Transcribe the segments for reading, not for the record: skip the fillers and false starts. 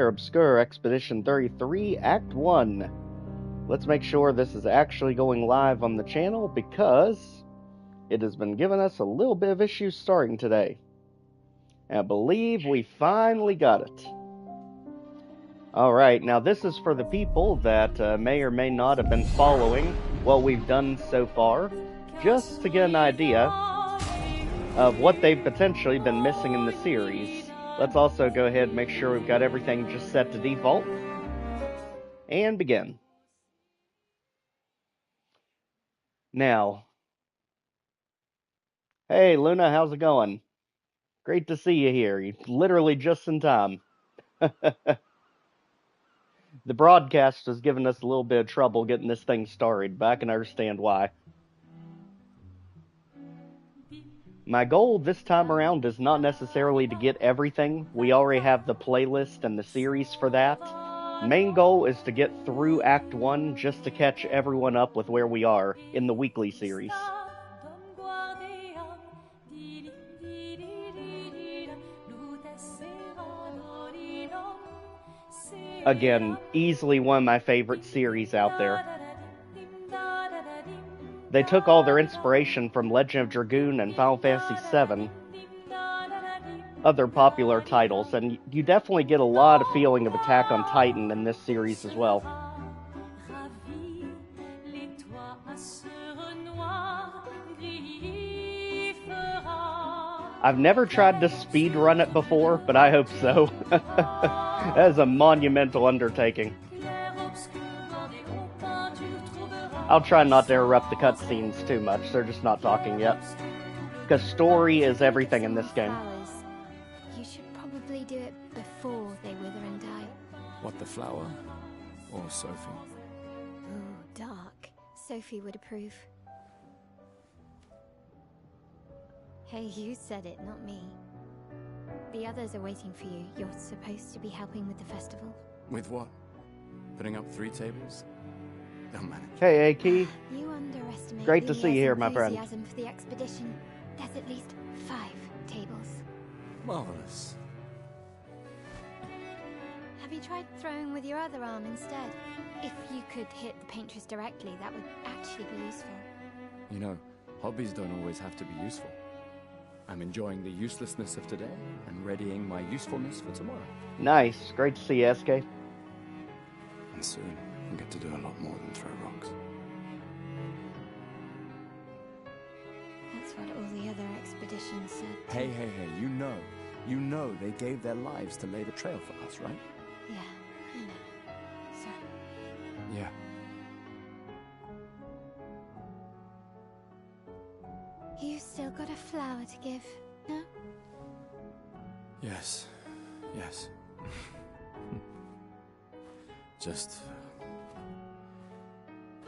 Obscure Expedition 33, Act 1. Let's make sure this is actually going live on the channel because it has been giving us a little bit of issues starting today. I believe we finally got it. Alright, now this is for the people that may or may not have been following what we've done so far, just to get an idea of what they've potentially been missing in the series. Let's also go ahead and make sure we've got everything just set to default. And begin. Now, hey Luna, how's it going? Great to see you here. You're literally just in time. The broadcast has given us a little bit of trouble getting this thing started, but I can understand why. My goal this time around is not necessarily to get everything. We already have the playlist and the series for that. Main goal is to get through Act 1 just to catch everyone up with where we are in the weekly series. Again, easily one of my favorite series out there. They took all their inspiration from Legend of Dragoon and Final Fantasy VII, other popular titles, and you definitely get a lot of feeling of Attack on Titan in this series as well. I've never tried to speedrun it before, but I hope so. That is a monumental undertaking. I'll try not to interrupt the cutscenes too much, they're just not talking yet. Because story is everything in this game. You should probably do it before they wither and die. What, the flower? Or Sophie? Ooh, dark. Sophie would approve. Hey, you said it, not me. The others are waiting for you. You're supposed to be helping with the festival. With what? Putting up 3 tables? They'll manage. Hey, Aki. You underestimate Great to see you here, my friend. enthusiasm for the expedition. There's at least 5 tables. Marvelous. Have you tried throwing with your other arm instead? If you could hit the paintress directly, that would actually be useful. You know, hobbies don't always have to be useful. I'm enjoying the uselessness of today and readying my usefulness for tomorrow. Nice. Great to see you, SK. And soon, I'll get to do a lot more than throw rocks. That's what all the other expeditions said. Hey, you know they gave their lives to lay the trail for us, right? Yeah, I know. So, Yeah. you still got a flower to give, no? Yes. Just...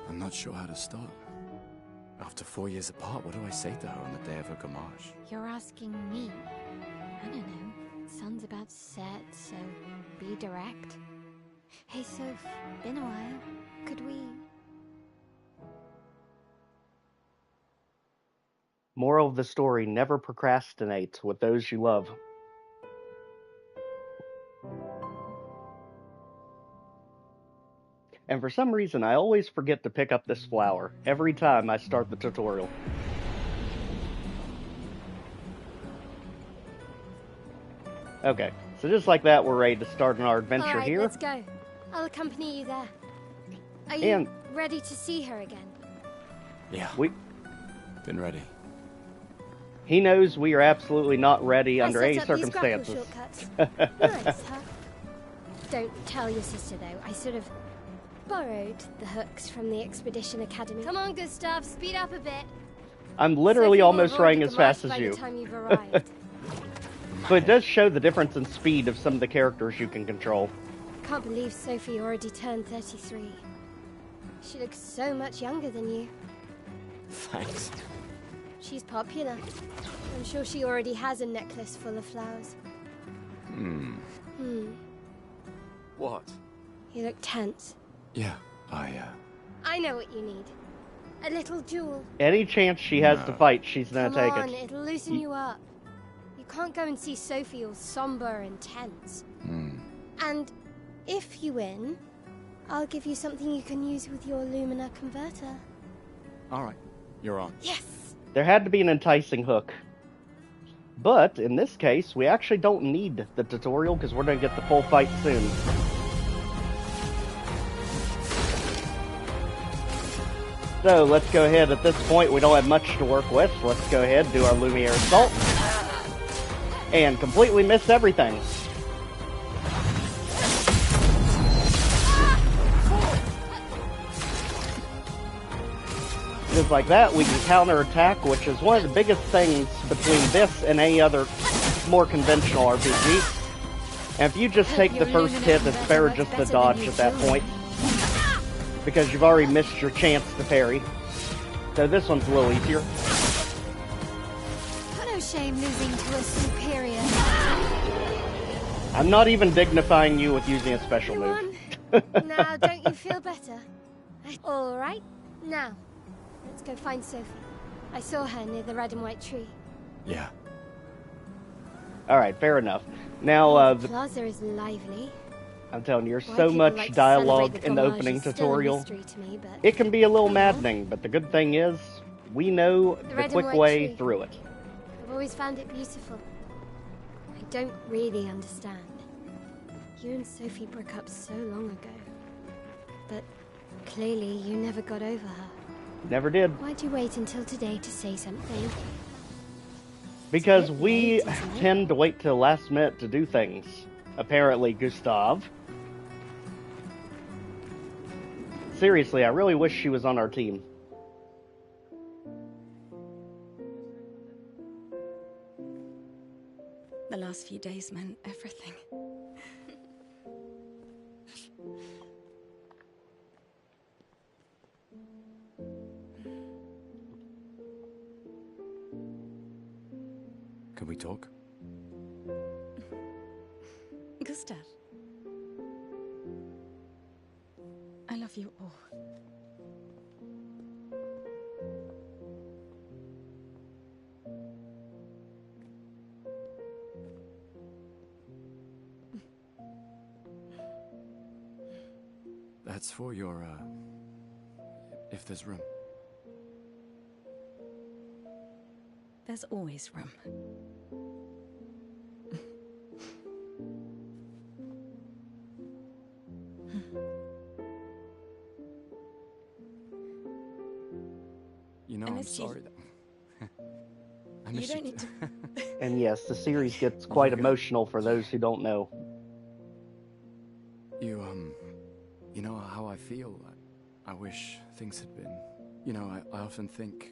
I'm not sure how to start. After 4 years apart, what do I say to her on the day of her gamage? You're asking me. I don't know. Sun's about to set, so be direct. Hey, Soph, been a while. Could we... Moral of the story, never procrastinate with those you love. And for some reason, I always forget to pick up this flower every time I start the tutorial. Okay, so just like that, we're ready to start on our adventure All right, here. let's go. I'll accompany you there. Are you ready to see her again? Yeah. Been ready. He knows we are absolutely not ready under any I set up these grapple circumstances. shortcuts. Nice, huh? Don't tell your sister, though. I sort of borrowed the hooks from the Expedition Academy. Come on, Gustav, speed up a bit. I'm literally Sophie will almost have running already as fast demised as by you. the time you've arrived. But it does show the difference in speed of some of the characters you can control. Can't believe Sophie already turned 33. She looks so much younger than you. Thanks. She's popular. I'm sure she already has a necklace full of flowers. What? You look tense. Yeah, I know what you need. A little jewel. Any chance she has to fight, she's gonna Come take on, it. it'll loosen you up. You can't go and see Sophie all somber and tense. And if you win, I'll give you something you can use with your Lumina converter. Alright, you're on. Yes! There had to be an enticing hook. But, in this case, we actually don't need the tutorial because we're going to get the full fight soon. So, let's go ahead. At this point, we don't have much to work with. Let's go ahead and do our Lumiere Assault. And completely miss everything. Just like that, we can counterattack, which is one of the biggest things between this and any other more conventional RPG. And if you just take the first hit, it's better just to dodge at that point, because you've already missed your chance to parry. So this one's a little easier. No shame losing to a superior. I'm not even dignifying you with using a special move. Now, don't you feel better? All right, now. Let's go find Sophie. I saw her near the red and white tree. Yeah. Alright, fair enough. Now, the plaza is lively. I'm telling you, there's so much dialogue in the opening tutorial. It can be a little maddening, but the good thing is, we know the quick way through it. I've always found it beautiful. I don't really understand. You and Sophie broke up so long ago. But clearly you never got over her. Never did. Why'd you wait until today to say something? Because we tend to wait till the last minute to do things. Apparently, Gustav. Seriously, I really wish she was on our team. The last few days meant everything. Can we talk? Gustav. I love you all. That's for your, if there's room. There's always room. You know, I'm sorry that... I miss you. Don't need to... And yes, the series gets quite emotional for those who don't know. You know how I feel? I wish things had been... You know, I often think...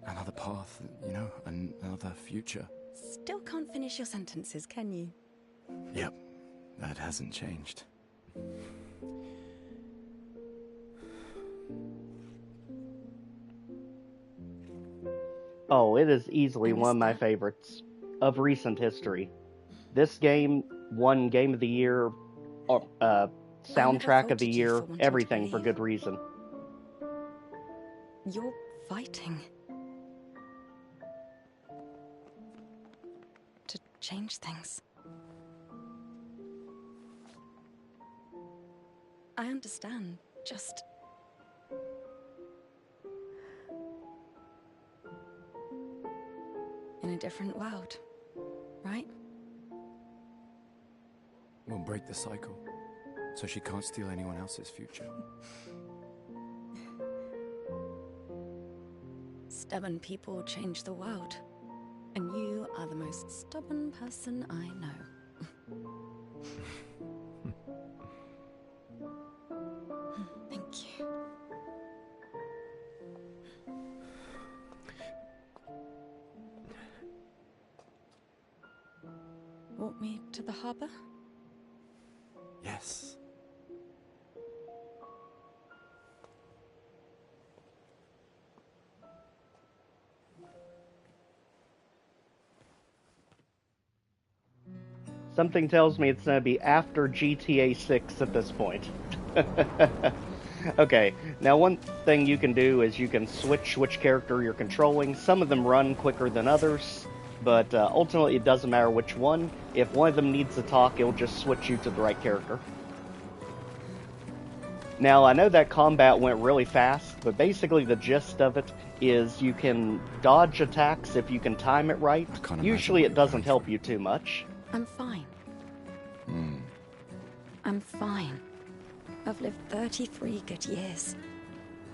Another path, you know, another future. Still can't finish your sentences, can you? Yep, that hasn't changed. Oh, it is easily one of my favorites of recent history. This game won Game of the Year, Soundtrack of the Year, everything for good reason. You're fighting to change things. I understand, just... in a different world, right? We'll break the cycle, so she can't steal anyone else's future. Stubborn people change the world, and you are the most stubborn person I know. Thank you. Walk me to the harbor? Yes. Something tells me it's going to be after GTA 6 at this point. Okay, now one thing you can do is you can switch which character you're controlling. Some of them run quicker than others. but ultimately it doesn't matter which one. If one of them needs to talk, it'll just switch you to the right character. Now, I know that combat went really fast, but basically the gist of it is you can dodge attacks if you can time it right. Usually it doesn't help you too much. I'm fine. I'm fine. I've lived 33 good years.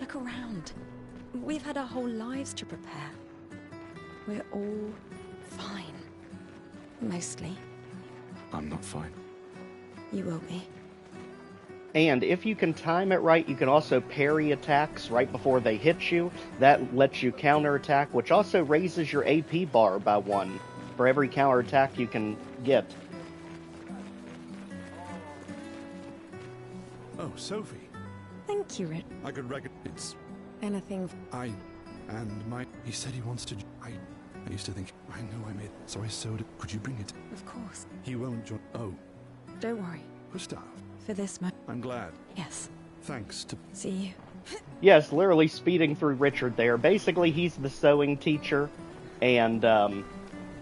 Look around. We've had our whole lives to prepare. We're all fine. Mostly. I'm not fine. You will be. And if you can time it right, you can also parry attacks right before they hit you. That lets you counterattack, which also raises your AP bar by 1 for every counterattack you can get. Oh, Sophie. Thank you, Rick. I could recognize. Anything. He said he wants to. I used to think. I know I made. So I sewed it. Could you bring it? Of course. He won't join. Oh, Don't worry. Gustav. For this much. I'm glad. Yes. Thanks to. See you. Yes, literally speeding through Richard there. Basically, he's the sewing teacher, and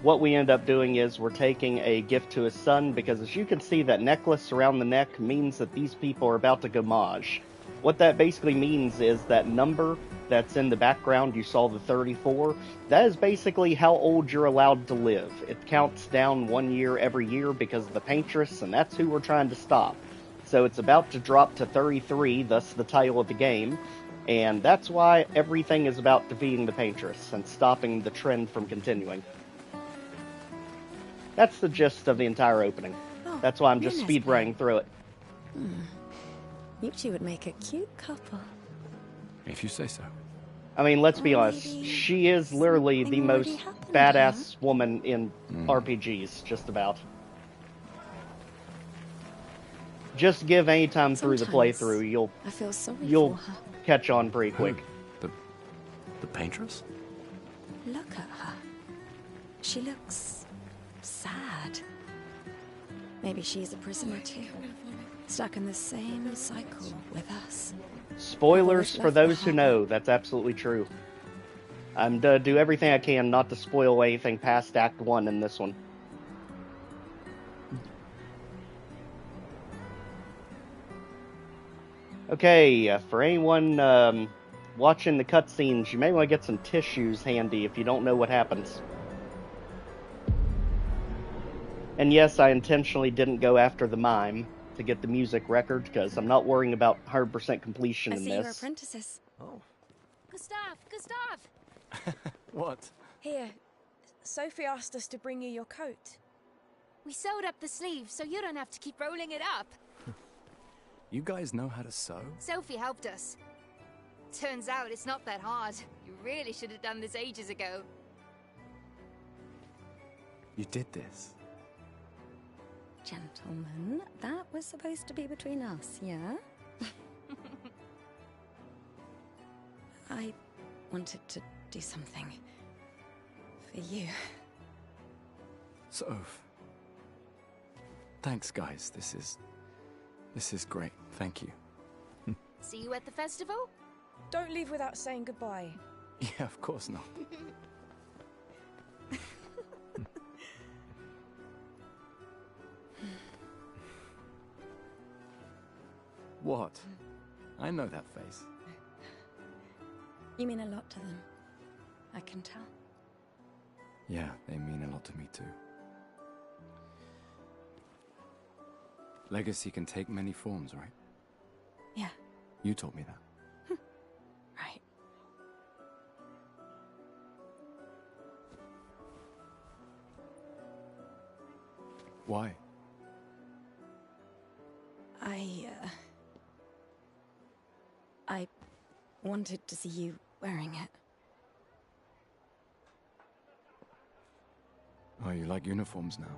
what we end up doing is we're taking a gift to his son, because as you can see, that necklace around the neck means that these people are about to gamage. What that basically means is that number that's in the background, you saw the 34, that is basically how old you're allowed to live. It counts down 1 year every year because of the Paintress, and that's who we're trying to stop. So it's about to drop to 33, thus the title of the game, and that's why everything is about defeating the Paintress and stopping the trend from continuing. That's the gist of the entire opening. Oh, That's why I'm just Luna's speed running through it. You two would make a cute couple. If you say so. I mean, let's be Or honest, maybe she is literally the something most already happened, badass woman in RPGs, just about. Just give any time through the Sometimes playthrough, I feel sorry you'll for her. catch on pretty quick. The Paintress? Look at her. She looks sad. Maybe she's a prisoner too. Stuck in the same cycle with us. Spoilers for left those who behind. know, that's absolutely true. I'm gonna do everything I can not to spoil anything past Act 1 in this one. Okay, for anyone watching the cutscenes, you may want to get some tissues handy if you don't know what happens. And yes, I intentionally didn't go after the mime to get the music record, because I'm not worrying about 100% completion I in see your this. apprentices. Gustav! What? Here, Sophie asked us to bring you your coat. We sewed up the sleeves so you don't have to keep rolling it up. You guys know how to sew? Sophie helped us. Turns out it's not that hard. You really should have done this ages ago. You did this? Gentlemen, that was supposed to be between us, yeah? I wanted to do something for you. Soph. Thanks, guys. This is great. Thank you. See you at the festival? Don't leave without saying goodbye. Yeah, of course not. What? I know that face. You mean a lot to them. I can tell. Yeah, they mean a lot to me too. Legacy can take many forms, right? Yeah, You taught me that. right. Why? I wanted to see you wearing it. Oh, you like uniforms now?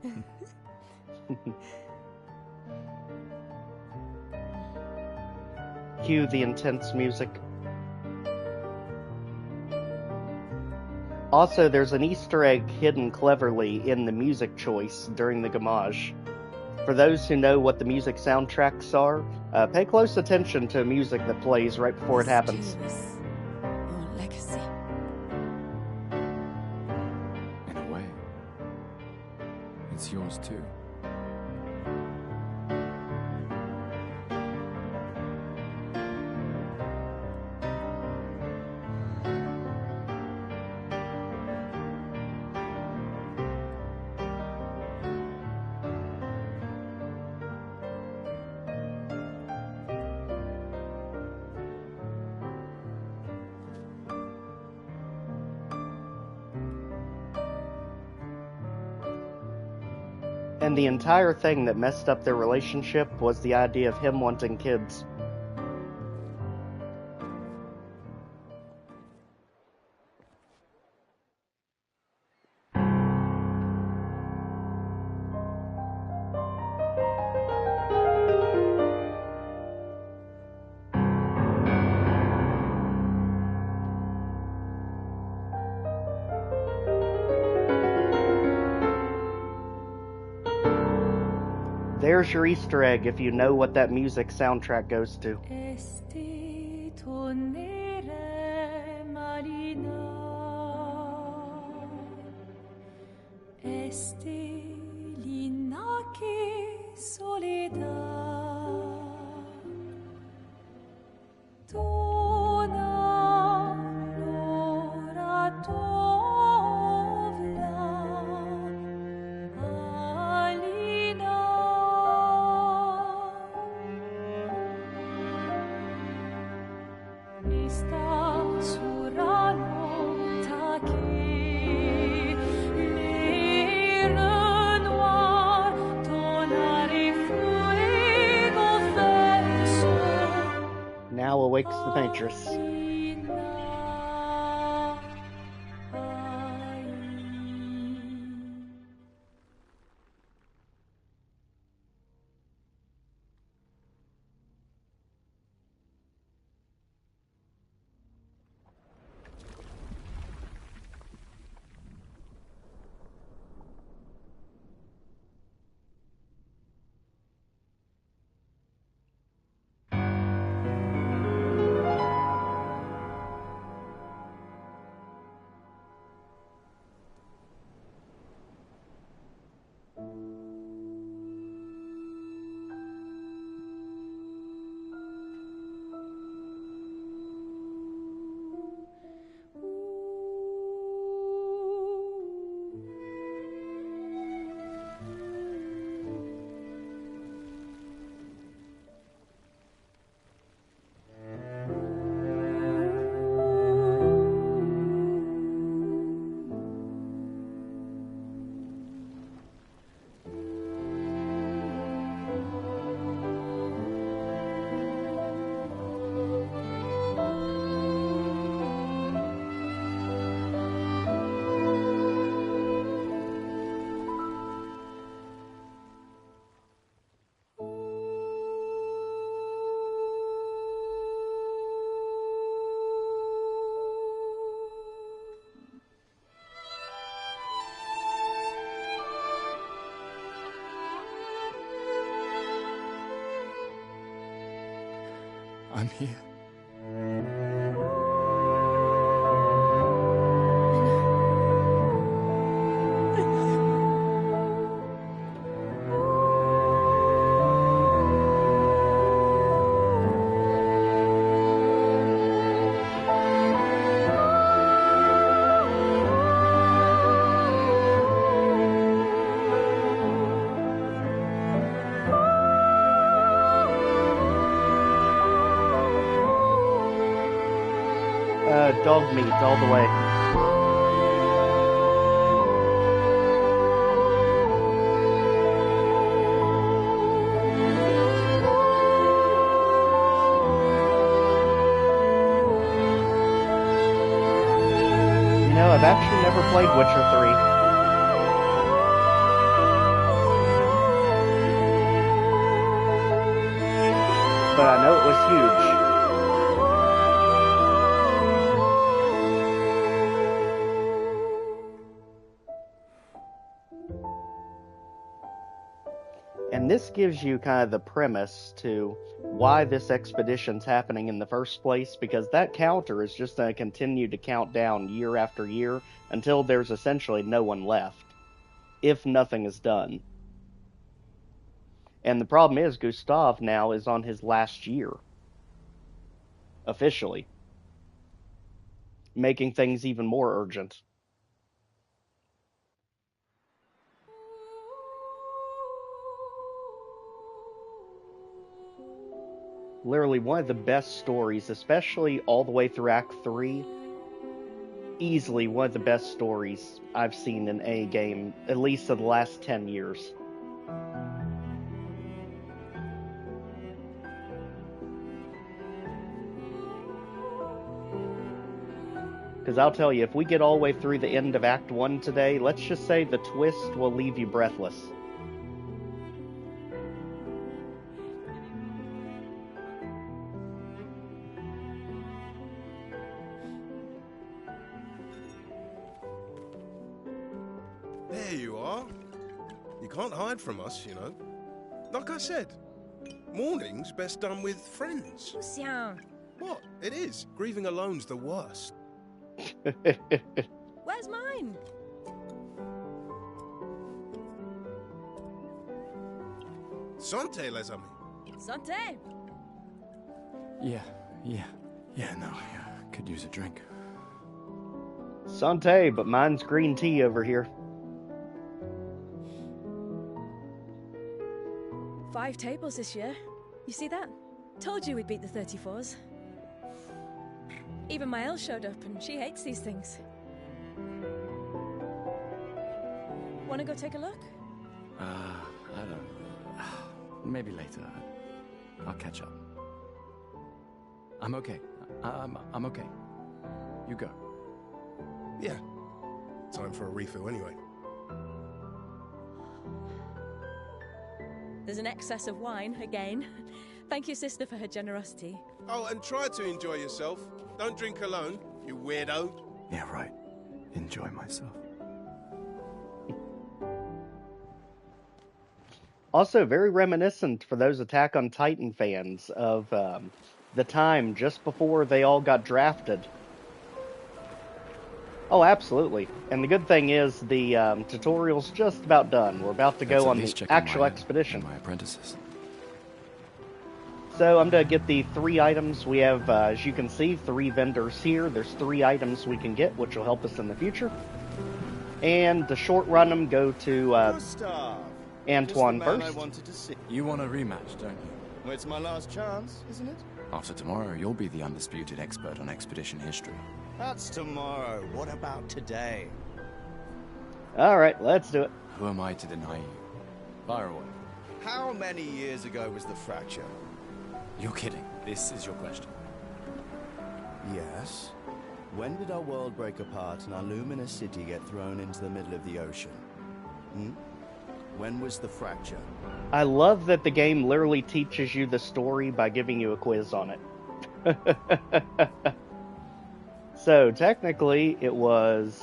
Cue the intense music. Also, there's an Easter egg hidden cleverly in the music choice during the gamage. For those who know what the music soundtracks are, pay close attention to music that plays right before it happens. This too is your legacy. In a way. And the entire thing that messed up their relationship was the idea of him wanting kids. There's your Easter egg if you know what that music soundtrack goes to. Now awakes the Paintress. I'm here. Dog meat all the way. You know, I've actually never played Witcher 3. But I know it was huge. And this gives you kind of the premise to why this expedition's happening in the first place, because that counter is just going to continue to count down year after year until there's essentially no one left, if nothing is done. And the problem is, Gustav now is on his last year. Officially. Making things even more urgent. Literally one of the best stories, especially all the way through Act 3. Easily one of the best stories I've seen in any game, at least in the last 10 years. Because I'll tell you, if we get all the way through the end of Act 1 today, let's just say the twist will leave you breathless. There you are. You can't hide from us, you know. Like I said, mourning's best done with friends. Lucien, What? It is. Grieving alone's the worst. where's mine? Santé, les amis. Santé. Yeah, no, I could use a drink. Santé, but mine's green tea over here. 5 tables this year. You see that? Told you we'd beat the 34s. Even my Elle showed up, and she hates these things. Wanna go take a look? I don't... Maybe later. I'll catch up. I'm okay. I'm okay. You go. Yeah. Time for a refill anyway. There's an excess of wine, again. Thank your sister for her generosity. Oh, and try to enjoy yourself. Don't drink alone, you weirdo. Yeah, right. Enjoy myself. Also, very reminiscent for those Attack on Titan fans of the time just before they all got drafted. Oh, absolutely. And the good thing is the tutorial's just about done. We're about to go on the actual expedition. My apprentices. So I'm going to get the 3 items. We have, as you can see, 3 vendors here. There's 3 items we can get, which will help us in the future. And to short run them, go to Antoine first. You want a rematch, don't you? Well, it's my last chance, isn't it? After tomorrow, you'll be the undisputed expert on expedition history. That's tomorrow. What about today? All right, let's do it. Who am I to deny you? Fire away. How many years ago was the fracture? You're kidding. This is your question. Yes. When did our world break apart and our luminous city get thrown into the middle of the ocean? When was the fracture? I love that the game literally teaches you the story by giving you a quiz on it. So, technically, it was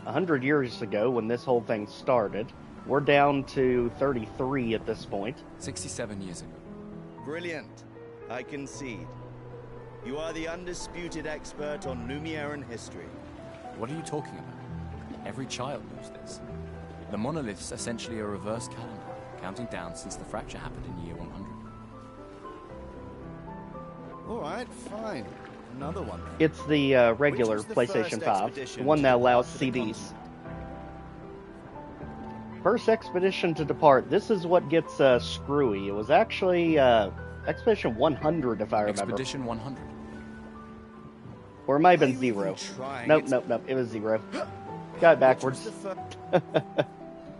100 years ago when this whole thing started. We're down to 33 at this point. 67 years ago. Brilliant. I concede. You are the undisputed expert on Lumiere history. What are you talking about? Every child knows this. The monolith's essentially a reverse calendar, counting down since the fracture happened in year 100. Alright, fine. Another one. It's the regular PlayStation 5, the one that allows CDs. First expedition to depart. This is what gets screwy. It was actually Expedition 100, if I remember. Expedition 100. Or it might have been 0. Nope. It was 0. Got it backwards.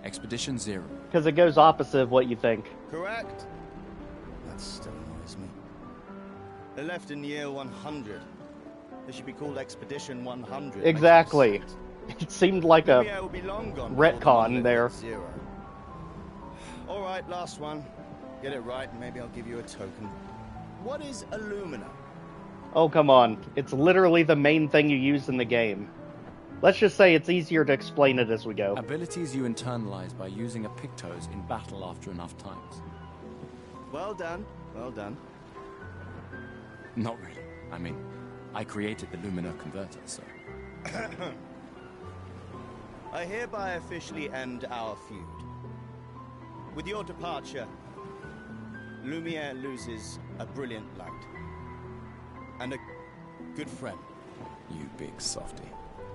Expedition 0. Because it goes opposite of what you think. Correct. That still annoys me. They left in year 100. They should be called Expedition 100. Exactly. It seemed like a retcon there. Alright, last one. Get it right and maybe I'll give you a token. What is Illumina? Oh, come on. It's literally the main thing you use in the game. Let's just say it's easier to explain it as we go. Abilities you internalize by using a Pictos in battle after enough times. Well done. Well done. Not really. I mean, I created the Lumina converter, so... I hereby officially end our feud. With your departure, Lumiere loses a brilliant light. And a good friend. You big softy.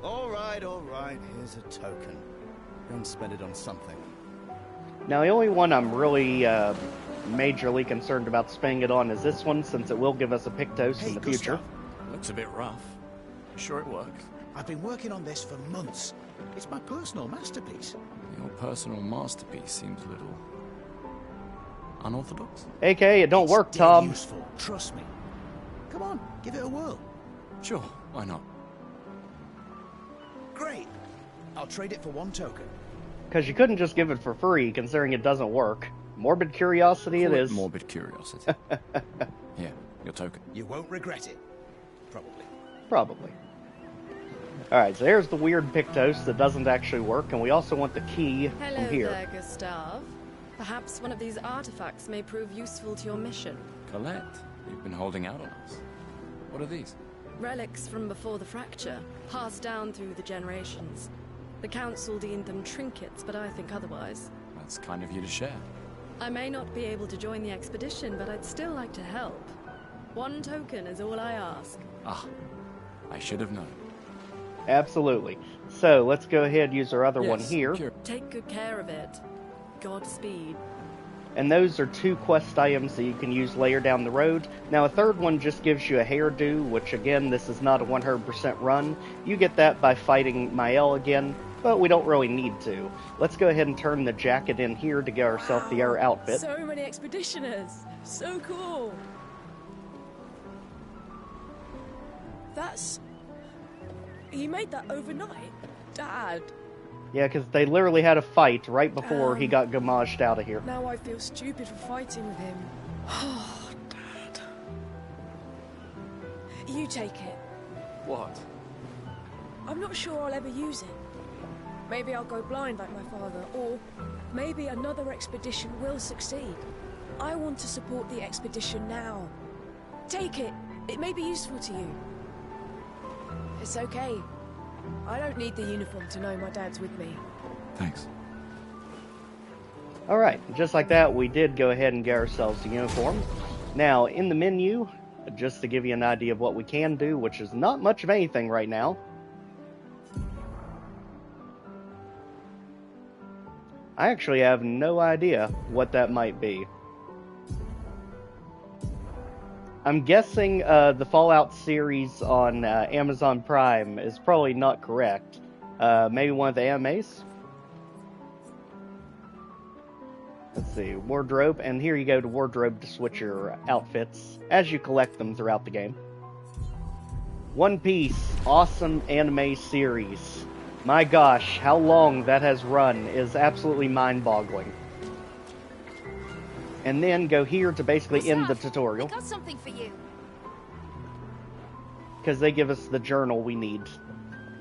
Alright. Here's a token. Go and spend it on something. Now, the only one I'm really majorly concerned about spending it on is this one, since it will give us a Pictos in the future. Looks a bit rough. Sure it works? I've been working on this for months. It's my personal masterpiece. Your personal masterpiece seems a little... unorthodox? AK, it don't work, Tom. Useful, trust me. Come on, give it a whirl. Sure, why not? I'll trade it for 1 token. Because you couldn't just give it for free, considering it doesn't work. Morbid curiosity it is. Morbid curiosity. Here, your token. You won't regret it. Probably. Probably. Alright, so there's the weird Pictos that doesn't actually work, and we also want the key Hello from here. there, Gustave. Perhaps one of these artifacts may prove useful to your mission. Colette, you've been holding out on us. What are these? Relics from before the fracture, passed down through the generations. The Council deemed them trinkets, but I think otherwise. That's kind of you to share. I may not be able to join the expedition, but I'd still like to help. 1 token is all I ask. Ah, I should have known. Absolutely. So, let's go ahead and use our other one here. Take good care of it. Godspeed. And those are 2 quest items that you can use later down the road. Now, a third one just gives you a hairdo, which again, this is not a 100% run. You get that by fighting Mael again, but we don't really need to. Let's go ahead and turn the jacket in here to get ourselves the air outfit. So many expeditioners. So cool. That's... You made that overnight, Dad. Yeah, because they literally had a fight right before he got gommaged out of here. Now I feel stupid for fighting with him. Oh, Dad. You take it. What? I'm not sure I'll ever use it. Maybe I'll go blind like my father, or maybe another expedition will succeed. I want to support the expedition now. Take it. It may be useful to you. It's okay. I don't need the uniform to know my dad's with me. Thanks. Alright, just like that, we did go ahead and get ourselves the uniform. Now, in the menu, just to give you an idea of what we can do, which is not much of anything right now, I actually have no idea what that might be. I'm guessing the Fallout series on Amazon Prime is probably not correct. Maybe one of the animes? Let's see, wardrobe, and here you go to wardrobe to switch your outfits as you collect them throughout the game. One Piece, awesome anime series. My gosh, how long that has run is absolutely mind-boggling. And then go here to basically end the tutorial. I got something for you. Because they give us the journal we need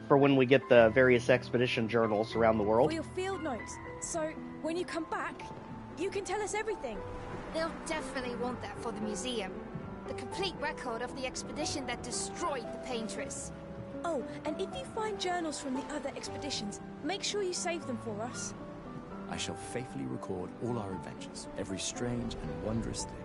for when we get the various expedition journals around the world. For your field notes. So, when you come back, you can tell us everything. They'll definitely want that for the museum. The complete record of the expedition that destroyed the Paintress. Oh, and if you find journals from the other expeditions, make sure you save them for us. I shall faithfully record all our adventures, every strange and wondrous thing.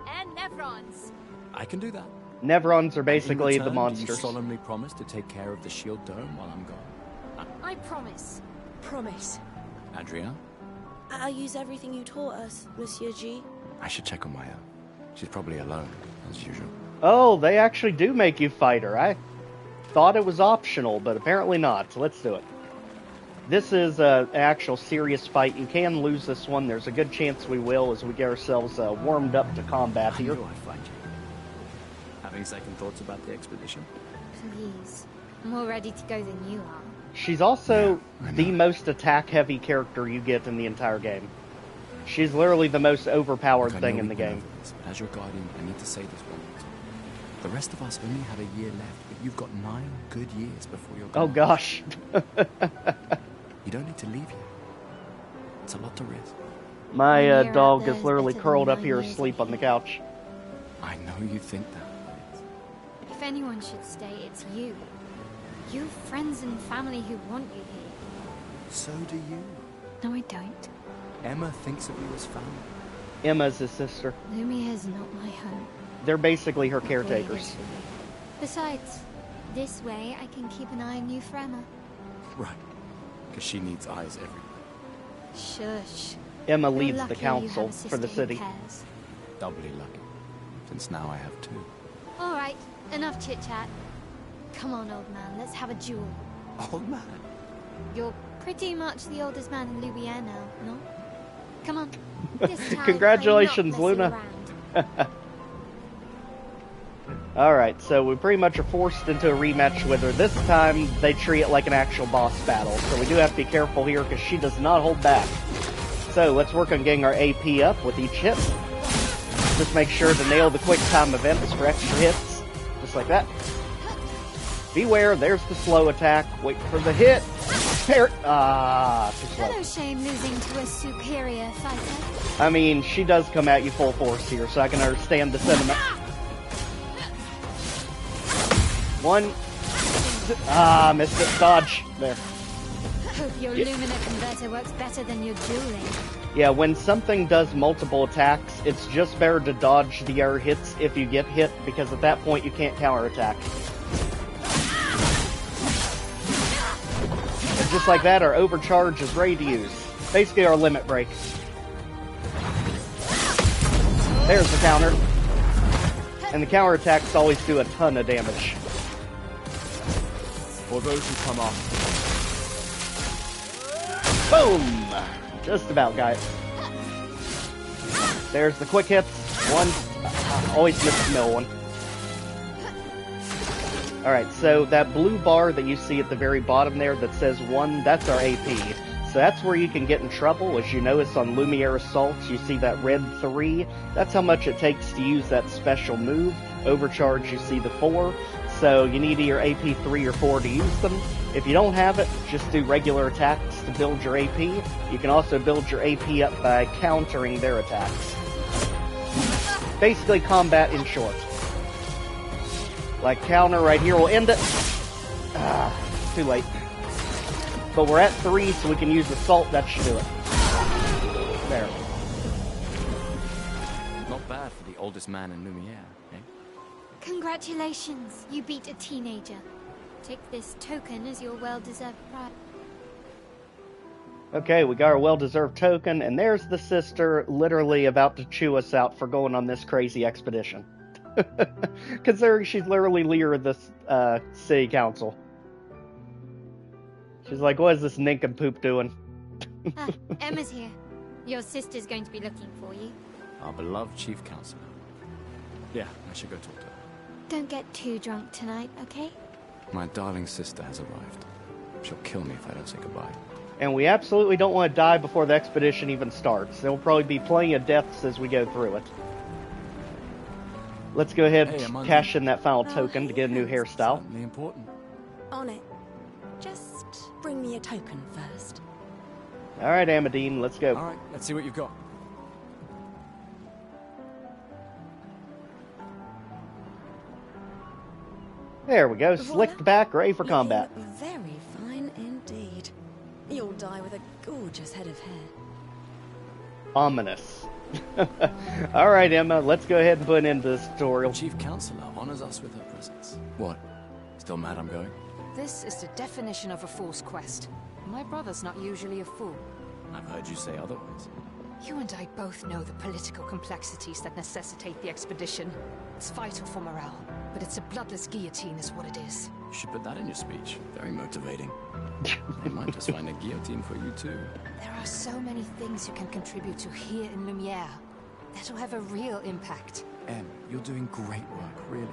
And Nevrons. I can do that. Nevrons are basically In return, the monsters. Do you solemnly promise to take care of the shield dome while I'm gone? I promise. Promise. Adrien? I'll use everything you taught us, Monsieur G. I should check on Maya. She's probably alone, as usual. Oh, they actually do make you fight her. I thought it was optional, but apparently not, so let's do it. This is an actual serious fight. You can lose this one. There's a good chance we will as we get ourselves warmed up to combat here. I knew I'd find you. Having second thoughts about the expedition? Please. I'm more ready to go than you are. She's also the most attack-heavy character you get in the entire game. She's literally the most overpowered thing in the game. But as your guardian, I need to say this one more time. The rest of us only have a year left, but you've got 9 good years before you're gone. Oh gosh. You don't need to leave here. It's a lot to risk. My dog is literally curled up here asleep on the couch. I know you think that. If anyone should stay, it's you. You have friends and family who want you here. So do you. No, I don't. Emma thinks of you as family. Emma's his sister. Lumière's not my home. They're basically her caretakers. Besides, this way I can keep an eye on you for Emma. Right. Because she needs eyes everywhere. Shush. Emma You're leads the lucky you council have a for the sister who city. cares. Doubly lucky. Since now I have 2. Alright, enough chit-chat. Come on, old man, let's have a duel. Old man? You're pretty much the oldest man in Lumière now, no? Come on. This time, Congratulations, I'm not Luna. messing around. Alright, so we pretty much are forced into a rematch with her. This time, they treat it like an actual boss battle, so we do have to be careful here because she does not hold back. So, let's work on getting our AP up with each hit. Just make sure to nail the quick time events for extra hits, just like that. Beware, there's the slow attack. Wait for the hit. There. Too slow. No shame losing to a superior fighter. I mean, she does come at you full force here, so I can understand the sentiment. One. Missed it. Dodge. There. Hope your Lumina converter works better than your dueling. Yeah, when something does multiple attacks, it's just better to dodge the air hits if you get hit, because at that point you can't counterattack. And just like that, our overcharge is ready to use. Basically our limit break. There's the counter. And the counterattacks always do a ton of damage. For those who come off. Boom! Just about got it. There's the quick hits. One. Always miss the middle one. Alright, so that blue bar that you see at the very bottom there that says 1, that's our AP. So that's where you can get in trouble. As you notice on Lumiere Assaults, you see that red 3. That's how much it takes to use that special move. Overcharge, you see the 4. So you need either AP 3 or 4 to use them. If you don't have it, just do regular attacks to build your AP. You can also build your AP up by countering their attacks. Basically combat in short. Like counter right here will end it. Too late. But we're at 3, so we can use Assault. That should do it. There. Not bad for the oldest man in Lumiere, eh? Congratulations, you beat a teenager. Take this token as your well-deserved prize. Okay, we got our well-deserved token, and there's the sister literally about to chew us out for going on this crazy expedition. Considering she's literally leader of this city council. She's like, what is this nincompoop doing? Emma's here. Your sister's going to be looking for you. Our beloved chief counselor. Yeah, I should go talk to her. Don't get too drunk tonight, okay? My darling sister has arrived. She'll kill me if I don't say goodbye. And we absolutely don't want to die before the expedition even starts. There will probably be plenty of deaths as we go through it. Let's go ahead and cash in that final token to get a new hairstyle. Certainly important. On it. Just bring me a token first. Alright, Amadine, let's go. Alright, let's see what you've got. There we go, slicked back, ready for combat. Very fine indeed. You'll die with a gorgeous head of hair. Ominous. Alright, Emma, let's go ahead and put an end to this tutorial. The chief counselor honors us with her presence. What? Still mad I'm going? This is the definition of a fool's quest. My brother's not usually a fool. I've heard you say otherwise. You and I both know the political complexities that necessitate the expedition. It's vital for morale, but it's a bloodless guillotine is what it is. You should put that in your speech. Very motivating. They might just find a guillotine for you too. There are so many things you can contribute to here in Lumiere that'll have a real impact. Em, you're doing great work, really.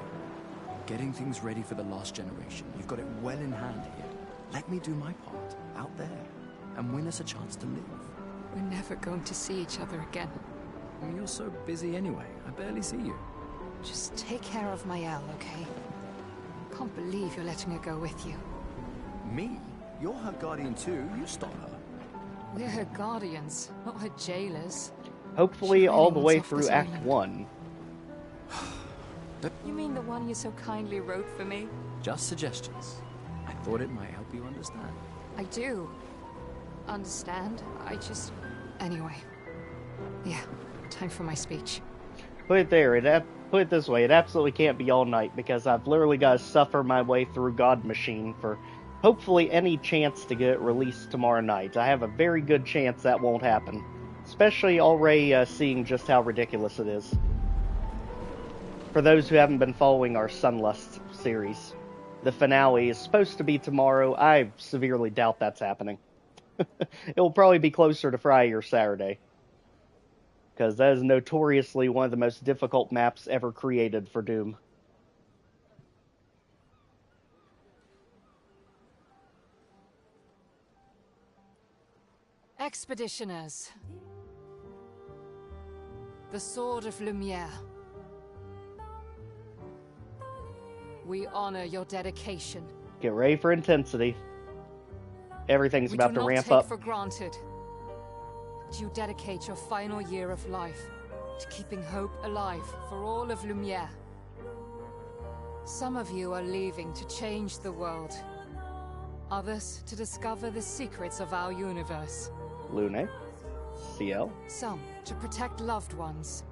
Getting things ready for the last generation. You've got it well in hand here. Let me do my part, out there, and win us a chance to live. We're never going to see each other again. I mean, you're so busy anyway. I barely see you. Just take care of Mael, okay? Can't believe you're letting her go with you. Me? You're her guardian too. You stop her. We're her guardians, not her jailers. Hopefully all the way through Act 1. You mean the one you so kindly wrote for me? Just suggestions. I thought it might help you understand. I do. Understand? I just... Anyway. Yeah, time for my speech. Put it there, put it this way, it absolutely can't be all night, because I've literally got to suffer my way through God Machine for hopefully any chance to get it released tomorrow night. I have a very good chance that won't happen. Especially already seeing just how ridiculous it is. For those who haven't been following our Sunlust series, the finale is supposed to be tomorrow. I severely doubt that's happening. It will probably be closer to Friday or Saturday. Because that is notoriously one of the most difficult maps ever created for Doom. Expeditioners. The Sword of Lumiere. We honor your dedication. Get ready for intensity. Everything's about to ramp up. We do not take for granted that you dedicate your final year of life to keeping hope alive for all of Lumiere. Some of you are leaving to change the world. Others to discover the secrets of our universe. Lune. CL. Some to protect loved ones.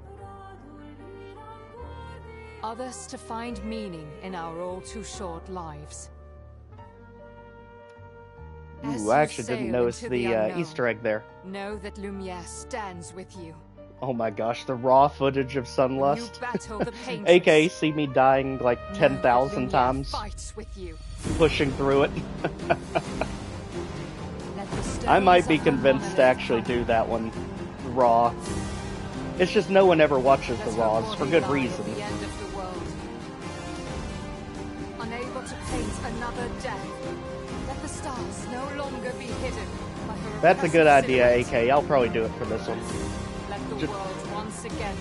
Others to find meaning in our all-too-short lives. Ooh, I actually didn't notice the Easter egg there. Know that Lumiere stands with you. Oh my gosh, the raw footage of Sunlust. AKA see me dying like 10,000 times. With you. Pushing through it. I might be convinced to actually do that one raw. It's just no one ever watches the raws for good reason. Unable to paint another death. Let the stars no longer be hidden by her. That's a good idea, AK. I'll probably do it for this one. Let the world once again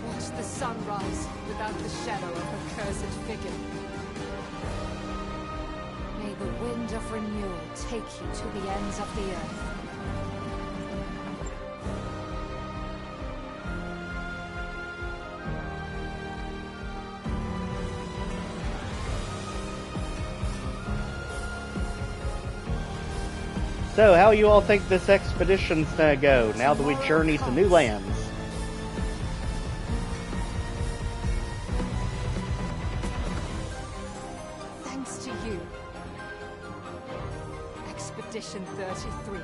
watch the sunrise without the shadow of her cursed figure. May the wind of renewal take you to the ends of the earth. So, how you all think this expedition's gonna go, now that we journey to new lands? Thanks to you. Expedition 33.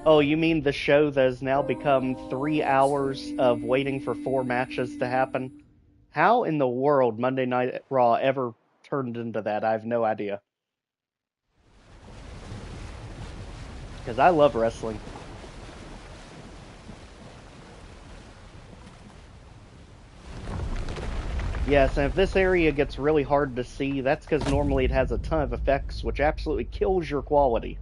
Oh, you mean the show that has now become 3 hours of waiting for 4 matches to happen? How in the world Monday Night Raw ever turned into that, I have no idea. Because I love wrestling. Yes, and if this area gets really hard to see, that's because normally it has a ton of effects, which absolutely kills your quality.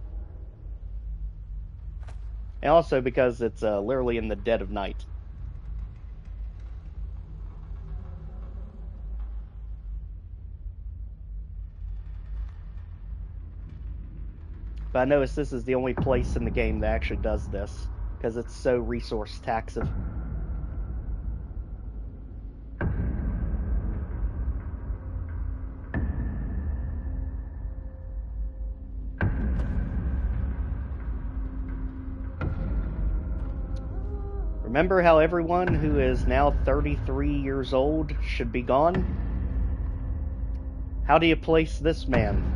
And also because it's literally in the dead of night. But I notice this is the only place in the game that actually does this, because it's so resource taxive. Remember how everyone who is now 33 years old should be gone? How do you place this man?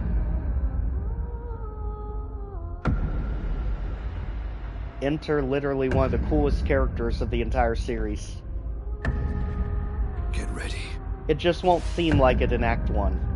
Enter literally one of the coolest characters of the entire series. Get ready. It just won't seem like it in Act 1.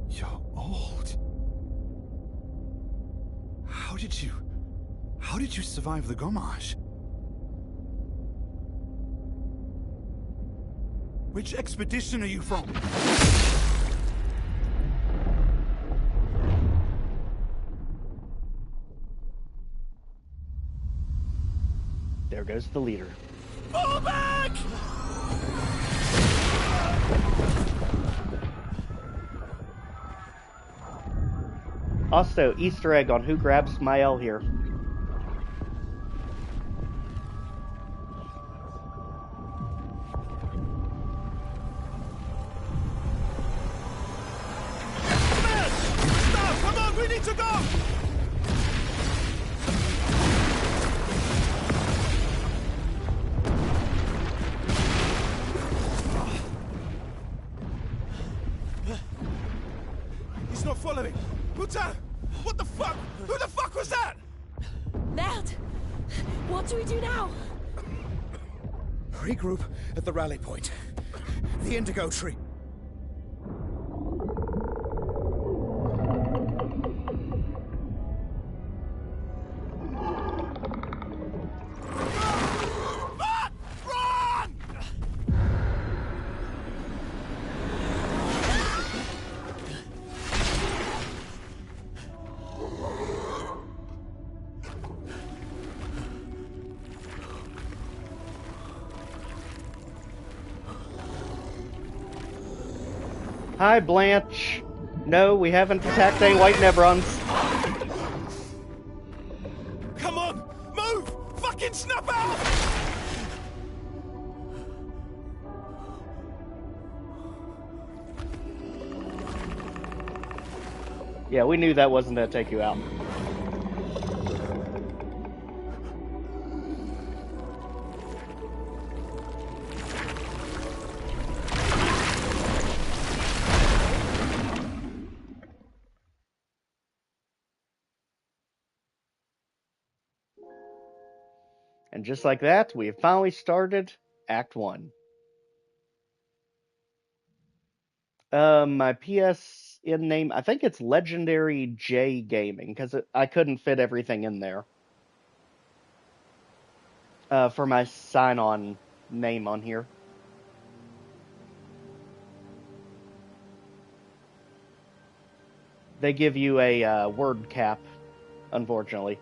You're old. How did you survive the Gomage? Which expedition are you from? There goes the leader. Fall back! Also, Easter egg on who grabs Mael here. Stop! Come on, we need to go! He's not following. Mutan! What the fuck? Who the fuck was that? Merde! What do we do now? Regroup at the rally point. The indigo tree. Hi, Blanche. No, we haven't attacked any white Nebrons. Come on! Move! Fucking snap out! Yeah, we knew that wasn't gonna take you out. And just like that, we have finally started Act 1. My PSN name, I think it's Legendary J Gaming, because I couldn't fit everything in there. For my sign-on name on here. They give you a word cap, unfortunately.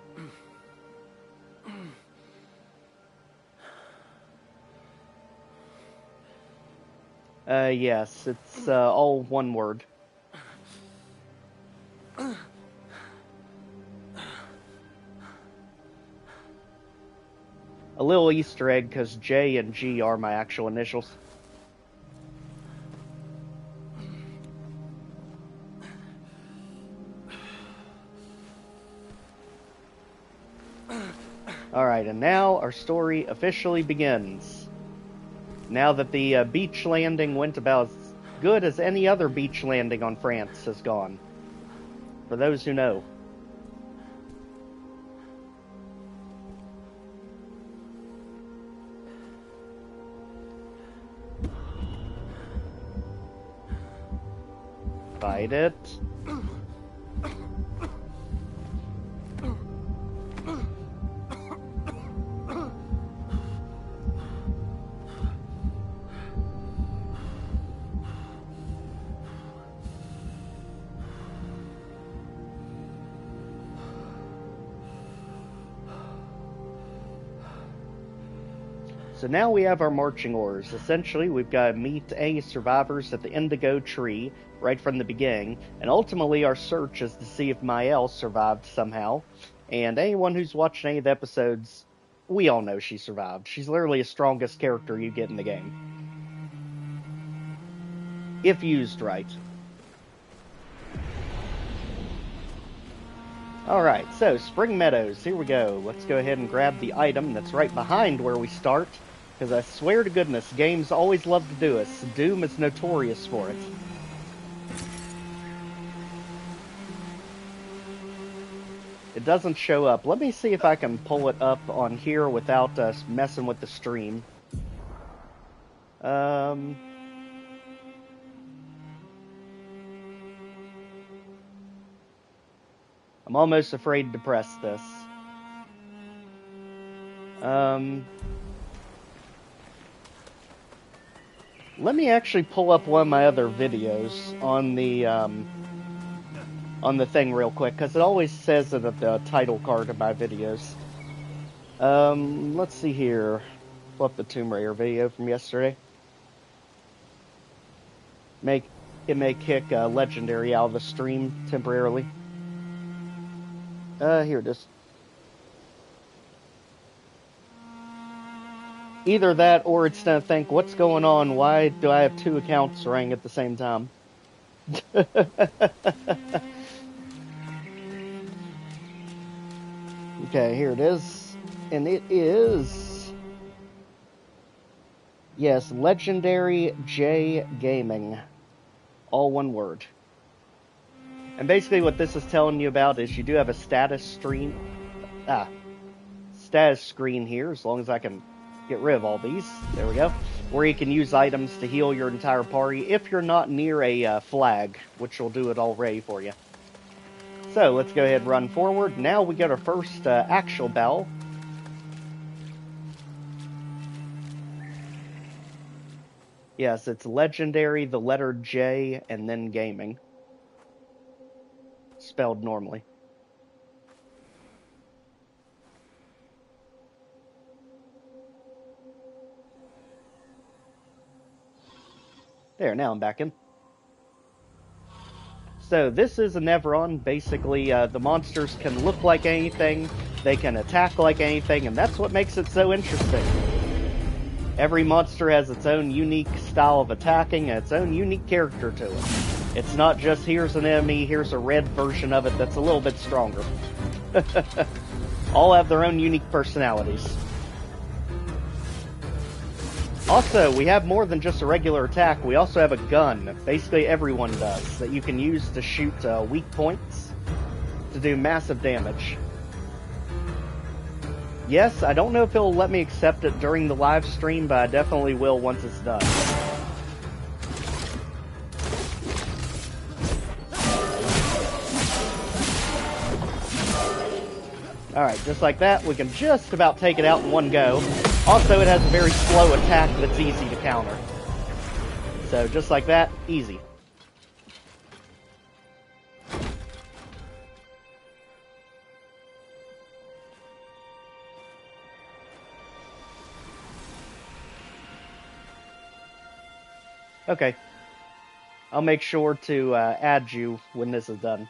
Yes, it's all one word. A little Easter egg, because J and G are my actual initials. Alright, and now our story officially begins. Now that the beach landing went about as good as any other beach landing on France has gone. For those who know. Fight it. So now we have our marching orders. Essentially, we've got to meet any survivors at the Indigo Tree right from the beginning, and ultimately our search is to see if Maëlle survived somehow. And anyone who's watched any of the episodes, we all know she survived. She's literally the strongest character you get in the game. If used right. Alright, so Spring Meadows, here we go. Let's go ahead and grab the item that's right behind where we start. Because I swear to goodness, games always love to do this. Doom is notorious for it. It doesn't show up. Let me see if I can pull it up on here without messing with the stream. I'm almost afraid to press this. Let me actually pull up one of my other videos on the thing real quick, because it always says it at the title card of my videos. Let's see here. Pull up the Tomb Raider video from yesterday. It may kick Legendary out of the stream temporarily. Here it is. Either that, or it's gonna think, what's going on? Why do I have two accounts running at the same time? Okay, here it is. And it is... yes, Legendary J Gaming. All one word. And basically what this is telling you about is you do have a status screen here, as long as I can get rid of all these. There we go. where you can use items to heal your entire party if you're not near a flag, which will do it already for you. So, let's go ahead and run forward. Now we get our first actual bell. Yes, it's legendary, the letter J, and then gaming. Spelled normally. There, now I'm back in. So this is a Neveron. Basically, the monsters can look like anything, they can attack like anything, and that's what makes it so interesting. Every monster has its own unique style of attacking and its own unique character to it. It's not just here's an enemy, here's a red version of it that's a little bit stronger. All have their own unique personalities. Also, we have more than just a regular attack. We also have a gun. Basically everyone does, that you can use to shoot weak points to do massive damage. Yes, I don't know if it'll let me accept it during the live stream, but I definitely will once it's done. Alright, just like that, we can just about take it out in one go. Also, it has a very slow attack that's easy to counter. So, just like that, easy. Okay. I'll make sure to add you when this is done.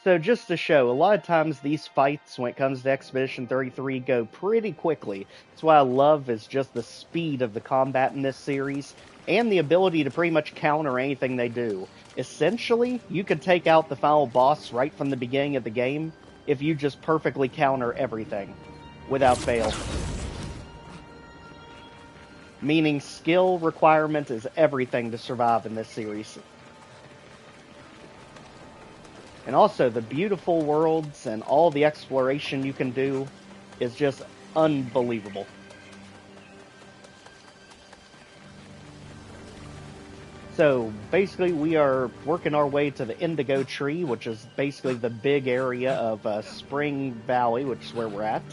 So just to show, a lot of times these fights, when it comes to Expedition 33, go pretty quickly. That's what I love, is just the speed of the combat in this series, and the ability to pretty much counter anything they do. Essentially, you could take out the final boss right from the beginning of the game, if you just perfectly counter everything, without fail. Meaning skill requirement is everything to survive in this series. And also, the beautiful worlds and all the exploration you can do is just unbelievable. So, basically, we are working our way to the Indigo Tree, which is basically the big area of Spring Valley, which is where we're at.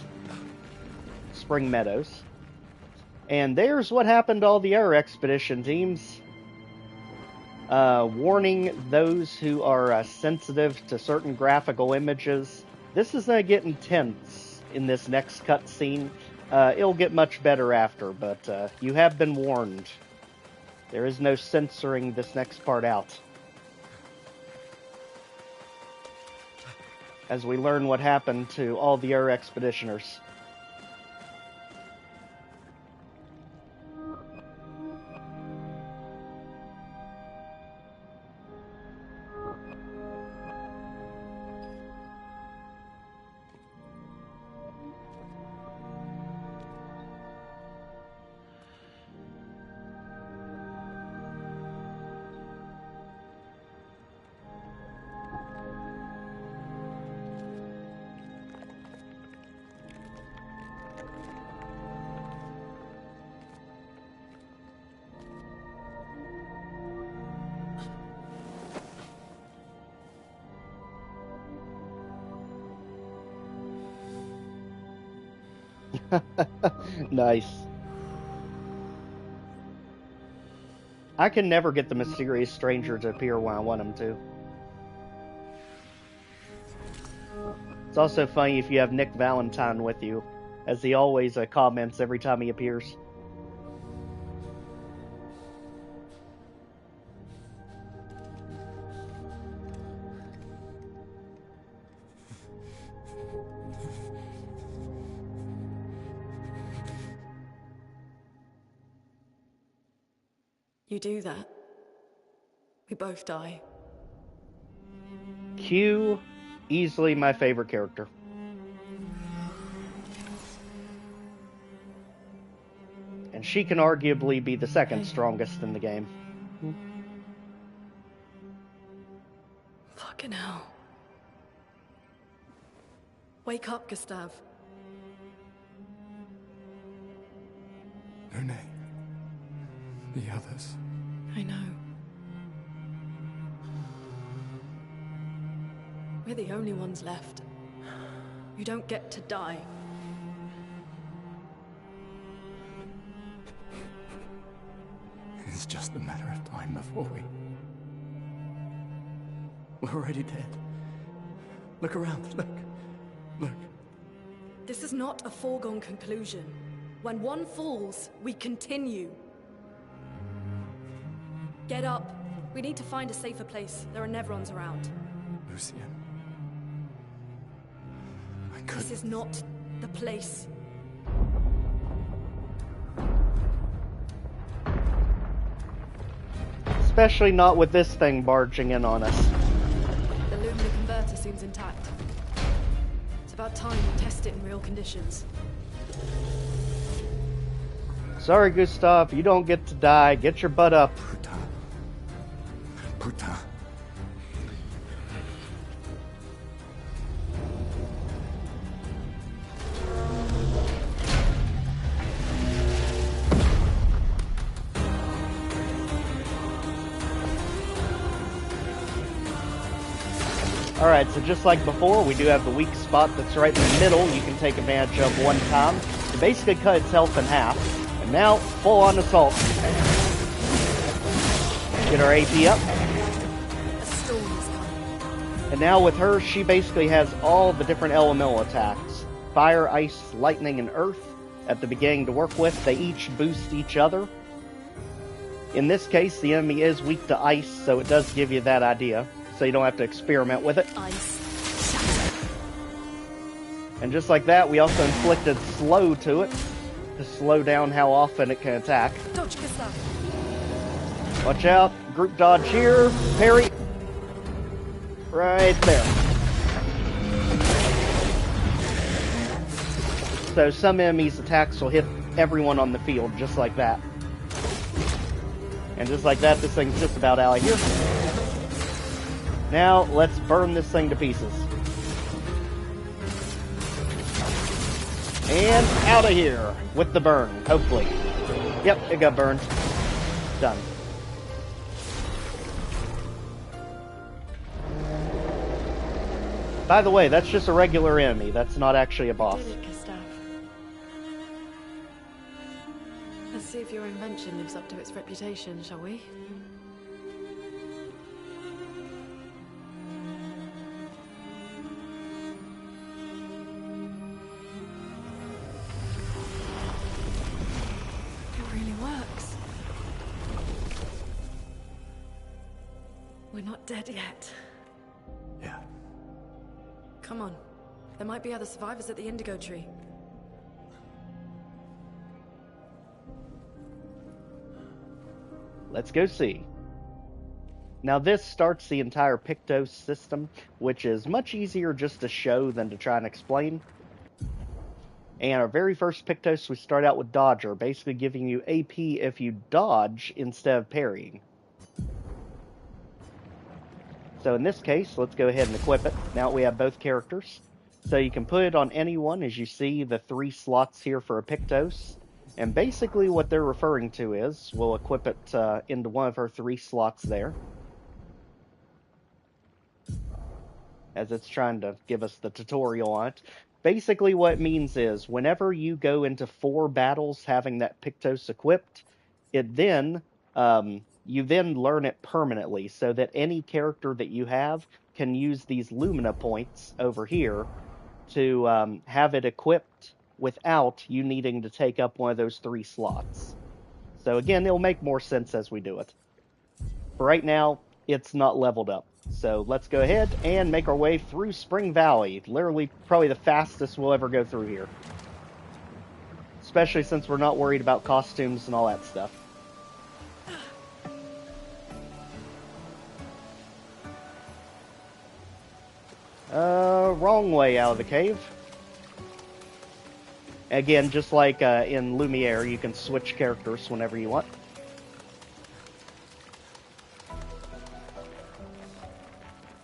Spring Meadows. And there's what happened to all the other expedition teams. Warning those who are sensitive to certain graphical images. This is going to get intense in this next cutscene. It'll get much better after, but you have been warned. There is no censoring this next part out. As we learn what happened to all the other expeditioners. Nice. I can never get the mysterious stranger to appear when I want him to. It's also funny if you have Nick Valentine with you, as he always comments every time he appears. You do that, we both die. Q, easily my favorite character. And she can arguably be the second strongest in the game. Fucking hell. Wake up, Gustave. Lune. The others. I know. We're the only ones left. You don't get to die. It's just a matter of time before we're already dead. Look around, look. This is not a foregone conclusion. When one falls, we continue. Get up. We need to find a safer place. There are Nevrons around. Lucien. This is not the place. Especially not with this thing barging in on us. The Lumina converter seems intact. It's about time we test it in real conditions. Sorry, Gustave, you don't get to die. Get your butt up. Putain. Alright, so just like before, we do have the weak spot that's right in the middle you can take advantage of one time to basically cut its health in half. And now, full-on assault. Get our AP up. And now with her, she basically has all the different elemental attacks. Fire, ice, lightning, and earth at the beginning to work with. They each boost each other. In this case, the enemy is weak to ice, so it does give you that idea. So you don't have to experiment with it. And just like that, we also inflicted slow to it to slow down how often it can attack. Watch out. Group dodge here. Parry. Right there. So some enemies' attacks will hit everyone on the field just like that. And just like that, this thing's just about out of here. Now, let's burn this thing to pieces. And out of here with the burn, hopefully. Yep, it got burned. Done. By the way, that's just a regular enemy. That's not actually a boss. You did it, Gustave. Let's see if your invention lives up to its reputation, shall we? We're not dead yet. Yeah. Come on. There might be other survivors at the Indigo Tree. Let's go see. Now this starts the entire Pictos system, which is much easier just to show than to try and explain. And our very first Pictos, we start out with Dodger, basically giving you AP if you dodge instead of parrying. So in this case, let's go ahead and equip it. Now we have both characters. So you can put it on anyone, as you see the 3 slots here for a Pictos. And basically what they're referring to is, we'll equip it into one of her 3 slots there. As it's trying to give us the tutorial on it. Basically what it means is, whenever you go into 4 battles having that Pictos equipped, it then, you then learn it permanently, so that any character that you have can use these Lumina points over here to have it equipped without you needing to take up one of those 3 slots. So again, it'll make more sense as we do it. For right now, it's not leveled up. So let's go ahead and make our way through Spring Valley. Literally, probably the fastest we'll ever go through here. Especially since we're not worried about costumes and all that stuff. Wrong way out of the cave. Again, just like in Lumiere, you can switch characters whenever you want.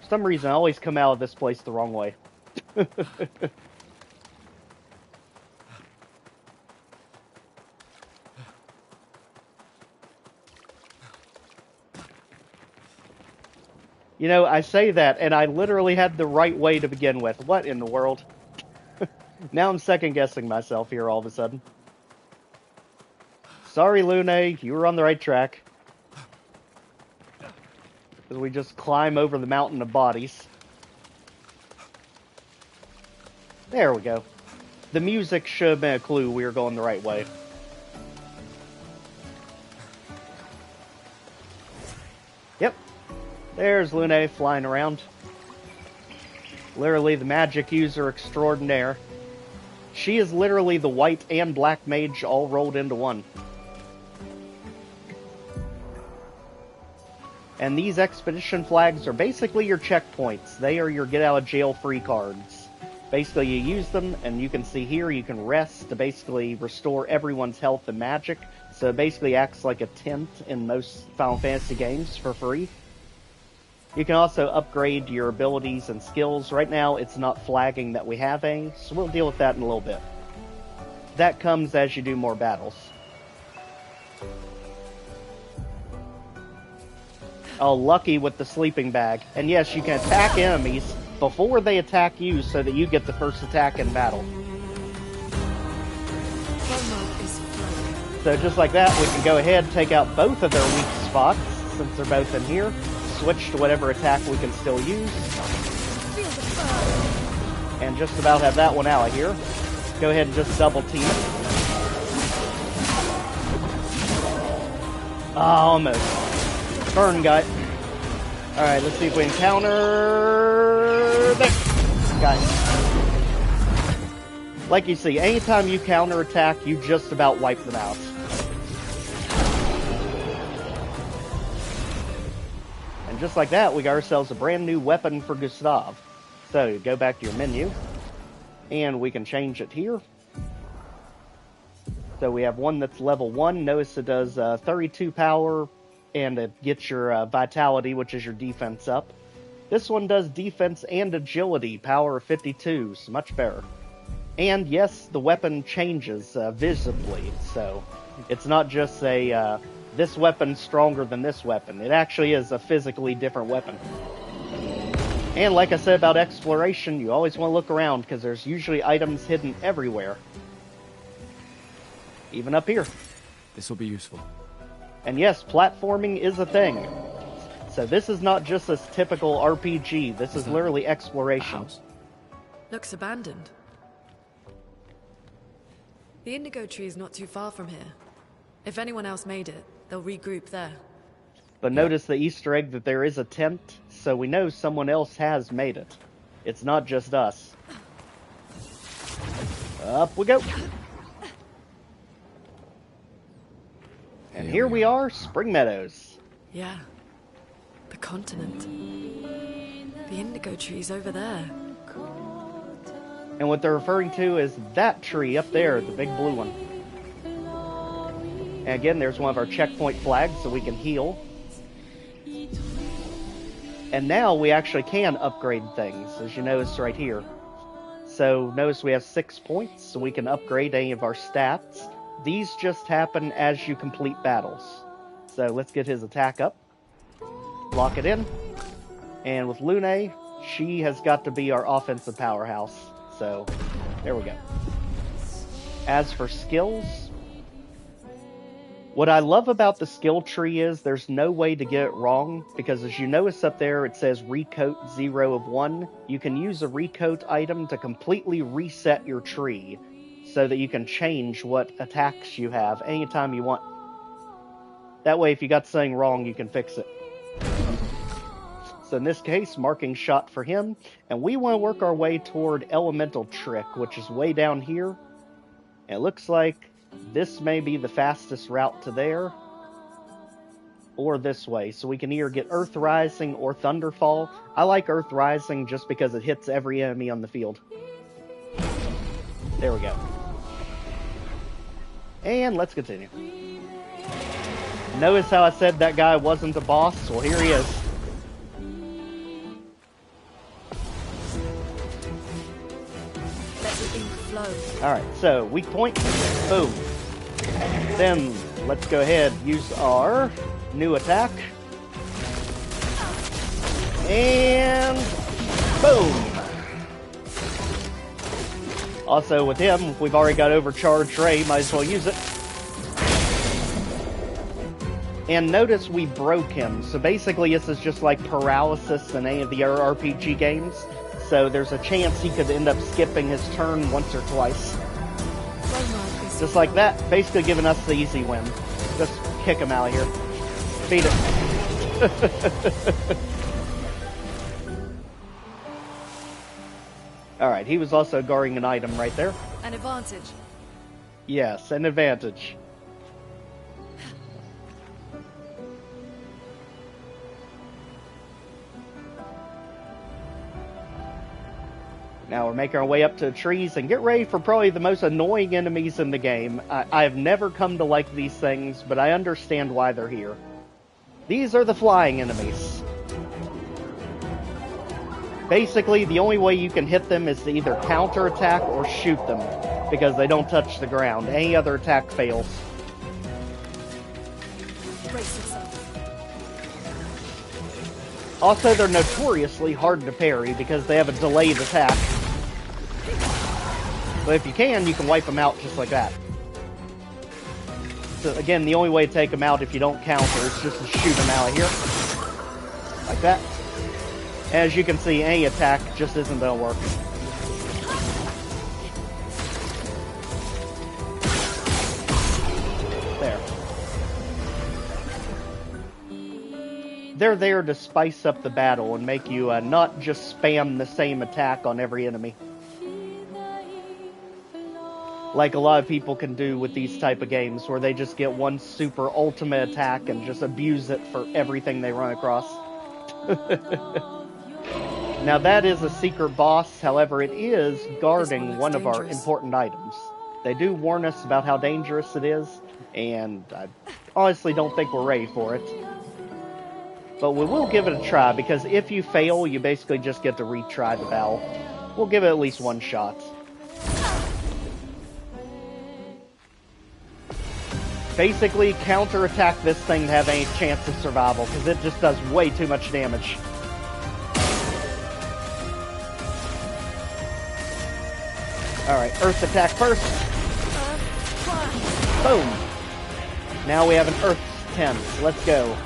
For some reason, I always come out of this place the wrong way. You know, I say that, and I literally had the right way to begin with. What in the world? Now I'm second-guessing myself here all of a sudden. Sorry, Lune, you were on the right track. As we just climb over the mountain of bodies. There we go. The music should have been a clue we were going the right way. Yep. There's Lune flying around. Literally the magic user extraordinaire. She is literally the white and black mage all rolled into one. And these expedition flags are basically your checkpoints. They are your get-out-of-jail-free cards. Basically, you use them, and you can see here you can rest to basically restore everyone's health and magic. So it basically acts like a tent in most Final Fantasy games for free. You can also upgrade your abilities and skills. Right now, it's not flagging that we have any, so we'll deal with that in a little bit. That comes as you do more battles. Oh, lucky with the sleeping bag. And yes, you can attack enemies before they attack you so that you get the first attack in battle. So just like that, we can go ahead and take out both of their weak spots, since they're both in here. Switch to whatever attack we can still use. And just about have that one out of here. Go ahead and just double team it. Oh, almost. Burn gut. Alright, let's see if we can counter this guy. Like you see, anytime you counter attack, you just about wipe them out. And just like that, we got ourselves a brand new weapon for Gustav. So, go back to your menu, and we can change it here. So we have one that's level 1. Notice it does 32 power, and it gets your vitality, which is your defense up. This one does defense and agility, power of 52, so much better. And yes, the weapon changes visibly, so it's not just a, this weapon's stronger than this weapon. It actually is a physically different weapon. And like I said about exploration, you always want to look around, because there's usually items hidden everywhere. Even up here. This will be useful. And yes, platforming is a thing. So this is not just a typical RPG, this is literally exploration. Looks abandoned. The indigo tree is not too far from here. If anyone else made it, they'll regroup there. But notice the Easter egg that there is a tent, so we know someone else has made it. It's not just us. Up we go. And here we are, Spring Meadows. Yeah. The continent. The indigo tree's over there. And what they're referring to is that tree up there, the big blue one. And again, there's one of our checkpoint flags so we can heal. And now we actually can upgrade things, as you notice right here. So notice we have 6 points, so we can upgrade any of our stats. These just happen as you complete battles. So let's get his attack up. Lock it in. And with Lune, she has got to be our offensive powerhouse. So, there we go. As for skills, what I love about the skill tree is there's no way to get it wrong, because as you notice up there it says recoat 0 of 1. You can use a recoat item to completely reset your tree, so that you can change what attacks you have anytime you want. That way, if you got something wrong, you can fix it. So in this case, marking shot for him, and we want to work our way toward Elemental Trick, which is way down here. And it looks like this may be the fastest route to there, or this way. So we can either get Earth Rising or Thunderfall. I like Earth Rising just because it hits every enemy on the field. There we go. And let's continue. Notice how I said that guy wasn't a boss? Well, here he is. Let the ink flow. Alright, so weak point. Boom. Then let's go ahead and use our new attack. And boom! Also with him, we've already got overcharged Ray, might as well use it. And notice we broke him, so basically this is just like paralysis in any of the other RPG games. So there's a chance he could end up skipping his turn once or twice. Just like that, basically giving us the easy win. Just kick him out of here. Beat it. Alright, he was also guarding an item right there. An advantage. Yes, an advantage. Now we're making our way up to the trees and get ready for probably the most annoying enemies in the game. I have never come to like these things, but I understand why they're here. These are the flying enemies. Basically, the only way you can hit them is to either counterattack or shoot them, because they don't touch the ground. Any other attack fails. Brace yourself. Also, they're notoriously hard to parry because they have a delayed attack. But if you can wipe them out just like that. So again, the only way to take them out if you don't counter is just to shoot them out of here. Like that. As you can see, any attack just isn't going to work. There. They're there to spice up the battle and make you not just spam the same attack on every enemy. Like a lot of people can do with these type of games, where they just get one super ultimate attack and just abuse it for everything they run across. Now that is a secret boss, however it is guarding one of our important items. They do warn us about how dangerous it is, and I honestly don't think we're ready for it. But we will give it a try, because if you fail, you basically just get to retry the battle. We'll give it at least one shot. Basically, counterattack this thing to have any chance of survival, because it just does way too much damage. Alright, Earth attack first. Boom. Now we have an Earth 10. Let's go.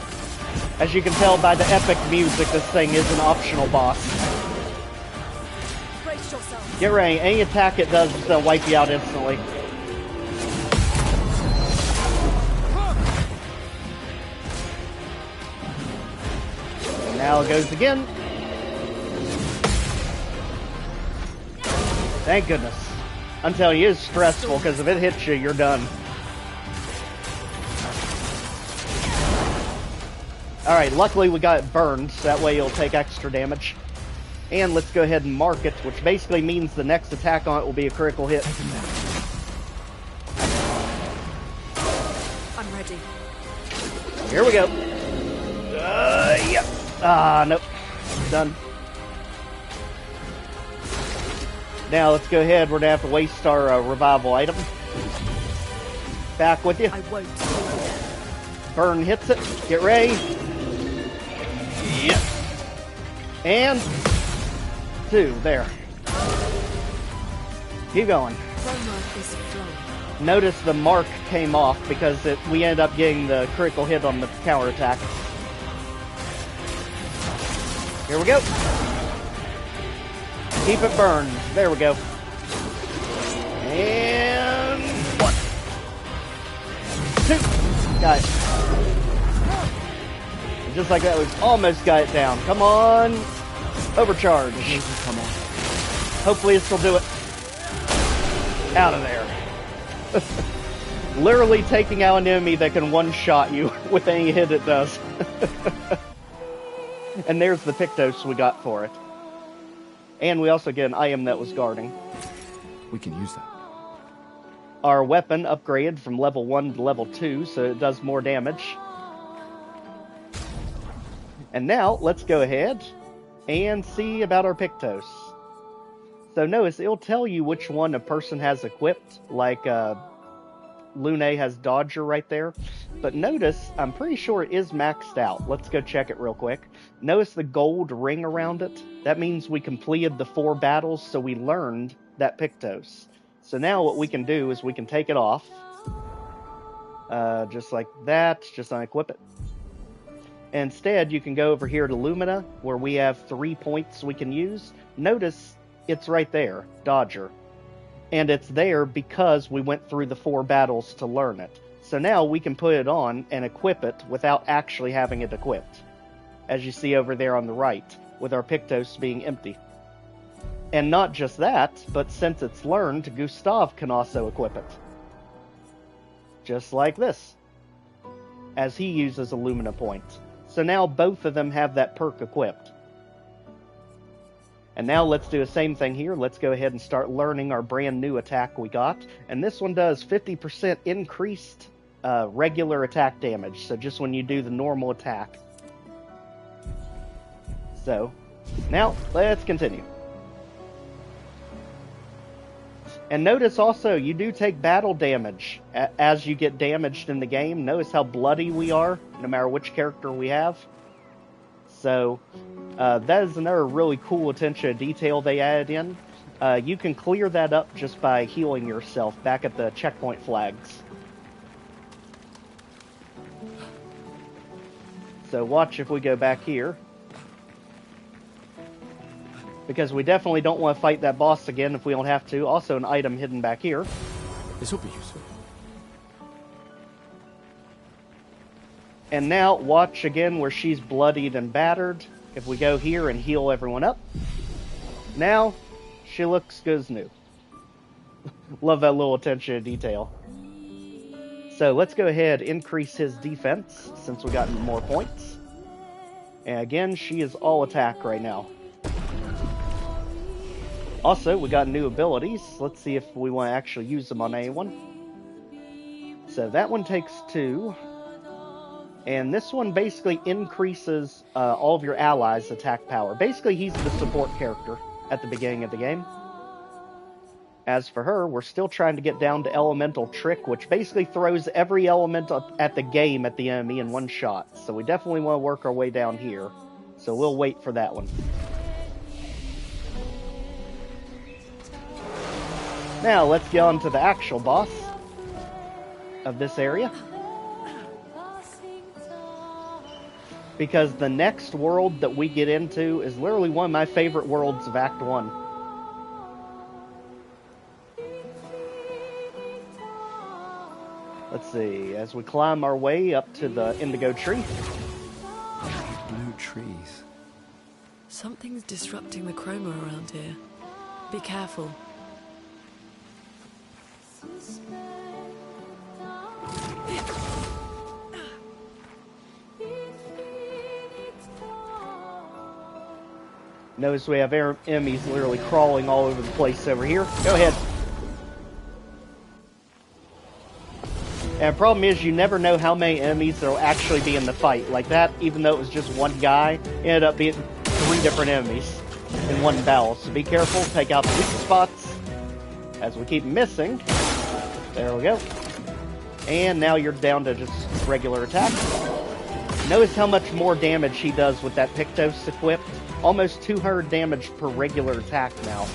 As you can tell by the epic music, this thing is an optional boss. Brace yourself. Get ready. Any attack it does is going to wipe you out instantly. And now it goes again. Thank goodness. I'm telling you, it's stressful, because if it hits you, you're done. Alright, luckily we got it burned, so that way you'll take extra damage. And let's go ahead and mark it, which basically means the next attack on it will be a critical hit. I'm ready. Here we go. Yep. Ah, nope. Done. Now let's go ahead. We're gonna have to waste our revival item. Back with you. I won't. Burn hits it. Get ready. Yep. And 2. There. Keep going. Notice the mark came off because we ended up getting the critical hit on the counterattack. Here we go. Keep it burned. There we go. And 1. 2. Got it. And just like that, we've almost got it down. Come on. Overcharge. Come on. Hopefully this will do it. Out of there. Literally taking out an enemy that can one-shot you with any hit it does. And there's the Pictos we got for it. And we also get an item that was guarding. We can use that. Our weapon upgraded from level 1 to level 2, so it does more damage. And now, let's go ahead and see about our Pictos. So notice, it'll tell you which one a person has equipped, like Lune has Dodger right there. But notice, I'm pretty sure it is maxed out. Let's go check it real quick. Notice the gold ring around it? That means we completed the 4 battles, so we learned that Pictos. So now what we can do is we can take it off. Just like that, just unequip it. Instead, you can go over here to Lumina, where we have 3 points we can use. Notice, it's right there, Dodger. And it's there because we went through the 4 battles to learn it. So now we can put it on and equip it without actually having it equipped. As you see over there on the right, with our Pictos being empty. And not just that, but since it's learned, Gustav can also equip it. Just like this. As he uses a Lumina point. So now both of them have that perk equipped. And now let's do the same thing here. Let's go ahead and start learning our brand new attack we got. And this one does 50% increased regular attack damage. So just when you do the normal attack. So, now let's continue. And notice also, you do take battle damage as you get damaged in the game. Notice how bloody we are, no matter which character we have. So, that is another really cool attention to detail they added in. You can clear that up just by healing yourself back at the checkpoint flags. So watch if we go back here. Because we definitely don't want to fight that boss again if we don't have to. Also an item hidden back here. This will be useful. And now, watch again where she's bloodied and battered. If we go here and heal everyone up. Now, she looks good as new. Love that little attention to detail. So let's go ahead and increase his defense, since we got more points. And again, she is all attack right now. Also, we got new abilities. Let's see if we want to actually use them on anyone. So that one takes 2. And this one basically increases all of your allies' attack power. Basically, he's the support character at the beginning of the game. As for her, we're still trying to get down to Elemental Trick, which basically throws every element at the game at the enemy in one shot. So we definitely want to work our way down here. So we'll wait for that one. Now, let's get on to the actual boss of this area. Because the next world that we get into is literally one of my favorite worlds of Act 1. Let's see, as we climb our way up to the indigo tree. Blue trees. Something's disrupting the chroma around here. Be careful. Notice we have enemies literally crawling all over the place over here. Go ahead. And the problem is you never know how many enemies there will actually be in the fight. Like that, even though it was just one guy, it ended up being 3 different enemies in one battle. So be careful, take out the weak spots. As we keep missing. There we go. And now you're down to just regular attack. Notice how much more damage he does with that Pictos equipped. Almost 200 damage per regular attack now.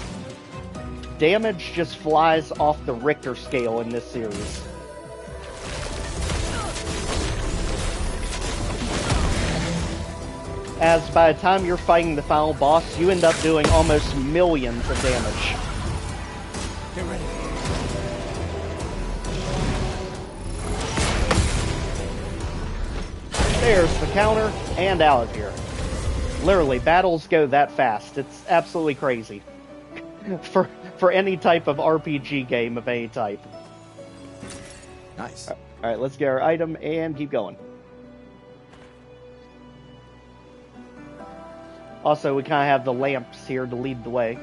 Damage just flies off the Richter scale in this series. As by the time you're fighting the final boss, you end up doing almost millions of damage. Get ready. There's the counter, and out of here. Literally, battles go that fast. It's absolutely crazy. for any type of RPG game of any type. Nice. Alright, let's get our item and keep going. Also, we kind of have the lamps here to lead the way.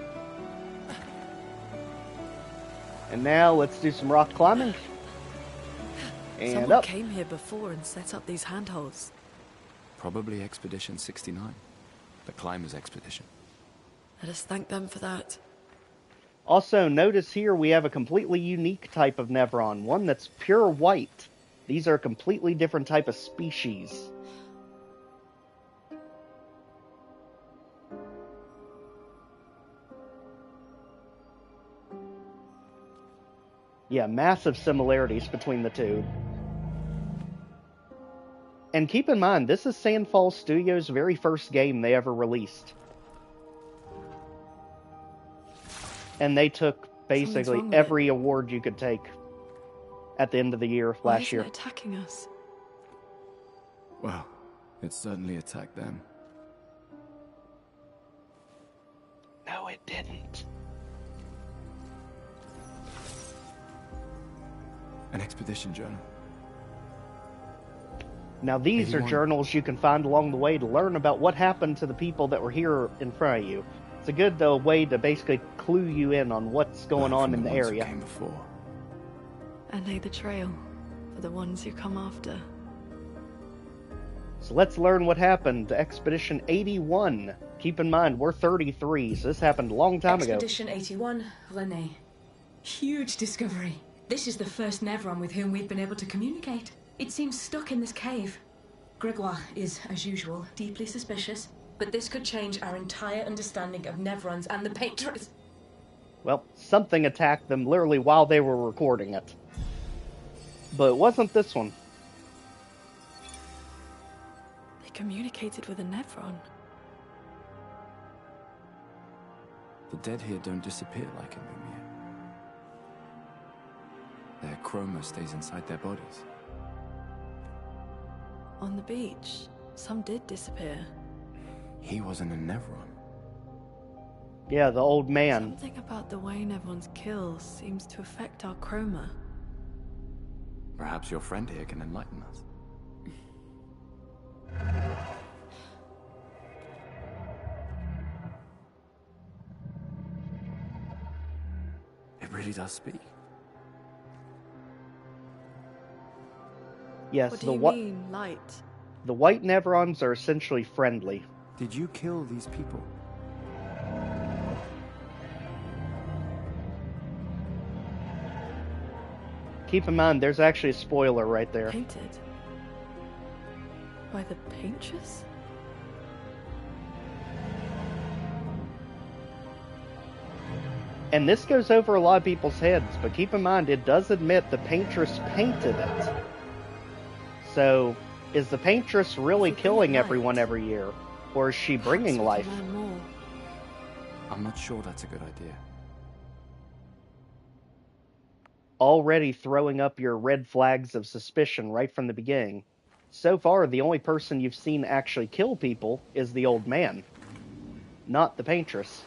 And now, let's do some rock climbing. And Someone up. came here before and set up these handholds. Probably Expedition 69. The Climbers Expedition. Let us thank them for that. Also, notice here we have a completely unique type of Nevron, one that's pure white. These are a completely different type of species. Yeah, massive similarities between the two. And keep in mind, this is Sandfall Studios' very first game they ever released. And they took basically every award you could take at the end of the year last year. Why isn't it attacking us? Well, it certainly attacked them. No, it didn't. An expedition journal. Now these are journals you can find along the way to learn about what happened to the people that were here in front of you. It's a good way to basically clue you in on what's going on in the area. Came before. And lay the trail for the ones you come after. So let's learn what happened to Expedition 81. Keep in mind, we're 33, so this happened a long time ago. Expedition 81, René. Huge discovery. This is the first Nevron with whom we've been able to communicate. It seems stuck in this cave. Gregoire is, as usual, deeply suspicious, but this could change our entire understanding of Nevrons and the Paintress. Well, something attacked them literally while they were recording it. But it wasn't this one. They communicated with a Nevron. The dead here don't disappear like in Lumiere. Their chroma stays inside their bodies. On the beach, some did disappear. He wasn't a Nevron. Yeah, the old man. Something about the way Nevrons kill seems to affect our chroma. Perhaps your friend here can enlighten us. It really does speak. Yes, what do you mean, light? The white Nevrons are essentially friendly. Did you kill these people? Keep in mind, there's actually a spoiler right there. Painted? By the Paintress? And this goes over a lot of people's heads, but keep in mind, it does admit the Paintress painted it. So, is the Paintress really killing everyone every year? Or is she bringing life? I'm not sure that's a good idea. Already throwing up your red flags of suspicion right from the beginning. So far, the only person you've seen actually kill people is the old man, not the Paintress.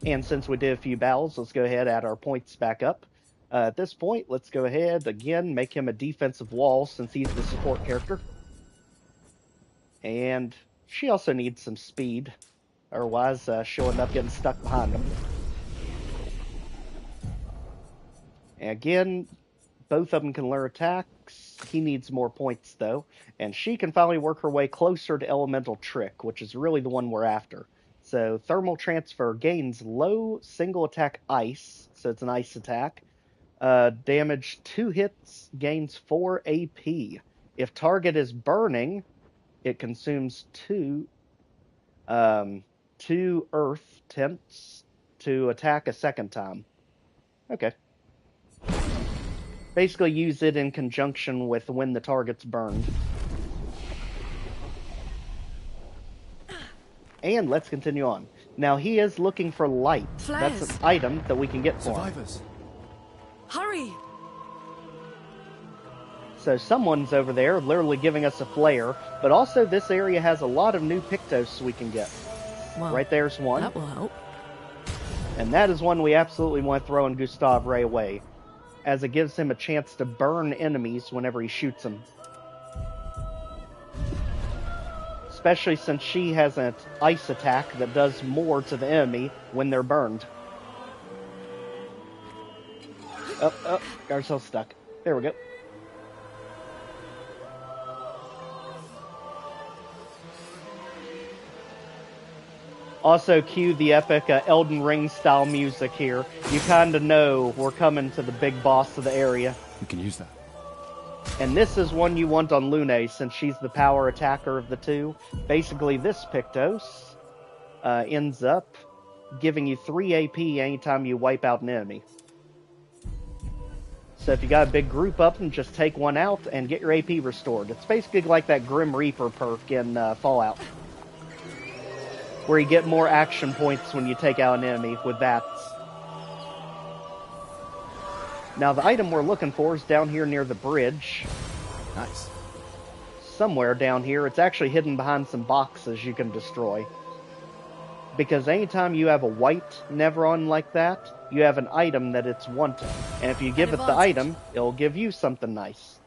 And since we did a few battles, let's go ahead and add our points back up. At this point, let's go ahead, again, make him a defensive wall since he's the support character. And she also needs some speed. Otherwise, she'll end up getting stuck behind him. And again, both of them can learn attacks. He needs more points, though. And she can finally work her way closer to Elemental Trick, which is really the one we're after. So, Thermal Transfer gains low single attack ice, so it's an ice attack. Damage 2 hits, gains 4 AP. If target is burning, it consumes 2 earth temps to attack a second time. Okay. Basically use it in conjunction with when the target's burned. And let's continue on. Now he is looking for light. Flares. That's an item that we can get for him. Survivors. Hurry! So someone's over there literally giving us a flare, but also this area has a lot of new Pictos we can get. Well, right there's one. That will help. And that is one we absolutely want to throw in Gustav right away, as it gives him a chance to burn enemies whenever he shoots them. Especially since she has an ice attack that does more to the enemy when they're burned. Oh, got ourselves stuck. There we go. Also, cue the epic Elden Ring style music here. You kind of know we're coming to the big boss of the area. We can use that. And this is one you want on Lune, since she's the power attacker of the two. Basically, this Pictos ends up giving you 3 AP anytime you wipe out an enemy. So if you got a big group up, and just take one out and get your AP restored. It's basically like that Grim Reaper perk in Fallout, where you get more action points when you take out an enemy with that. Now the item we're looking for is down here near the bridge. Nice. Somewhere down here. It's actually hidden behind some boxes you can destroy. Because anytime you have a white Nevron like that, you have an item that it's wanting. And if you give it the item, it'll give you something nice.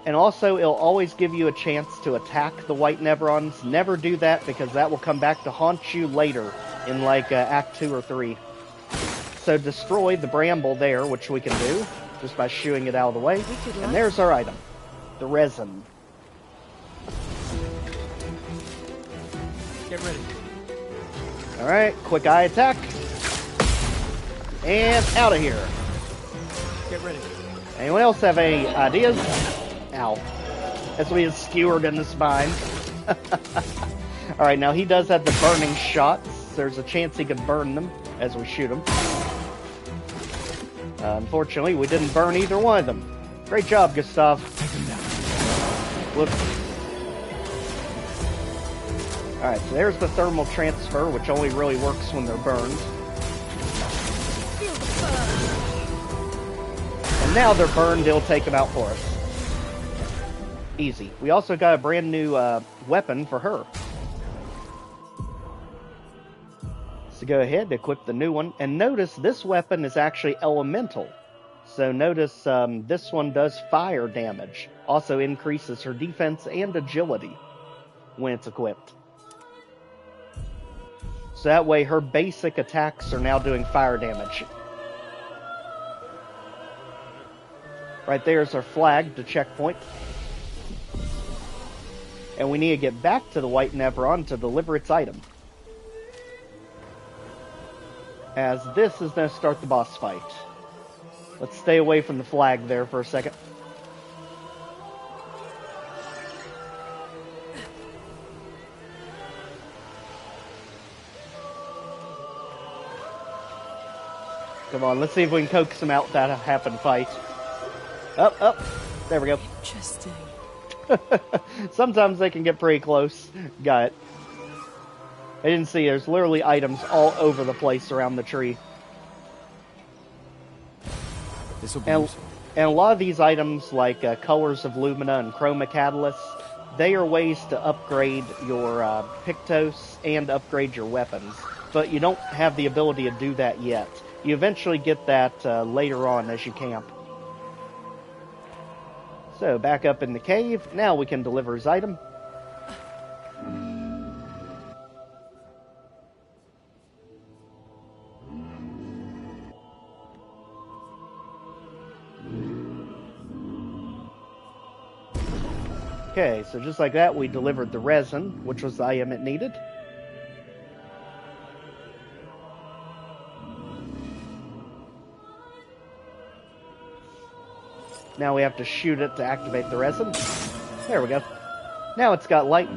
And also, it'll always give you a chance to attack the white Nevrons. Never do that, because that will come back to haunt you later in like Act 2 or 3. So destroy the bramble there, which we can do just by shooing it out of the way. And there's our item, the resin. Get ready. Alright, quick eye attack. And out of here. Get ready. Anyone else have any ideas? Ow. As we get skewered in the spine. Alright, now he does have the burning shots. There's a chance he could burn them as we shoot him. Unfortunately, we didn't burn either one of them. Great job, Gustav. Whoops. Alright, so there's the thermal transfer, which only really works when they're burned. And now they're burned, it'll take them out for us. Easy. We also got a brand new weapon for her. So go ahead, equip the new one. And notice this weapon is actually elemental. So notice this one does fire damage. Also increases her defense and agility when it's equipped. So that way her basic attacks are now doing fire damage. Right there's our flag to checkpoint. And we need to get back to the White Nevron to deliver its item. As this is going to start the boss fight. Let's stay away from the flag there for a second. Come on, let's see if we can coax him out that happen fight. Up. There we go. Interesting. Sometimes they can get pretty close. Got it. I didn't see, there's literally items all over the place around the tree. And a lot of these items, like Colors of Lumina and Chroma Catalyst, they are ways to upgrade your Pictos and upgrade your weapons. But you don't have the ability to do that yet. You eventually get that later on as you camp. So, back up in the cave. Now we can deliver his item. Okay, so just like that, we delivered the resin, which was the item it needed. Now we have to shoot it to activate the resin. There we go. Now it's got light.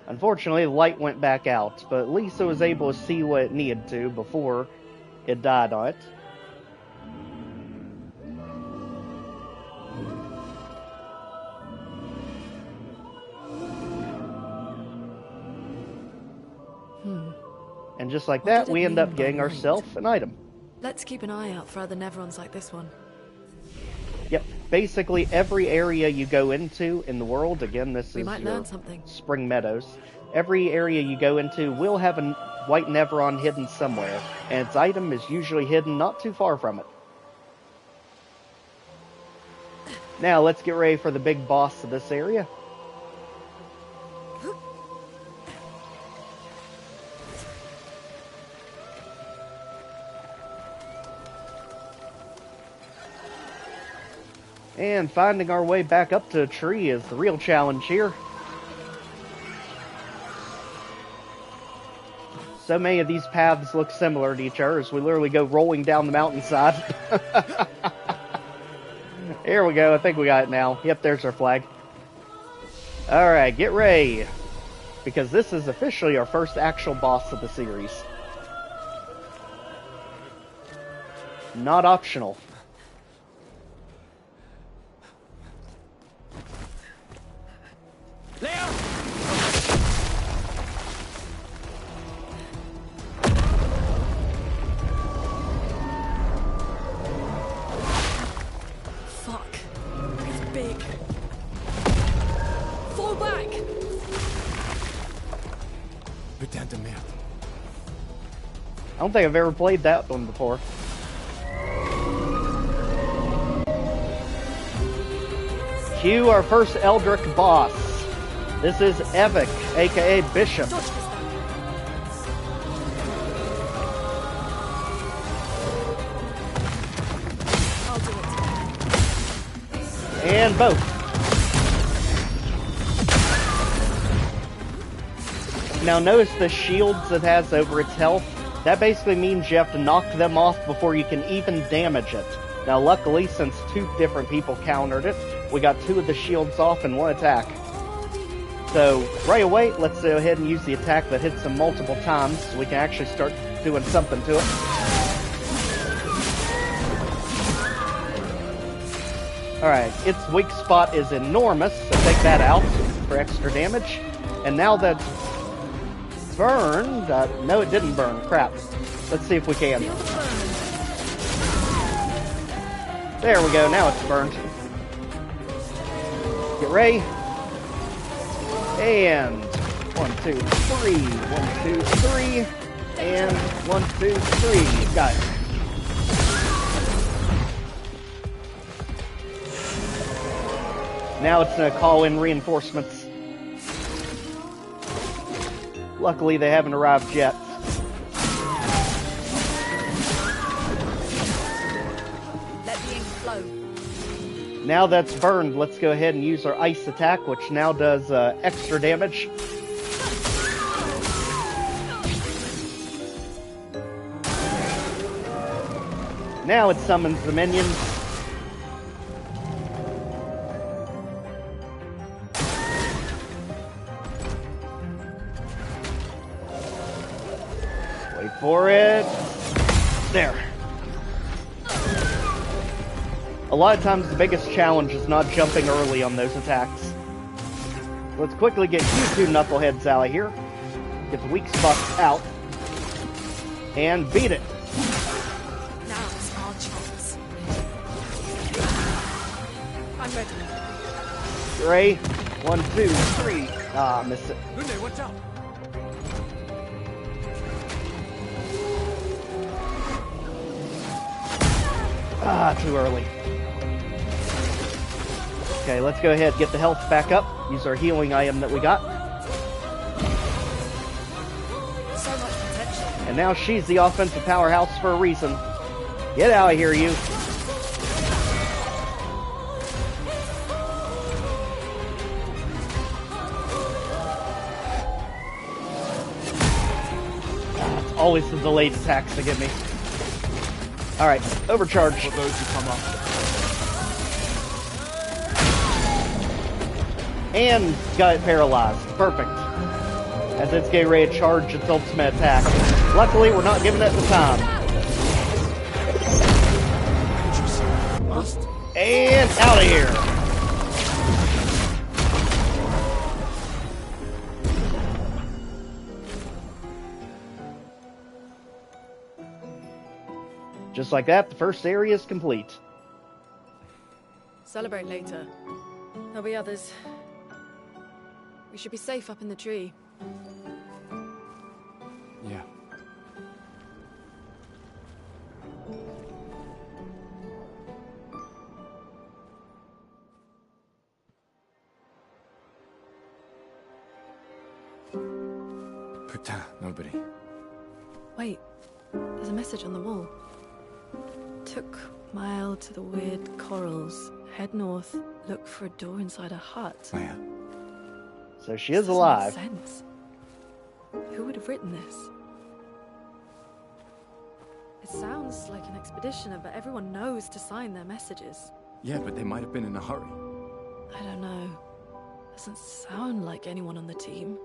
Unfortunately, the light went back out, but at least it was able to see what it needed to before it died on it. And just like that, we end up getting ourselves an item. Let's keep an eye out for other Nevrons like this one. Yep, basically every area you go into in the world, again, this is your Spring Meadows, every area you go into will have a white Nevron hidden somewhere, and its item is usually hidden not too far from it. Now let's get ready for the big boss of this area. And finding our way back up to a tree is the real challenge here. So many of these paths look similar to each other as we literally go rolling down the mountainside. Here we go, I think we got it now. Yep, there's our flag. Alright, get ready. Because this is officially our first actual boss of the series. Not optional. Leo! Fuck. It's big. Fall back! Putain de merde. I don't think I've ever played that one before. Cue our first Eldritch boss. This is Evik, aka Bishop. And both. Now notice the shields it has over its health. That basically means you have to knock them off before you can even damage it. Now luckily, since 2 different people countered it, we got 2 of the shields off in 1 attack. So right away, let's go ahead and use the attack that hits him multiple times so we can actually start doing something to it. Alright, its weak spot is enormous, so take that out for extra damage. And now that's burned, no it didn't burn, crap. Let's see if we can. There we go, now it's burned. Get ready. And 1, 2, 3, 1, 2, 3, and 1, 2, 3. Got it. Now it's gonna call in reinforcements. Luckily, they haven't arrived yet. Let the ink flow. Now that's burned, let's go ahead and use our ice attack, which now does extra damage. Now it summons the minions. Wait for it. There. A lot of times the biggest challenge is not jumping early on those attacks. Let's quickly get you 2 knuckleheads out of here. Get the weak spots out. And beat it. Now's our chance. I'm ready. Gray. 1, 2, 3. Ah, missed it. Lunde, watch out! Ah, too early. Okay, let's go ahead and get the health back up. Use our healing item that we got. So much potential. And now she's the offensive powerhouse for a reason. Get out of here, you. It's always the delayed attacks that get me. Alright, overcharge. For those who come up. And got it paralyzed. Perfect. As it's getting ready to charge its ultimate attack. Luckily, we're not giving it the time. And out of here. Just like that, the first area is complete. Celebrate later. There'll be others. We should be safe up in the tree. Yeah. Putain, nobody. Wait, there's a message on the wall. Took Mile to the weird corals, Head north, look for a door inside a hut. Oh, yeah. So she is This doesn't alive. make sense. Who would have written this? It sounds like an expeditioner, but everyone knows to sign their messages. Yeah, but they might have been in a hurry. I don't know. Doesn't sound like anyone on the team.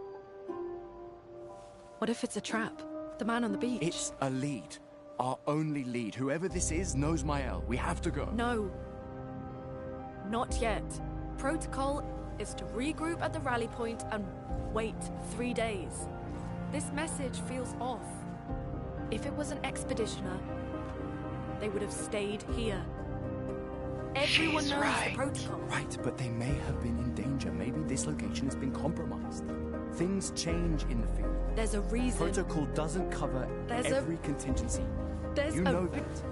What if it's a trap? The man on the beach? It's a lead. Our only lead. Whoever this is knows Mael. We have to go. No. Not yet. Protocol is to regroup at the rally point and wait 3 days. This message feels off. If it was an expeditioner, they would have stayed here. Everyone knows the protocol. Right, but they may have been in danger. Maybe this location has been compromised. Things change in the field. There's a reason. Protocol doesn't cover every contingency. You know that.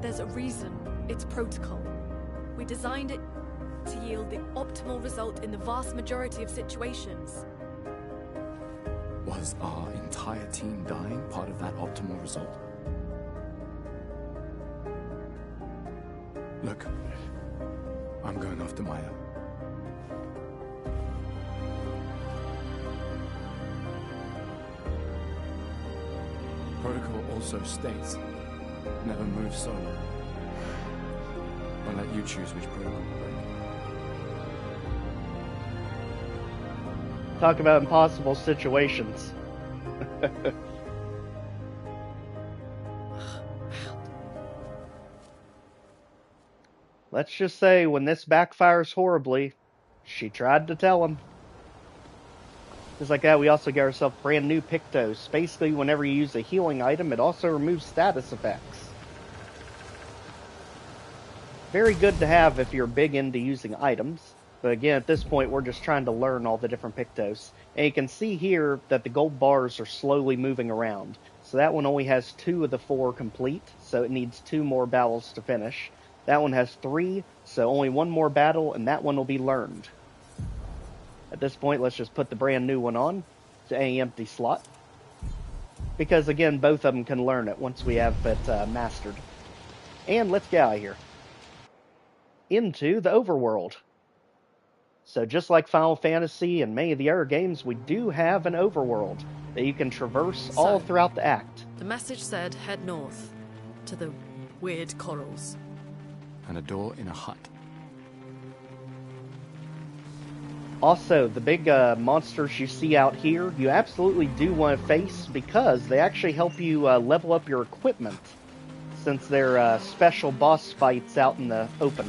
There's a reason it's protocol. We designed it to yield the optimal result in the vast majority of situations. Was our entire team dying part of that optimal result? Look, I'm going after Maya. Protocol also states, never move solo. I'll let you choose which protocol to break. Talk about impossible situations. Let's just say, when this backfires horribly, she tried to tell him. Just like that, we also get ourselves brand new Pictos. Basically, whenever you use a healing item, it also removes status effects. Very good to have if you're big into using items. But again, at this point, we're just trying to learn all the different Pictos. And you can see here that the gold bars are slowly moving around. So that one only has 2 of the 4 complete, so it needs 2 more battles to finish. That one has 3, so only 1 more battle, and that one will be learned. At this point, let's just put the brand new one on to any empty slot. Because again, both of them can learn it once we have it mastered. And let's get out of here. Into the overworld. So just like Final Fantasy and many of the other games, we do have an overworld that you can traverse all throughout the act. The message said head north to the weird corals. And a door in a hut. Also, the big monsters you see out here, you absolutely do want to face because they actually help you level up your equipment, since they're special boss fights out in the open.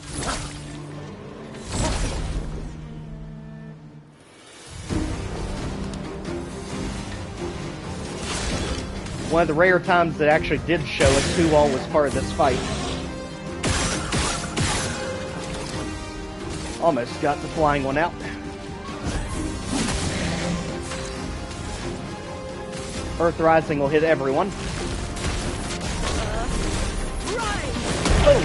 One of the rare times that actually did show us who all was part of this fight. Almost got the flying one out. Earth Rising will hit everyone. Boom!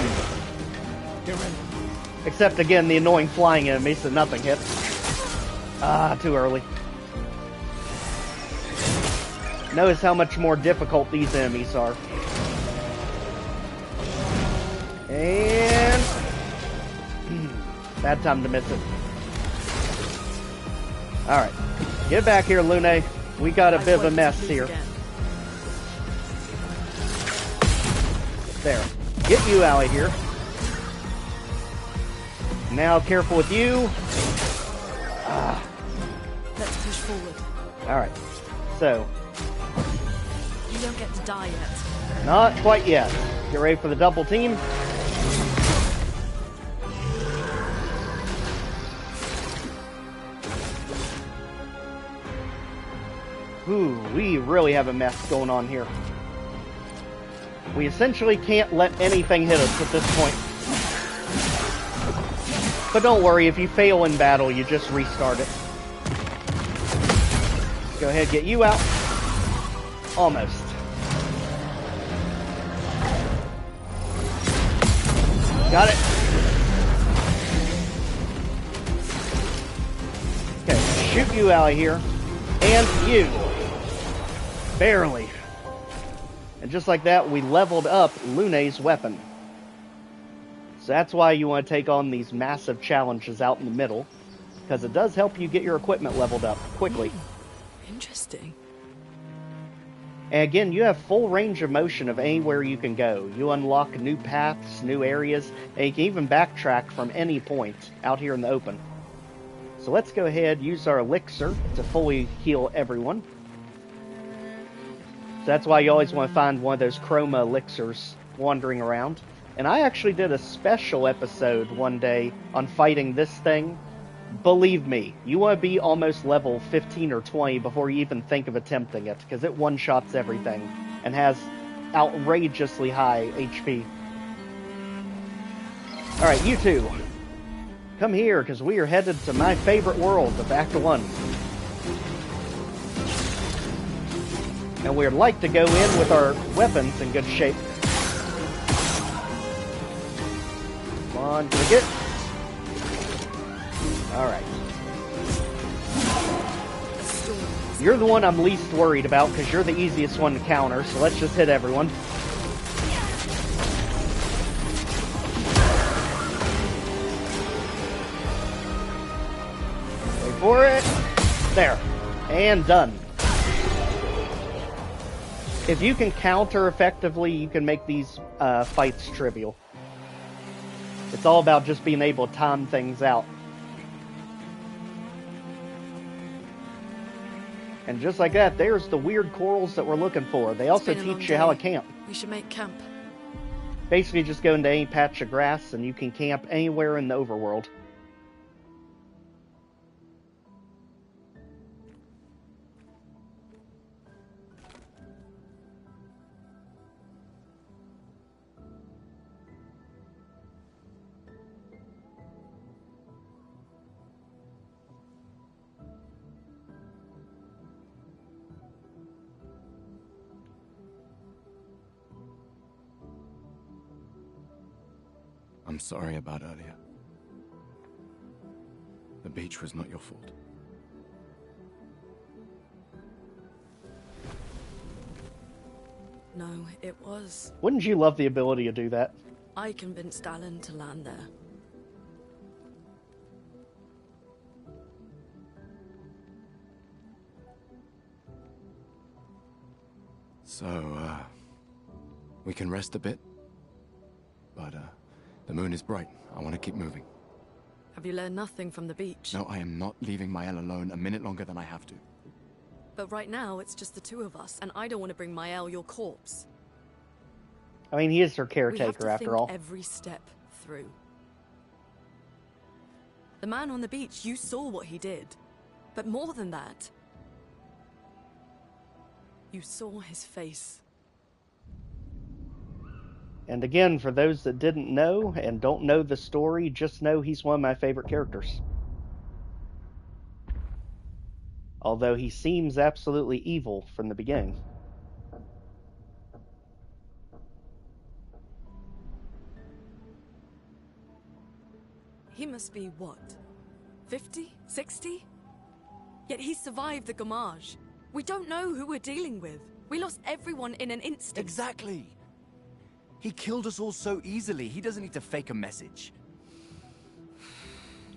Except again, the annoying flying enemies that nothing hits. Ah, too early. Notice how much more difficult these enemies are. And... bad time to miss it. Alright. Get back here, Lune. We got a bit of a mess here. There. Get you out of here. Now, careful with you. Ah. Let's push forward. Alright. So. You don't get to die yet. Not quite yet. Get ready for the double team. Ooh, we really have a mess going on here. We essentially can't let anything hit us at this point. But don't worry, if you fail in battle, you just restart it. Go ahead, get you out. Almost. Got it. Okay, shoot you out of here. And you. Barely. And just like that, we leveled up Lune's weapon. So that's why you want to take on these massive challenges out in the middle, because it does help you get your equipment leveled up quickly. Interesting. And again, you have full range of motion of anywhere you can go. You unlock new paths, new areas, and you can even backtrack from any point out here in the open. So let's go ahead, use our elixir to fully heal everyone. So that's why you always want to find one of those chroma elixirs wandering around. And I actually did a special episode one day on fighting this thing. Believe me, you want to be almost level 15 or 20 before you even think of attempting it, because it one-shots everything and has outrageously high HP. Alright, you two, come here, because we are headed to my favorite world of Act 1. And we'd like to go in with our weapons in good shape. Come on, can we get... Alright. You're the one I'm least worried about, because you're the easiest one to counter, so let's just hit everyone. Wait for it. There. And done. If you can counter effectively, you can make these fights trivial. It's all about just being able to time things out. And just like that, there's the weird corals that we're looking for. They also teach you how to camp. We should make camp. Basically, just go into any patch of grass and you can camp anywhere in the overworld. I'm sorry about earlier. The beach was not your fault. No, it was. Wouldn't you love the ability to do that? I convinced Alan to land there. So, we can rest a bit? But, the moon is bright. I want to keep moving. Have you learned nothing from the beach? No, I am not leaving Mael alone a minute longer than I have to. But right now, it's just the two of us, and I don't want to bring Mael your corpse. I mean, he is her caretaker, after all. We have to think every step through. The man on the beach, you saw what he did. But more than that, you saw his face. And again, for those that didn't know and don't know the story, just know he's one of my favorite characters. Although he seems absolutely evil from the beginning. He must be, what, 50? 60? Yet he survived the Gamage. We don't know who we're dealing with. We lost everyone in an instant. Exactly! He killed us all so easily. He doesn't need to fake a message.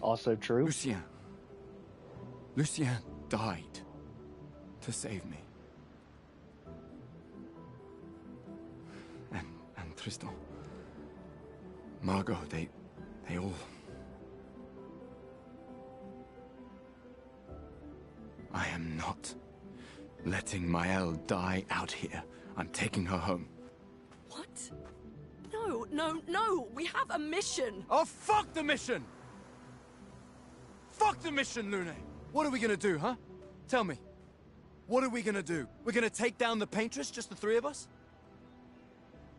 Also true. Lucien died to save me. And Tristan. Margot, they all... I am not letting Mael die out here. I'm taking her home. What? No, no, no! We have a mission! Oh, fuck the mission! Fuck the mission, Lune! What are we gonna do, huh? Tell me. What are we gonna do? We're gonna take down the Paintress, just the three of us?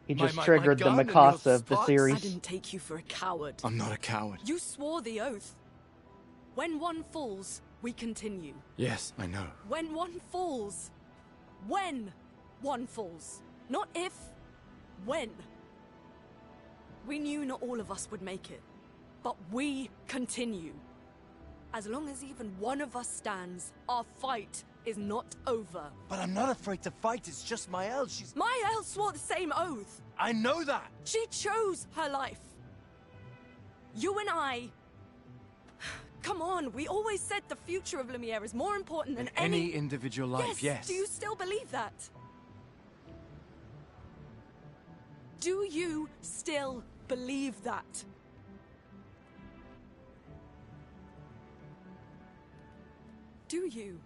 He just triggered the Mikasa of the series. I didn't take you for a coward. I'm not a coward. You swore the oath. When one falls, we continue. Yes, I know. When one falls. When one falls. Not if. When. We knew not all of us would make it. But we continue. As long as even one of us stands, our fight is not over. But I'm not afraid to fight, it's just Mael, Mael swore the same oath! I know that! She chose her life. You and I... Come on, we always said the future of Lumiere is more important than any individual life, yes. Do you still believe that? Do you still believe that? Do you?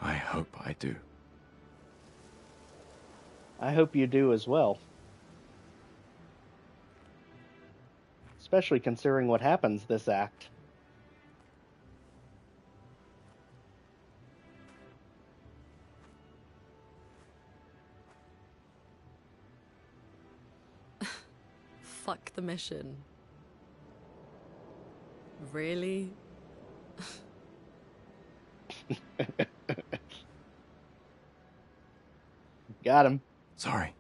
I hope I do. I hope you do as well. Especially considering what happens this act. Fuck the mission. Really? Got him. Sorry.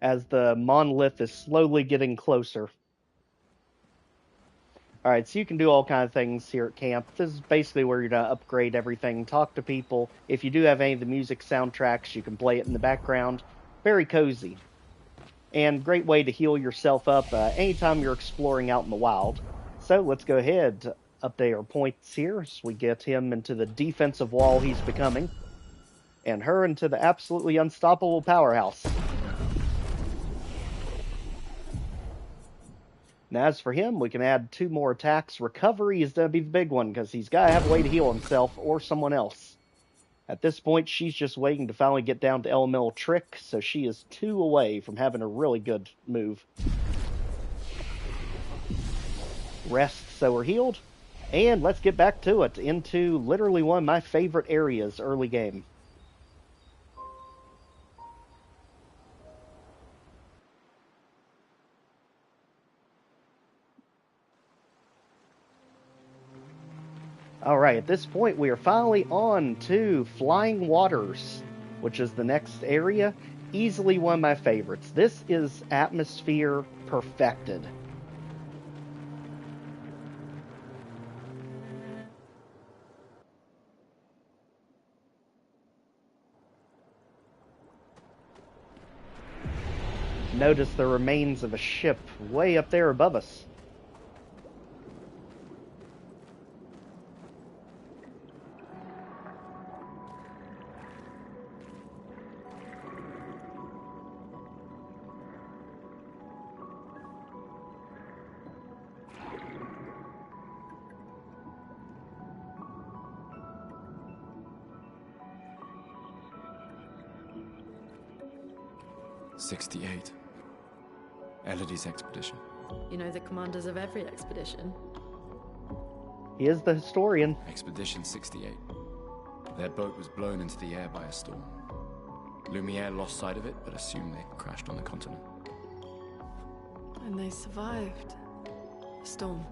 As the monolith is slowly getting closer. Alright, so you can do all kinds of things here at camp. This is basically where you're going to upgrade everything, talk to people. If you do have any of the music soundtracks, you can play it in the background. Very cozy. And great way to heal yourself up anytime you're exploring out in the wild. So let's go ahead, update our points here as we get him into the defensive wall he's becoming. And her into the absolutely unstoppable powerhouse. Now, as for him, we can add 2 more attacks. Recovery is going to be the big one, because he's got to have a way to heal himself or someone else. At this point, she's just waiting to finally get down to Elemental Trick, so she is 2 away from having a really good move. Rest so we're healed. And let's get back to it, into literally one of my favorite areas early game. Alright, at this point we are finally on to Flying Waters, which is the next area. Easily one of my favorites. This is atmosphere perfected. Notice the remains of a ship way up there above us. '68. Elodie's expedition. You know the commanders of every expedition. He is the historian. Expedition 68. Their boat was blown into the air by a storm. Lumiere lost sight of it, but assumed they crashed on the continent. And they survived. The storm,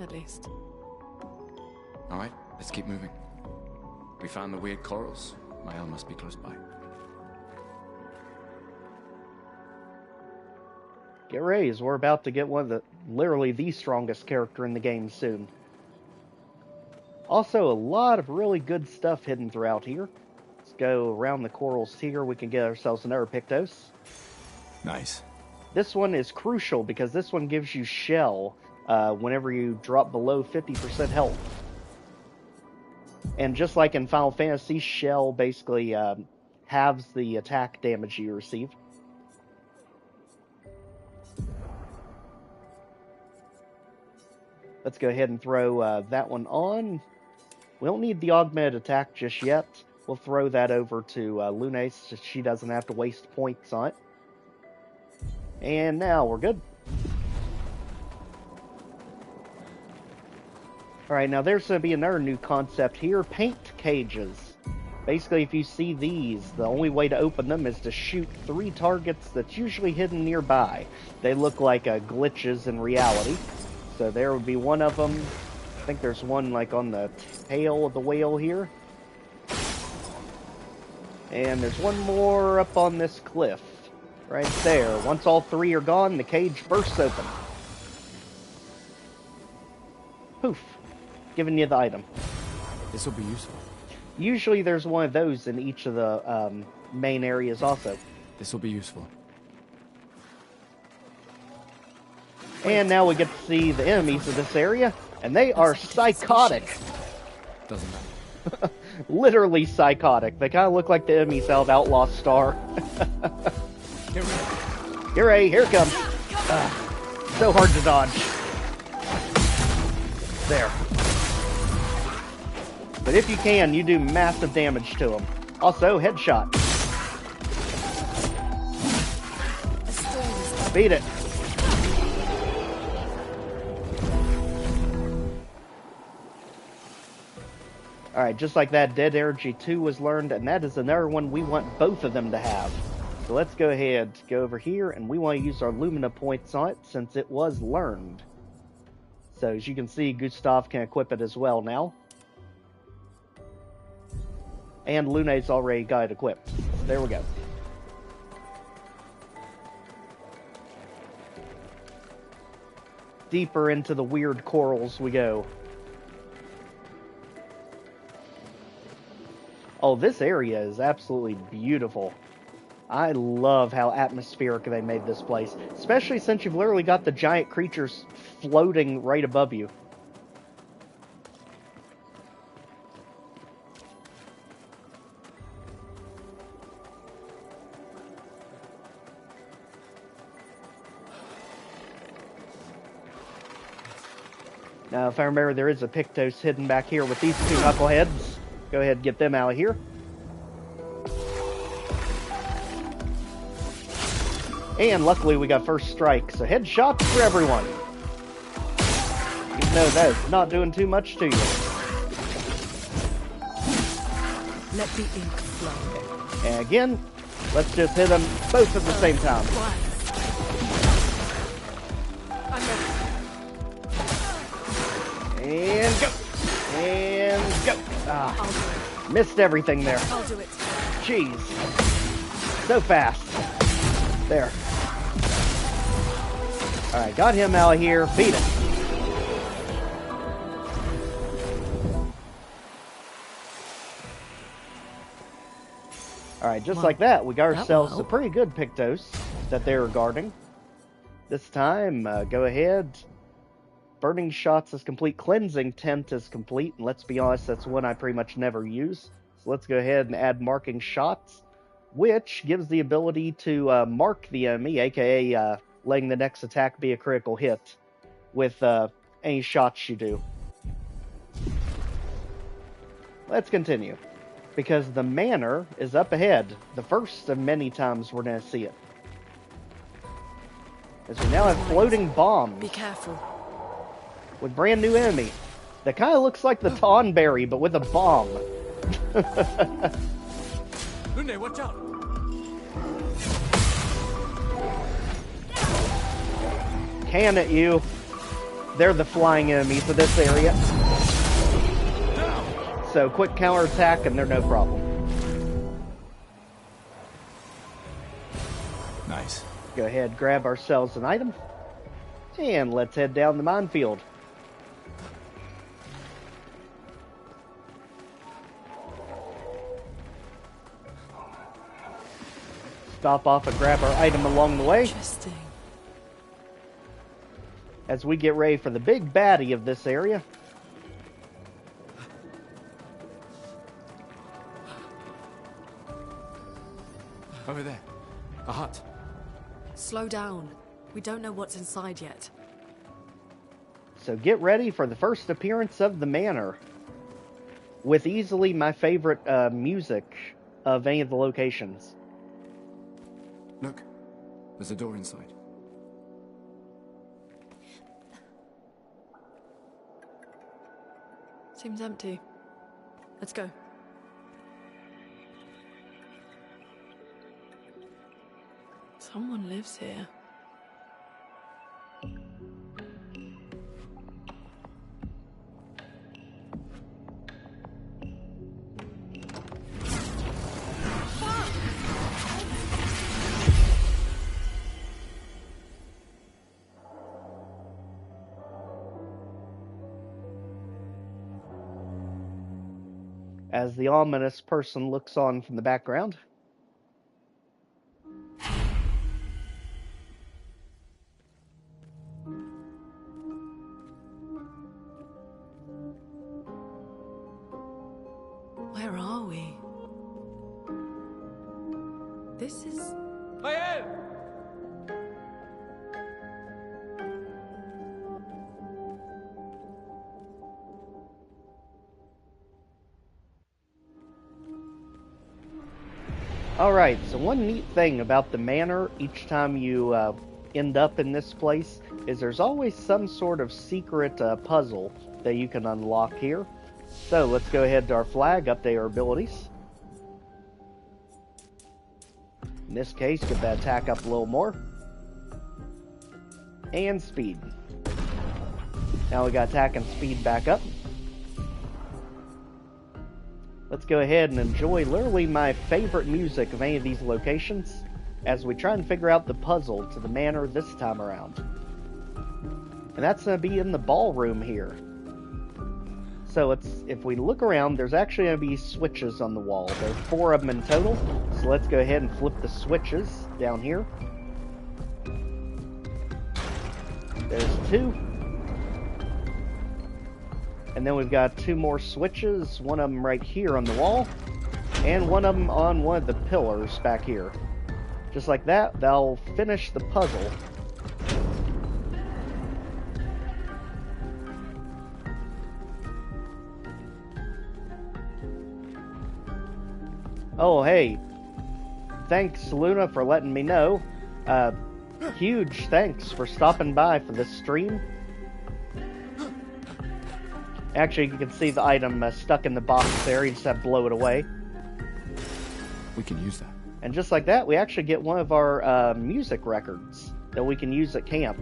at least. Alright, let's keep moving. We found the weird corals. Mael must be close by. Get ready, as we're about to get literally the strongest character in the game soon. Also, a lot of really good stuff hidden throughout here. Let's go around the corals here. We can get ourselves another Pictos. Nice. This one is crucial because this one gives you shell whenever you drop below 50% health. And just like in Final Fantasy, shell basically halves the attack damage you receive. Let's go ahead and throw that one on. We don't need the augmented attack just yet. We'll throw that over to Lune so she doesn't have to waste points on it. And now we're good. Alright, now there's going to be another new concept here. Paint cages. Basically, if you see these, the only way to open them is to shoot 3 targets that's usually hidden nearby. They look like glitches in reality. So there would be one of them. I think there's one like on the tail of the whale here. And there's one more up on this cliff. Right there. Once all 3 are gone, the cage bursts open. Poof. giving you the item. This will be useful. Usually there's one of those in each of the main areas also. This will be useful. And now we get to see the enemies of this area, and they are psychotic. Doesn't matter. Literally psychotic. They kind of look like the enemies out of Outlaw Star. Here it comes. So hard to dodge. There. But if you can, you do massive damage to them. Also, headshot. Beat it. Alright, just like that, Dead Energy 2 was learned, and that is another one we want both of them to have. So let's go ahead, go over here, and we want to use our Lumina points on it since it was learned. So as you can see, Gustav can equip it as well now. And Lune's already got it equipped. There we go. Deeper into the weird corals we go. Oh, this area is absolutely beautiful. I love how atmospheric they made this place. Especially since you've literally got the giant creatures floating right above you. Now, if I remember, there is a Pictos hidden back here with these two knuckleheads. Go ahead and get them out of here. And luckily we got first strike, so headshots for everyone. Even though that is not doing too much to you. Let the ink flow. And again, let's just hit them both at the same time. And go! And go! Ah, missed everything there. I'll do it. Jeez. So fast. There. Alright, got him out of here. Beat it. Alright, just like that, we got ourselves a pretty good Pictos that they were guarding. This time, go ahead. Burning Shots is complete. Cleansing Tent is complete. And let's be honest, that's one I pretty much never use. So let's go ahead and add Marking Shots, which gives the ability to mark the enemy, aka letting the next attack be a critical hit with any shots you do. Let's continue, because the manor is up ahead, the first of many times we're going to see it. As we now have floating bombs. Be careful. With brand new enemy. That kind of looks like the Tonberry, but with a bomb. Lune, watch out! Can at you. They're the flying enemies of this area. So quick counterattack and they're no problem. Nice. Go ahead, grab ourselves an item. And let's head down the minefield. Stop off and grab our item along the way. Interesting. As we get ready for the big baddie of this area. Over there. A hut. Slow down. We don't know what's inside yet. So get ready for the first appearance of the manor. With easily my favorite music of any of the locations. Look. There's a door inside. Seems empty. Let's go. Someone lives here. as the ominous person looks on from the background. Where are we? This is... Alright, so one neat thing about the manor each time you end up in this place is there's always some sort of secret puzzle that you can unlock here. So let's go ahead to our flag, update our abilities. In this case, get that attack up a little more. And speed. Now we got attack and speed back up. Let's go ahead and enjoy literally my favorite music of any of these locations as we try and figure out the puzzle to the manor this time around. And that's going to be in the ballroom here. So if we look around, there's actually going to be switches on the wall. There's 4 of them in total. So let's go ahead and flip the switches down here. There's 2. And then we've got 2 more switches, one of them right here on the wall, and one of them on one of the pillars back here. Just like that, that'll finish the puzzle. Oh, hey. Thanks, Luna, for letting me know. Huge thanks for stopping by for this stream. Actually, you can see the item stuck in the box there. You just have to blow it away. We can use that. And just like that, we actually get one of our music records that we can use at camp.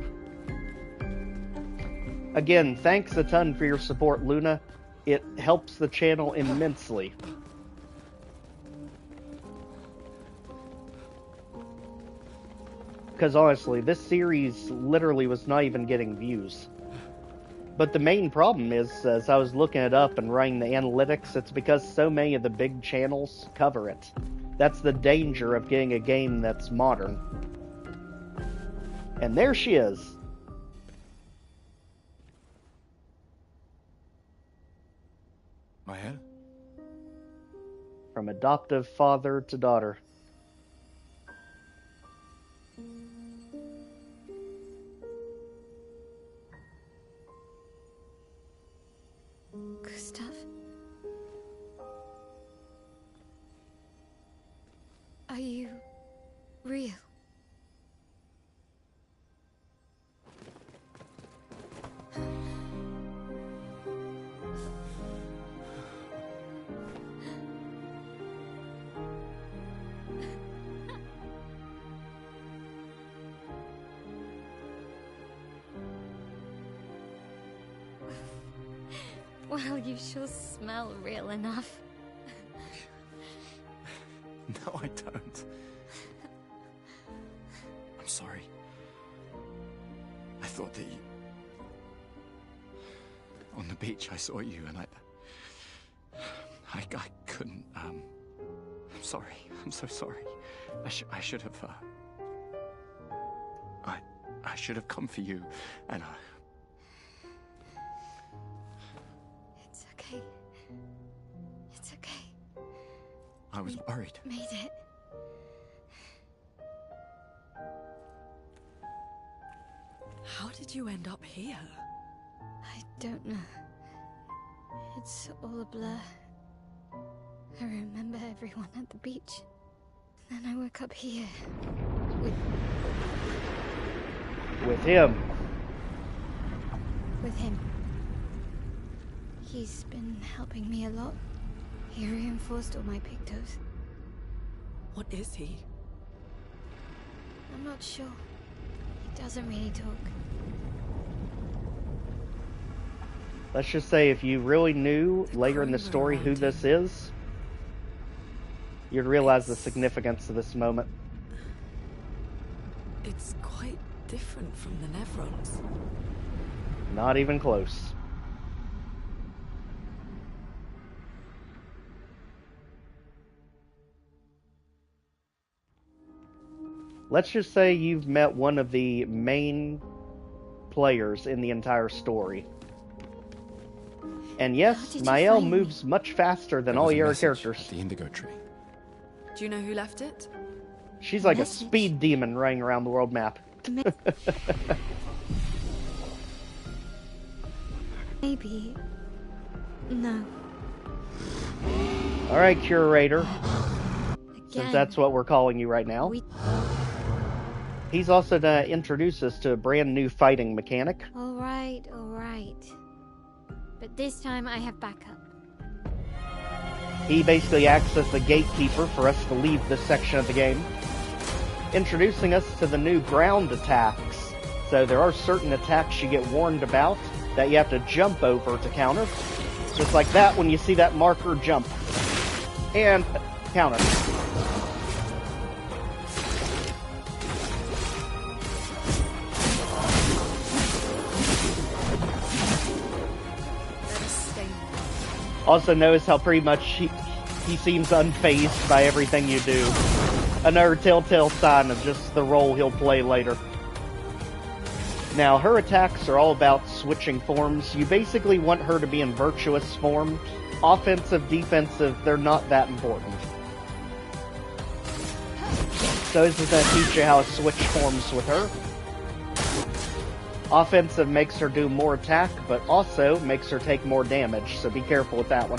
Again, thanks a ton for your support, Luna. It helps the channel immensely. Because honestly, this series literally was not even getting views. But the main problem is, as I was looking it up and running the analytics, it's because so many of the big channels cover it. That's the danger of getting a game that's modern. And there she is. My head? From adoptive father to daughter. Gustav? Are you real? Well, you sure smell real enough. No, I don't. I'm sorry. I thought that you... On the beach, I saw you and I couldn't, I'm sorry. I'm so sorry. I should have, I should have come for you, and It's okay. It's okay. I was worried. Made it. How did you end up here? I don't know. It's all a blur. I remember everyone at the beach. Then I woke up here. With him. With him. He's been helping me a lot. He reinforced all my pictos. What is he? I'm not sure. He doesn't really talk. Let's just say if you really knew later in the story who this is, you'd realize the significance of this moment. It's quite different from the Nevrons. Not even close. let's just say you've met one of the main players in the entire story. And yes, Mael moves much faster than all your characters. The Indigo Tree. Do you know who left it? She's like a speed demon running around the world map. Maybe. No. Alright, Curator. Since that's what we're calling you right now. He's also to introduce us to a brand new fighting mechanic. Alright. But this time I have backup. He basically acts as the gatekeeper for us to leave this section of the game, introducing us to the new ground attacks. So there are certain attacks you get warned about that you have to jump over to counter. Just like that when you see that marker, jump. And counter. Also notice how pretty much he seems unfazed by everything you do. Another telltale sign of just the role he'll play later. Now, her attacks are all about switching forms. You basically want her to be in virtuous form. Offensive, defensive, they're not that important. So this is going to teach you how to switch forms with her. Offensive makes her do more attack, but also makes her take more damage, so be careful with that one.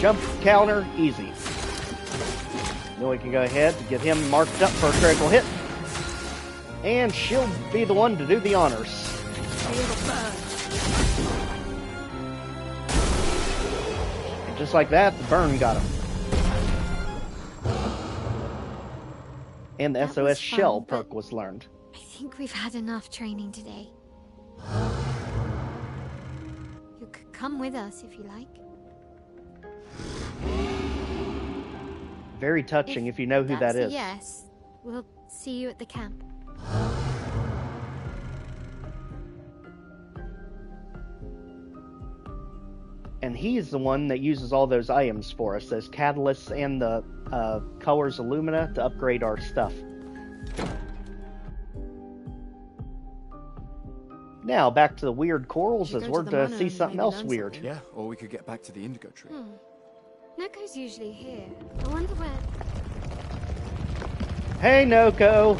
Jump, counter, easy. Then we can go ahead and get him marked up for a critical hit. And she'll be the one to do the honors. And just like that, the burn got him. And the SOS Shell perk was learned. I think we've had enough training today. You could come with us if you like. Very touching if you know who that is. Yes. We'll see you at the camp. And he's the one that uses all those items for us, those catalysts and the colors Illumina to upgrade our stuff. Now, back to the weird corals as we're to see something else weird. Yeah, or we could get back to the Indigo Tree. Noko's usually here. I wonder where... Hey, Noko!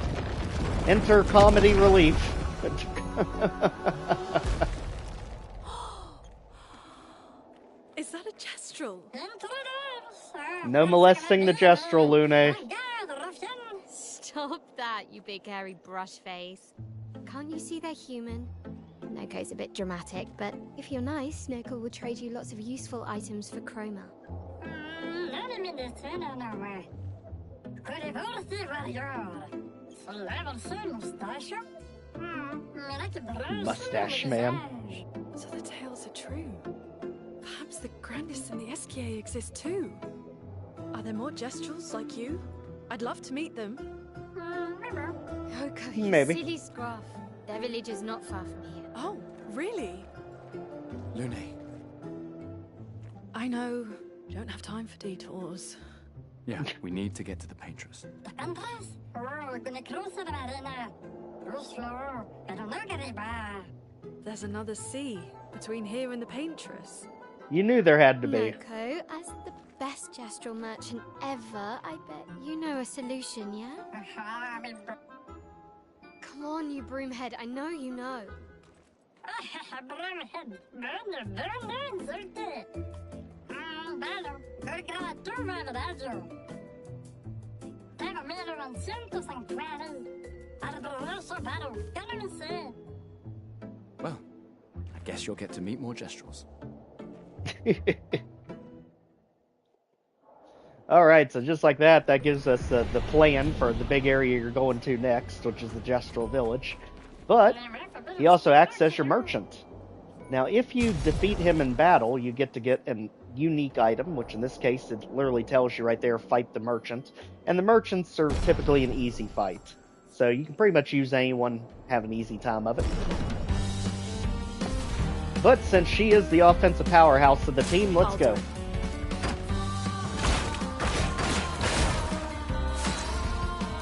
Enter comedy relief. Is that a Jestrel? No molesting the Jestrel, Lune. Stop that, you big hairy brush face. Can't you see they're human? Noko's a bit dramatic, but if you're nice, Noko will trade you lots of useful items for Chroma. Mustache man. So the tales are true. Perhaps the Grandis and the Esquier exist too. Are there more Jestrels like you? I'd love to meet them. Noko, you Maybe. silly scruff. Their village is not far from here. Oh, really? Lune. I know. Don't have time for detours. Yeah, we need to get to the Paintress. There's another sea between here and the Paintress. You knew there had to be. Noko, as the best Jestrel merchant ever, I bet you know a solution, yeah? Come on, you broomhead, I know you know. Well, I guess you'll get to meet more Jestrels. Alright, so just like that, that gives us the plan for the big area you're going to next, which is the Jestrel village. But he also acts as your merchant. Now, if you defeat him in battle, you get to get a unique item, which in this case, it literally tells you right there, fight the merchant. And the merchants are typically an easy fight. So you can pretty much use anyone, have an easy time of it. But since she is the offensive powerhouse of the team, let's go.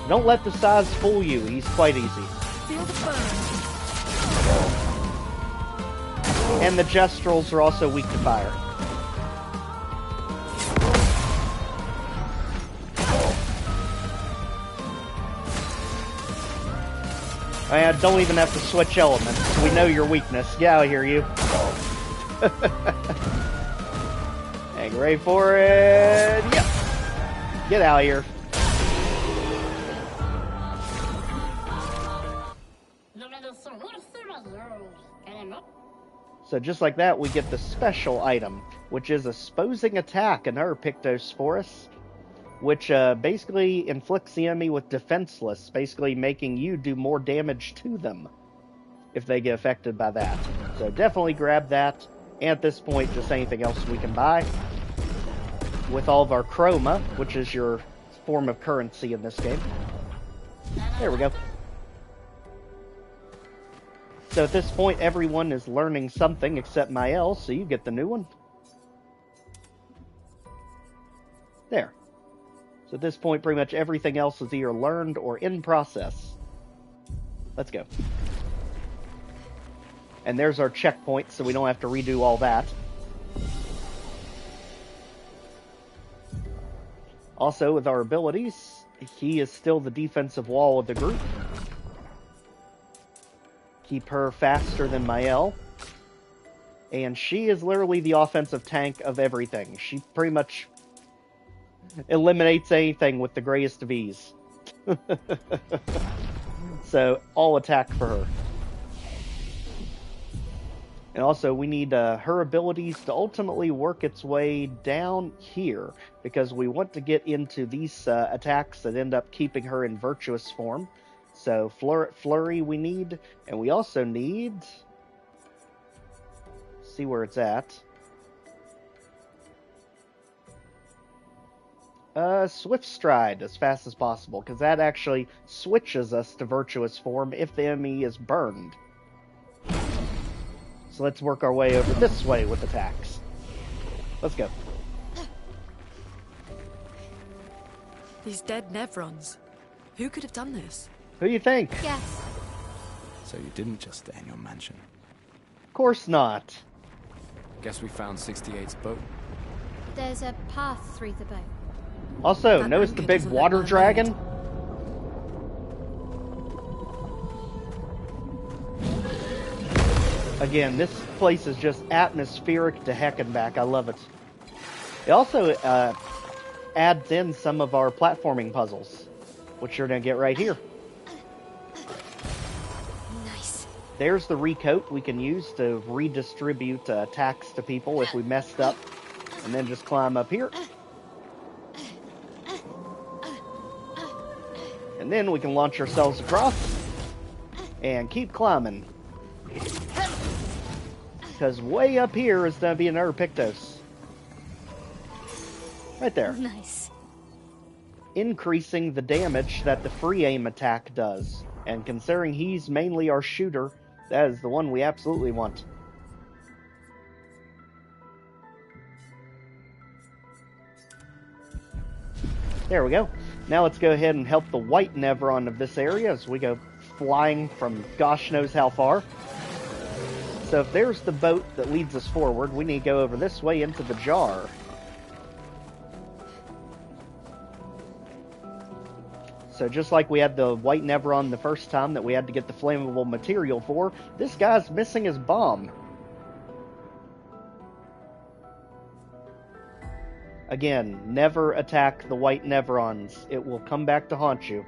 Don't let the size fool you. He's quite easy. Feel the burn. And the Gestrals are also weak to fire. I don't even have to switch elements. We know your weakness. Get out of here, you. Hang ready for it. Yep. Get out of here. So just like that, we get the special item, which is a Sposing Attack, another Pictosporus, which basically inflicts the enemy with defenseless, basically making you do more damage to them if they get affected by that. So definitely grab that, and at this point, just anything else we can buy. With all of our chroma, which is your form of currency in this game. There we go. So at this point, everyone is learning something except Mael, so you get the new one. There. So at this point, pretty much everything else is either learned or in process. Let's go. And there's our checkpoint, so we don't have to redo all that. Also, with our abilities, he is still the defensive wall of the group. Keep her faster than Mael. And she is literally the offensive tank of everything. She pretty much eliminates anything with the greatest of ease. So, all attack for her. And also, we need her abilities to ultimately work its way down here, because we want to get into these attacks that end up keeping her in virtuous form. So, Flurry we need, and we also need... see where it's at. Swift Stride as fast as possible, because that actually switches us to virtuous form if the enemy is burned. So let's work our way over this way with attacks. Let's go. These dead Nevrons. Who could have done this? Who do you think? Yes. So you didn't just stay in your mansion? Of course not. Guess we found 68's boat. There's a path through the boat. Also, notice the big water dragon? Again, this place is just atmospheric to heck and back. I love it. It also adds in some of our platforming puzzles, which you're going to get right here. Nice. There's the recoat we can use to redistribute attacks to people if we messed up. And then just climb up here. And then we can launch ourselves across. And keep climbing. Because way up here is going to be another Pictos. Right there. Nice. Increasing the damage that the free aim attack does. And considering he's mainly our shooter, that is the one we absolutely want. There we go. Now let's go ahead and help the white Nevron of this area as we go flying from gosh knows how far. So if there's the boat that leads us forward, we need to go over this way into the jar. So just like we had the white Nevron the first time that we had to get the flammable material for, this guy's missing his bomb. Again, never attack the white Nevrons. It will come back to haunt you.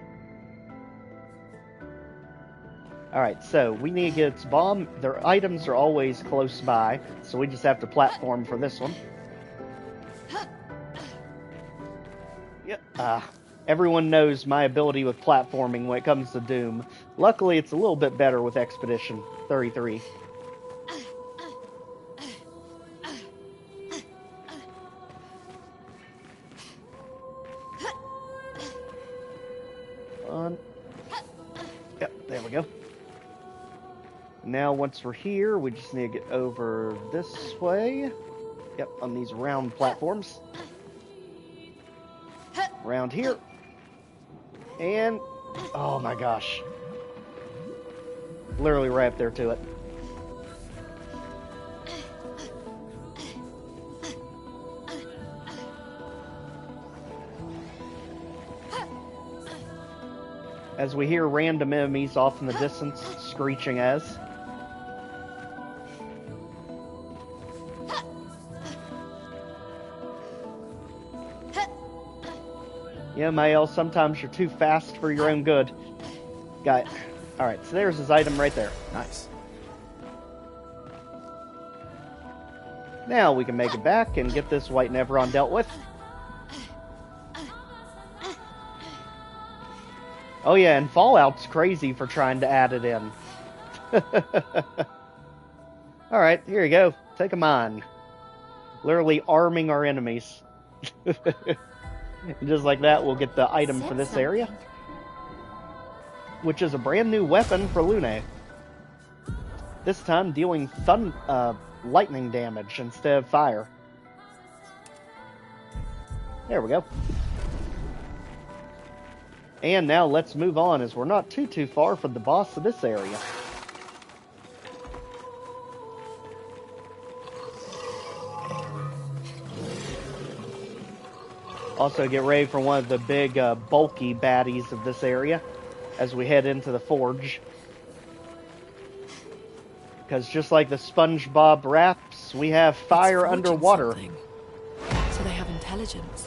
Alright, so we need to get its bomb. Their items are always close by, so we just have to platform for this one. Yep. Everyone knows my ability with platforming when it comes to Doom. Luckily, it's a little bit better with Expedition 33. Yep, there we go. Now, once we're here, we just need to get over this way. Yep, on these round platforms. Around here. And... oh my gosh. Literally right up there to it. As we hear random enemies off in the distance, screeching as. Yeah, Mael, sometimes you're too fast for your own good. Got it. Alright, so there's his item right there. Nice. Now we can make it back and get this White Neveron dealt with. Oh yeah, and Fallout's crazy for trying to add it in. Alright, here you go. Take a mine. Literally arming our enemies. Just like that, we'll get the item for this area. Which is a brand new weapon for Lune. This time dealing lightning damage instead of fire. There we go. And now let's move on, as we're not too far from the boss of this area. Also get ready for one of the big bulky baddies of this area as we head into the forge. Because just like the SpongeBob raps, we have fire underwater. So they have intelligence.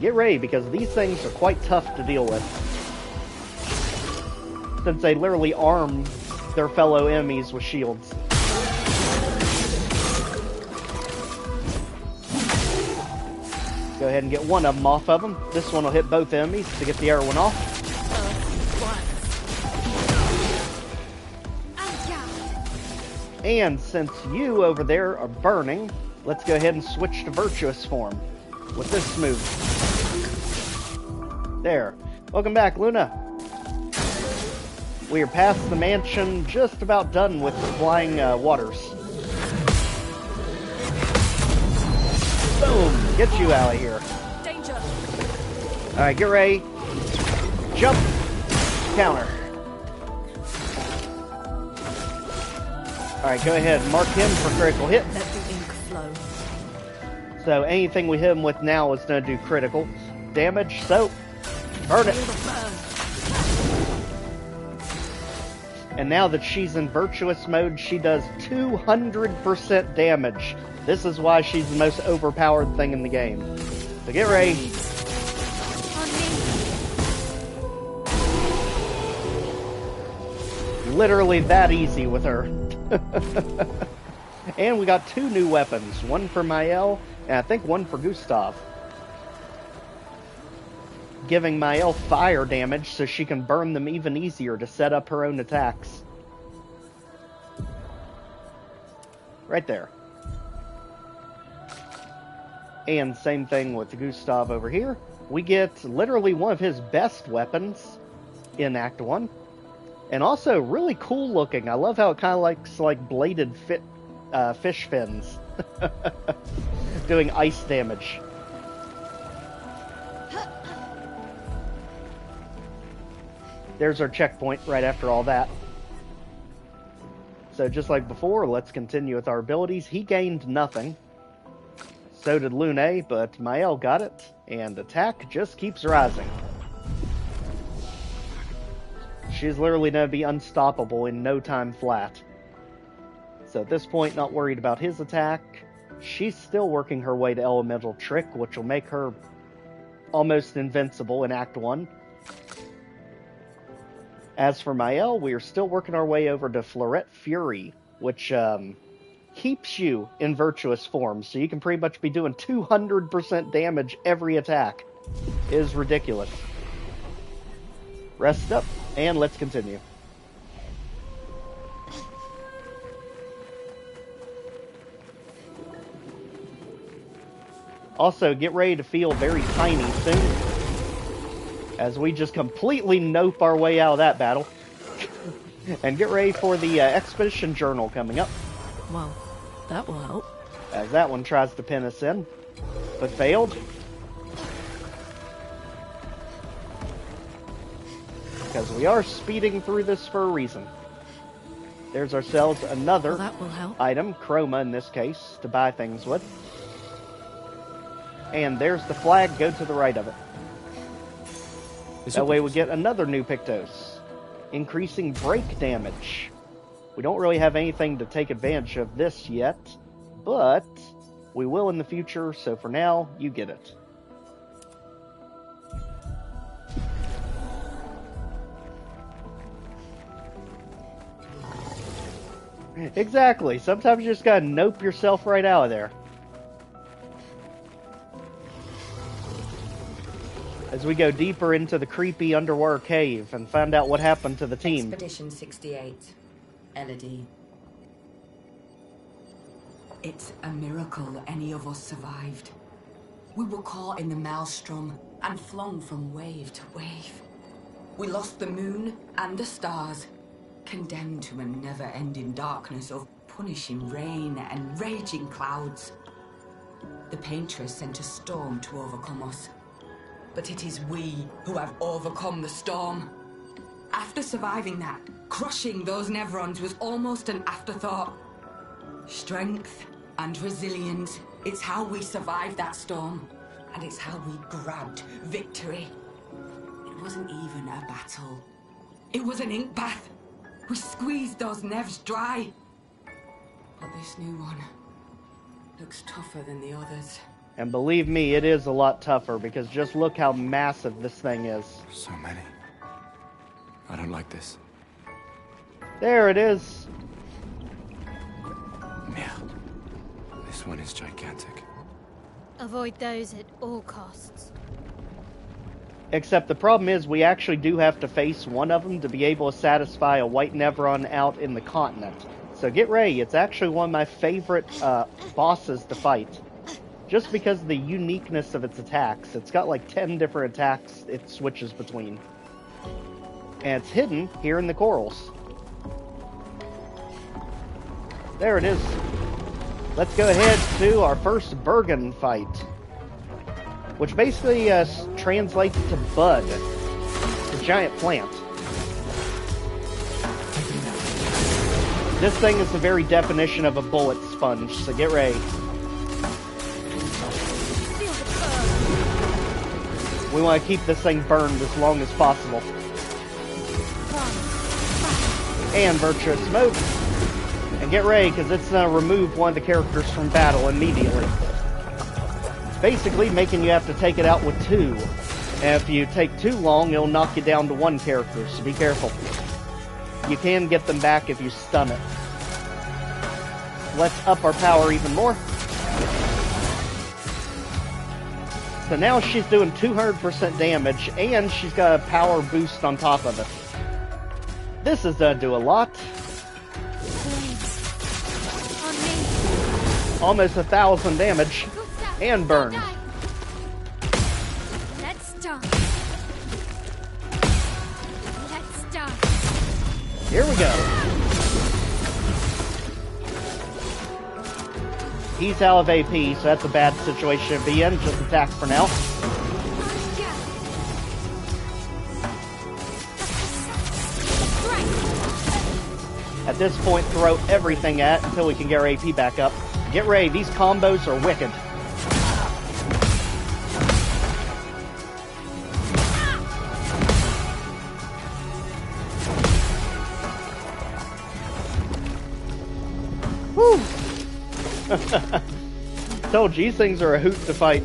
Get ready, because these things are quite tough to deal with. Since they literally arm their fellow enemies with shields. Go ahead and get one of them off of them. This one will hit both enemies to get the other one off. And since you over there are burning, let's go ahead and switch to virtuous form with this move. There. Welcome back, Luna. We are past the mansion, just about done with the flying waters. Boom! Get you out of here. Danger. Alright, get ready. Jump. Counter. Alright, go ahead. Mark him for critical hit. Let the ink flow. So anything we hit him with now is going to do critical damage, so burn it. And now that she's in virtuous mode, she does 200% damage. This is why she's the most overpowered thing in the game. So get ready. Literally that easy with her. And we got 2 new weapons. One for Mael, and I think one for Gustav. Giving Mael fire damage so she can burn them even easier to set up her own attacks. Right there. And same thing with Gustav over here. We get literally one of his best weapons in Act 1. And also really cool looking. I love how it kind of looks like bladed fish fins. Doing ice damage. There's our checkpoint right after all that. So just like before, let's continue with our abilities. He gained nothing. So did Lune, but Mael got it, and attack just keeps rising. She's literally going to be unstoppable in no time flat. So at this point, not worried about his attack. She's still working her way to Elemental Trick, which will make her almost invincible in Act 1. As for Mael, we are still working our way over to Florette Fury, which keeps you in virtuous form, so you can pretty much be doing 200% damage every attack. It is ridiculous. Rest up, and let's continue. Also, get ready to feel very tiny soon, as we just completely nope our way out of that battle. And get ready for the Expedition Journal coming up. Well, that will help. As that one tries to pin us in, but failed. because we are speeding through this for a reason. There's ourselves another item, chroma in this case, to buy things with. And there's the flag, go to the right of it. That way we get another new Pictos. Increasing break damage. We don't really have anything to take advantage of this yet, but we will in the future, so for now, you get it. Exactly. Sometimes you just gotta nope yourself right out of there. As we go deeper into the creepy underwater cave and find out what happened to the team. Expedition 68. Elodie. It's a miracle any of us survived. We were caught in the maelstrom and flung from wave to wave. We lost the moon and the stars, condemned to a never-ending darkness of punishing rain and raging clouds. The Paintress sent a storm to overcome us. But it is we who have overcome the storm. After surviving that, crushing those Neverons was almost an afterthought. Strength and resilience, it's how we survived that storm. And it's how we grabbed victory. It wasn't even a battle. It was an ink bath. We squeezed those Nevs dry. But this new one looks tougher than the others. And believe me, it is a lot tougher, because just look how massive this thing is. So many. I don't like this. There it is. Merde. This one is gigantic. Avoid those at all costs. Except the problem is we actually do have to face one of them to be able to satisfy a white Neveron out in the continent. So get ready, it's actually one of my favorite bosses to fight. Just because of the uniqueness of its attacks. It's got like 10 different attacks it switches between. And it's hidden here in the corals. There it is. Let's go ahead to our first Bergen fight. Which basically translates to bud. It's a giant plant. This thing is the very definition of a bullet sponge, so get ready. We want to keep this thing burned as long as possible. And Virtuous Smoke. And get ready, because it's going to remove one of the characters from battle immediately. Basically making you have to take it out with two. And if you take too long, it'll knock you down to one character, so be careful. You can get them back if you stun it. Let's up our power even more. So now she's doing 200% damage, and she's got a power boost on top of it. This is gonna do a lot. Almost 1,000 damage, and burn. Let's start. Let's start. Here we go. He's out of AP, so that's a bad situation to be in. Just attack for now. At this point, throw everything at until we can get our AP back up. Get ready, these combos are wicked. Woo! Told you, these things are a hoot to fight.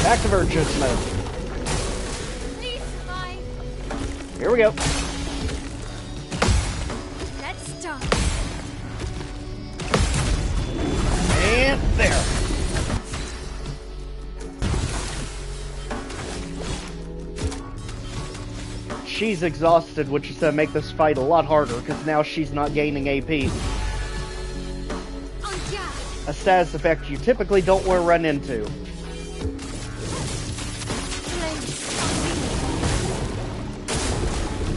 Back to Virtuous Mode. Here we go. Let's start. And there. She's exhausted, which is going to make this fight a lot harder, because now she's not gaining AP. A status effect you typically don't want to run into.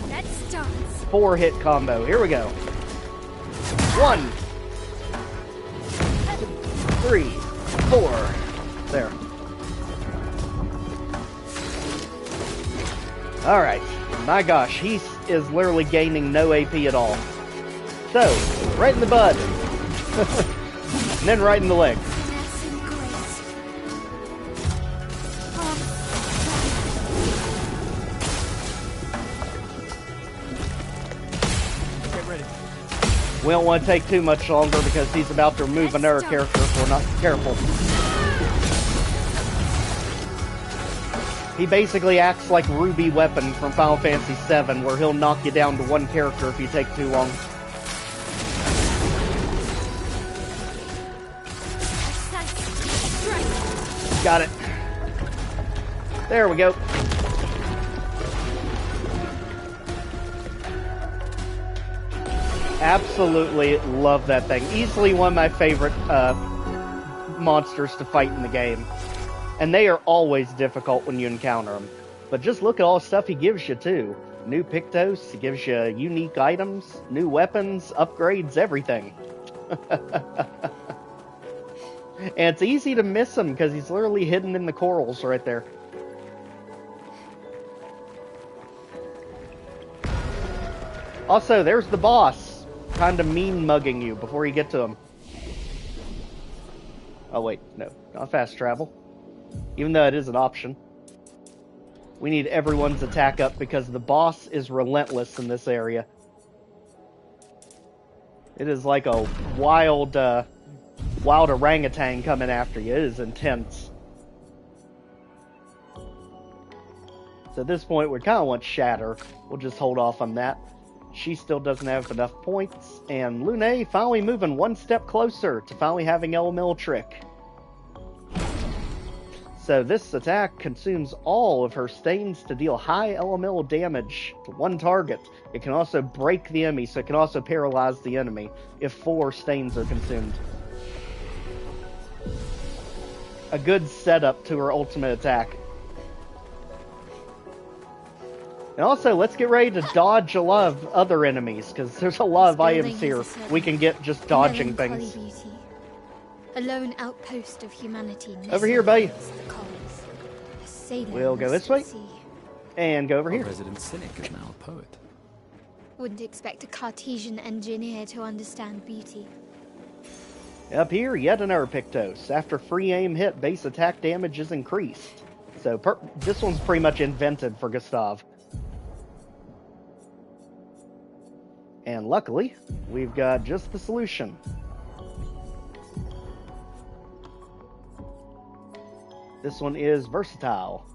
Let's start. 4-hit combo. Here we go. 1, 2, 3, 4. There. Alright. My gosh, he is literally gaining no AP at all. So, right in the bud. And then right in the leg. Get ready. We don't want to take too much longer because he's about to remove another character if we're not careful. He basically acts like Ruby Weapon from Final Fantasy VII, where he'll knock you down to one character if you take too long. Got it. There we go. Absolutely love that thing. Easily one of my favorite monsters to fight in the game. And they are always difficult when you encounter them. But just look at all the stuff he gives you, too. New Pictos, he gives you unique items, new weapons, upgrades, everything. And it's easy to miss him, because he's literally hidden in the corals right there. Also, there's the boss, kind of mean-mugging you before you get to him. Oh wait, no, not fast travel. Even though it is an option. We need everyone's attack up because the boss is relentless in this area. It is like a wild orangutan coming after you. It is intense. So at this point, we kind of want Shatter. We'll just hold off on that. She still doesn't have enough points. And Lune finally moving one step closer to finally having Elemental Trick. So this attack consumes all of her stains to deal high elemental damage to one target. It can also break the enemy, so it can also paralyze the enemy if 4 stains are consumed. A good setup to her ultimate attack. And also, let's get ready to dodge a lot of other enemies, because there's a lot of items here we can get just dodging things. Beauty. A lone outpost of humanity. Over here, buddy. We'll go this way. And go over here. Our resident cynic is now a poet. Wouldn't expect a Cartesian engineer to understand beauty. Up here, yet another Pictos. After free aim hit, base attack damage is increased. So this one's pretty much invented for Gustav. And luckily, we've got just the solution. This one is versatile.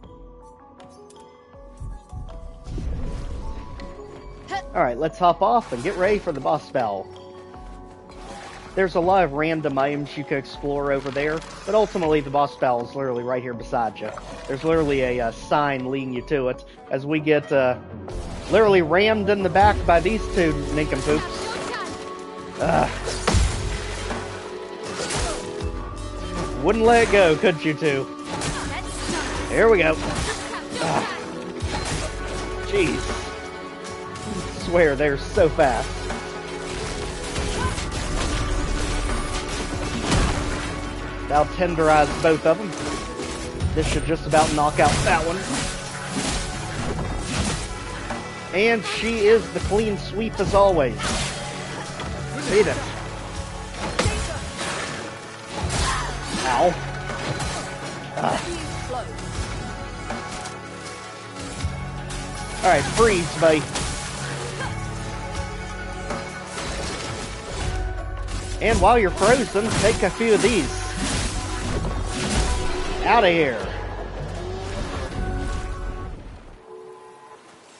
Alright, let's hop off and get ready for the boss battle. There's a lot of random items you could explore over there, but ultimately the boss battle is literally right here beside you. There's literally a sign leading you to it, as we get literally rammed in the back by these two nincompoops. Wouldn't let it go, could you two? Here we go. Jeez. I swear, they're so fast. That'll tenderize both of them. This should just about knock out that one. And she is the clean sweep as always. Beat it. Ow. Alright, freeze, buddy. And while you're frozen, take a few of these. Out of here.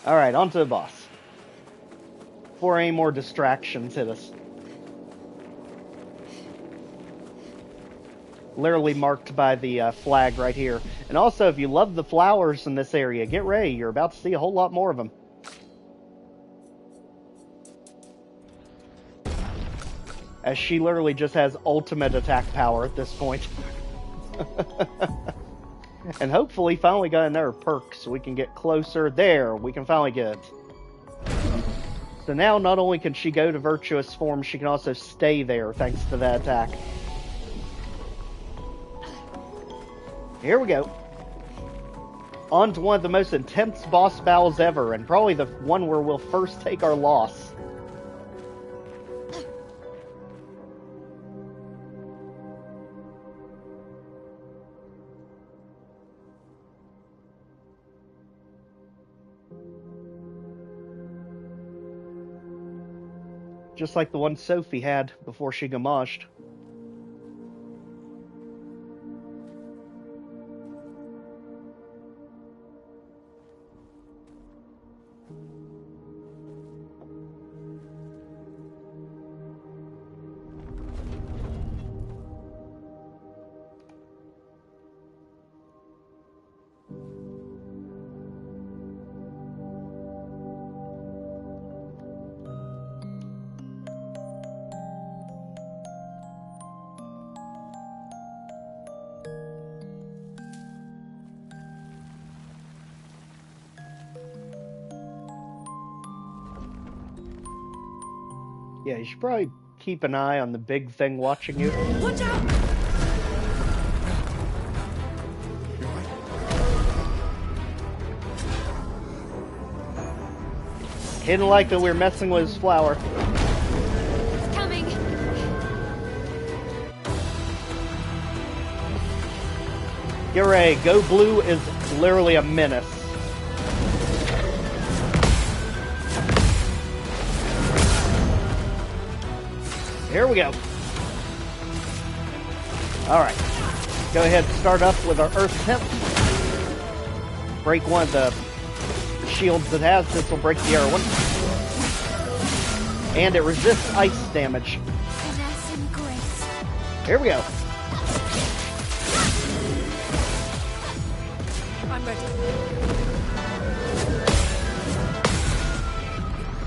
Alright, on to the boss. Before any more distractions hit us. Literally marked by the flag right here. And also, if you love the flowers in this area, get ready. You're about to see a whole lot more of them. As she literally just has ultimate attack power at this point. And hopefully finally got another perk so we can get closer. There, we can finally get it. So now not only can she go to virtuous form, she can also stay there thanks to that attack. Here we go. On to one of the most intense boss battles ever, and probably the one where we'll first take our loss. Just like the one Sophie had before she gamaged. Yeah, you should probably keep an eye on the big thing watching you. Watch out! He didn't like that we were messing with his flower. It's coming. Get ready. Go Blue is literally a menace. Here we go. Alright. Go ahead and start up with our Earth Temp. Break one of the shields it has. This will break the other one. And it resists ice damage. Finesse and grace. Here we go. I'm ready.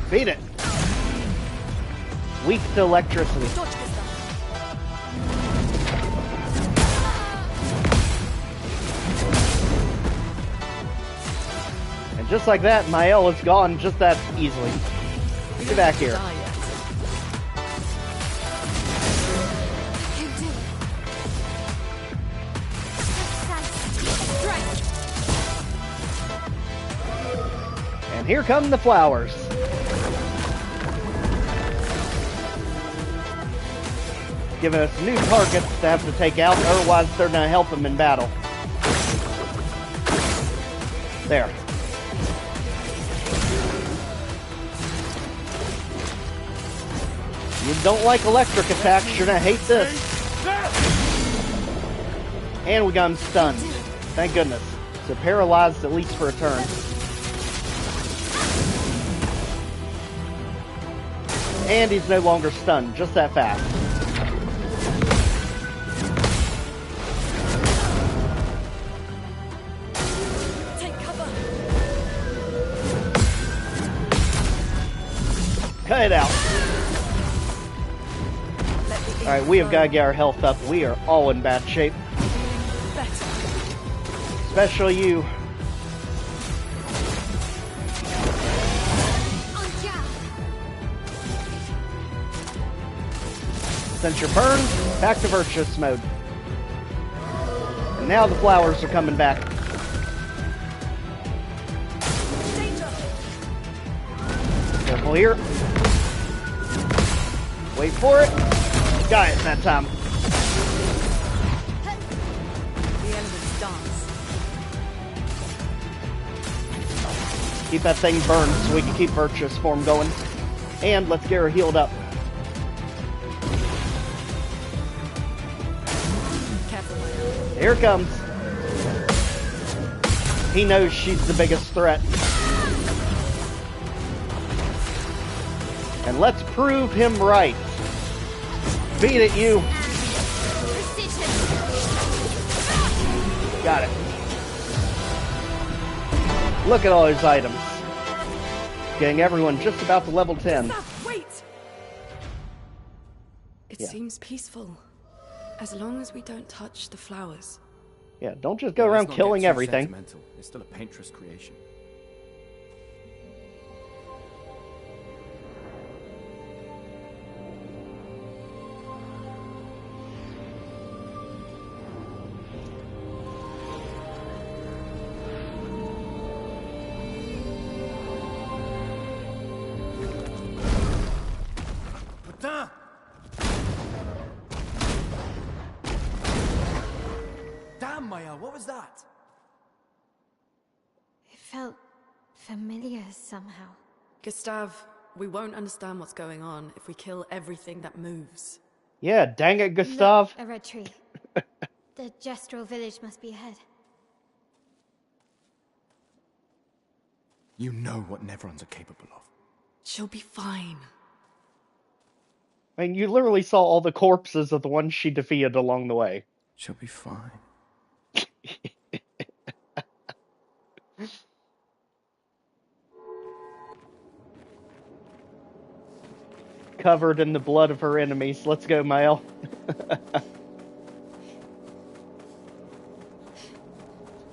Beat it. Weak to electricity. And just like that, Mael is gone just that easily. Get back here. And here come the flowers. Giving us new targets to have to take out, otherwise they're going to help him in battle. There. You don't like electric attacks, you're going to hate this. And we got him stunned. Thank goodness. So paralyzed at least for a turn. And he's no longer stunned, just that fast. Cut it out. Alright, we have got to get our health up. We are all in bad shape. Especially you. Since you're burned, back to Virtuous mode. And now the flowers are coming back. Careful here. Wait for it. Got it that time. The elements dance. Keep that thing burned so we can keep Virtuous form going. And let's get her healed up. Here it comes. He knows she's the biggest threat. And let's prove him right. Beat it, you. Got it. Look at all his items. Getting everyone just about to level 10. Wait! It seems peaceful. As long as we don't touch the flowers. Yeah, don't just go around killing everything. It's still a painter's creation. Damn, Maya, what was that? It felt familiar somehow. Gustav, we won't understand what's going on if we kill everything that moves. Yeah, dang it, Gustav. Look, a red tree. The Gestrel village must be ahead. You know what Nevrons are capable of. She'll be fine. I mean, you literally saw all the corpses of the ones she defeated along the way. She'll be fine. Covered in the blood of her enemies. Let's go, Mael.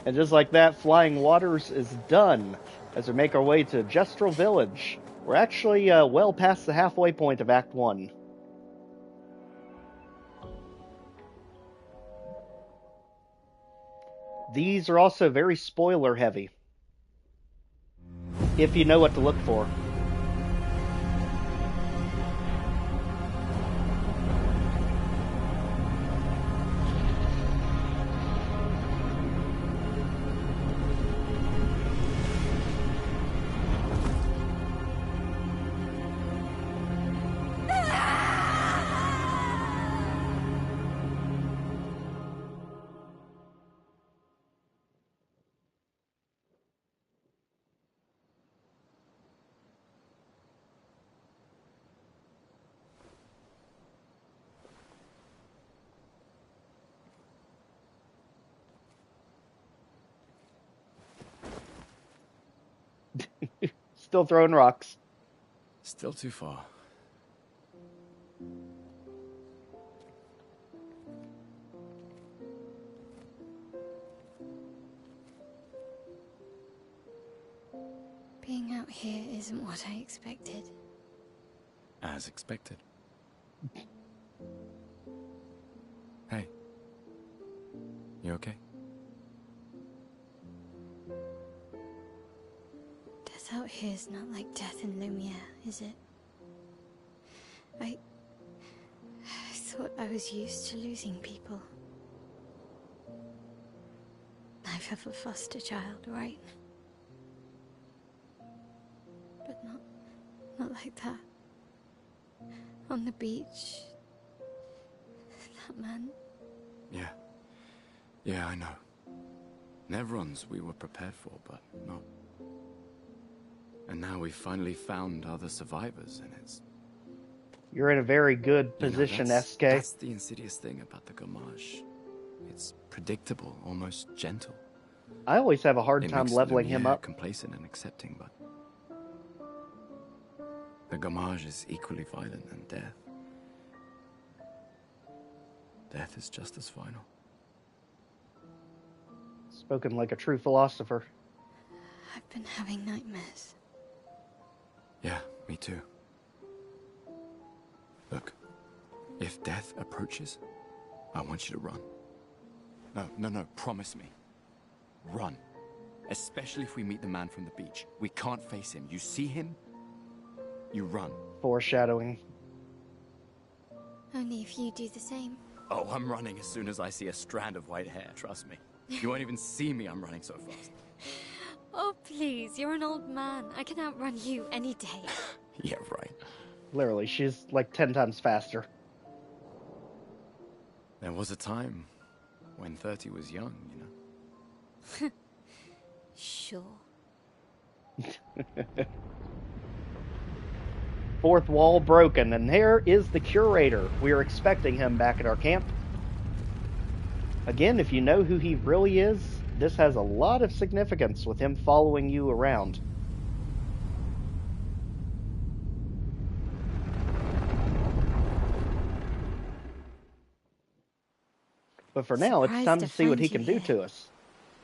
And just like that, Flying Waters is done. As we make our way to Gestrel Village. We're actually well past the halfway point of Act 1. These are also very spoiler heavy. If you know what to look for. Still throwing rocks. Still too far. Being out here isn't what I expected. As expected. Hey. You okay? Death out here's not like death in Lumiere, is it? I thought I was used to losing people. Life of a foster child, right? But not like that. On the beach. That man. Yeah, I know. Nevrons we were prepared for, but not. And now we've finally found other survivors, and it's... You're in a very good position, SK. That's the insidious thing about the Gamage. It's predictable, almost gentle. I always have a hard time leveling him up. Complacent and accepting, but the Gamage is equally violent than death. Death is just as final. Spoken like a true philosopher. I've been having nightmares. Yeah, me too. Look, if death approaches, I want you to run. No, promise me. Run. Especially if we meet the man from the beach. We can't face him. You see him, you run. Foreshadowing. Only if you do the same. Oh, I'm running as soon as I see a strand of white hair, trust me. You won't even see me, I'm running so fast. Oh, please, you're an old man. I can outrun you any day. Yeah, right. Literally, she's like 10 times faster. There was a time when 30 was young, you know? Sure. Fourth wall broken, and there is the curator. We are expecting him back at our camp. Again, if you know who he really is, this has a lot of significance with him following you around. But for now, it's time to see what he can do to us.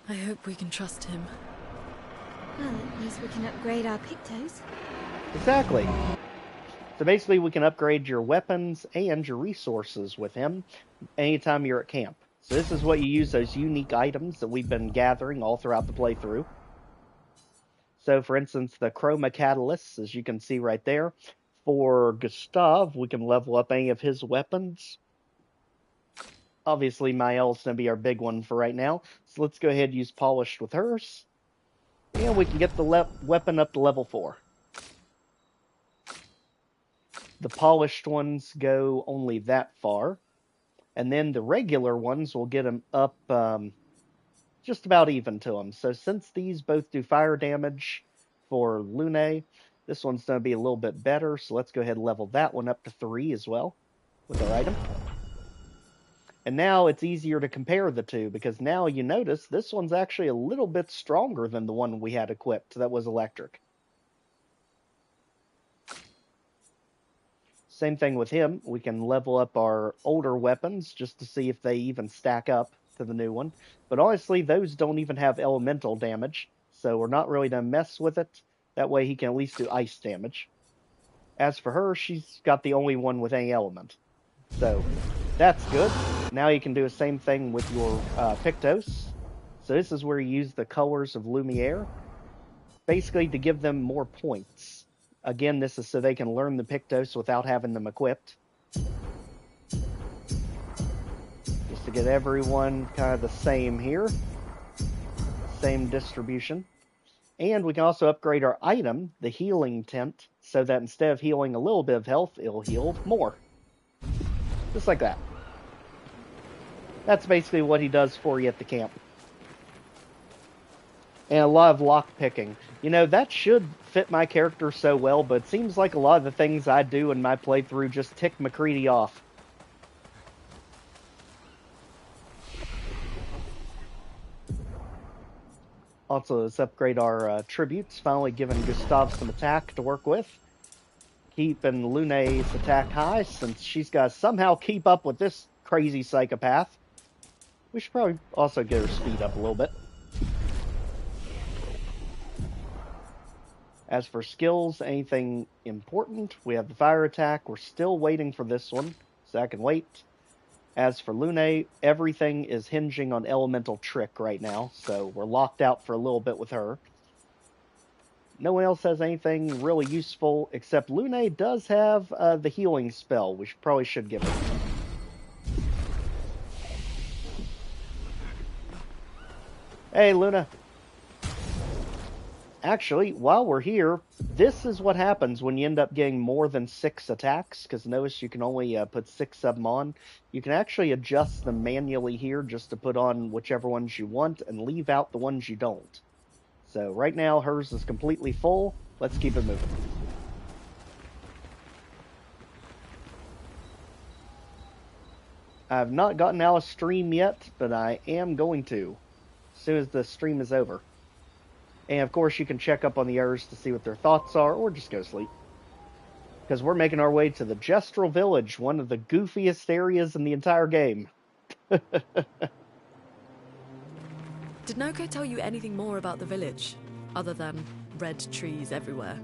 I hope we can trust him. Well, at least we can upgrade our Pictos. Exactly. So basically, we can upgrade your weapons and your resources with him anytime you're at camp. So this is what you use those unique items that we've been gathering all throughout the playthrough. So, for instance, the Chroma Catalyst, as you can see right there. For Gustav, we can level up any of his weapons. obviously Mael's going to be our big one for right now. So let's go ahead and use Polished with hers. And we can get the weapon up to level 4. The polished ones go only that far. And then the regular ones will get them up just about even to them. So since these both do fire damage for Lune, this one's going to be a little bit better. So let's go ahead and level that one up to 3 as well with our item. And now it's easier to compare the two, because now you notice this one's actually a little bit stronger than the one we had equipped that was electric. Same thing with him. We can level up our older weapons just to see if they even stack up to the new one. But honestly, those don't even have elemental damage, so we're not really going to mess with it. That way he can at least do ice damage. As for her, she's got the only one with any element. So that's good. Now you can do the same thing with your Pictos. So this is where you use the colors of Lumiere, basically to give them more points. Again, this is so they can learn the Pictos without having them equipped. Just to get everyone kind of the same here. Same distribution. And we can also upgrade our item, the Healing Tent, so that instead of healing a little bit of health, it'll heal more. Just like that. That's basically what he does for you at the camp. And a lot of lock picking. You know, that should fit my character so well, but it seems like a lot of the things I do in my playthrough just tick MacCready off. Also, let's upgrade our tributes, finally giving Gustav some attack to work with. Keeping Lune's attack high, since she's got to somehow keep up with this crazy psychopath. We should probably also get her speed up a little bit. As for skills, anything important, we have the fire attack. We're still waiting for this one, so I can wait. As for Lune, everything is hinging on Elemental Trick right now, so we're locked out for a little bit with her. No one else has anything really useful, except Lune does have the healing spell, which probably should give her. Hey, Luna. Actually, while we're here, this is what happens when you end up getting more than 6 attacks, because notice you can only put 6 of them on. You can actually adjust them manually here just to put on whichever ones you want and leave out the ones you don't. So right now, hers is completely full. Let's keep it moving. I've not gotten out of stream yet, but I am going to, as soon as the stream is over. And of course, you can check up on the others to see what their thoughts are, or just go sleep. Because we're making our way to the Gestral Village, one of the goofiest areas in the entire game. Did Noko tell you anything more about the village, other than red trees everywhere?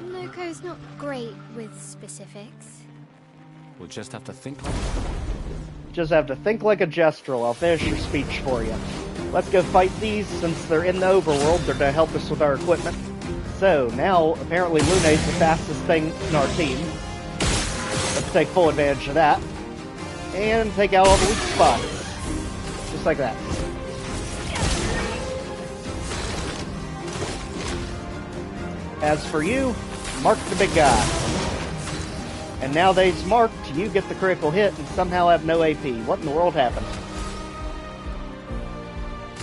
Noko's not great with specifics. We'll just have to think like... Just have to think like a Gestral. I'll finish your speech for you. Let's go fight these. Since they're in the overworld, they're going to help us with our equipment. So, now, apparently Lune's the fastest thing in our team. Let's take full advantage of that. And take out all the weak spots. Just like that. As for you, mark the big guy. And now that he's marked, you get the critical hit and somehow have no AP. What in the world happened?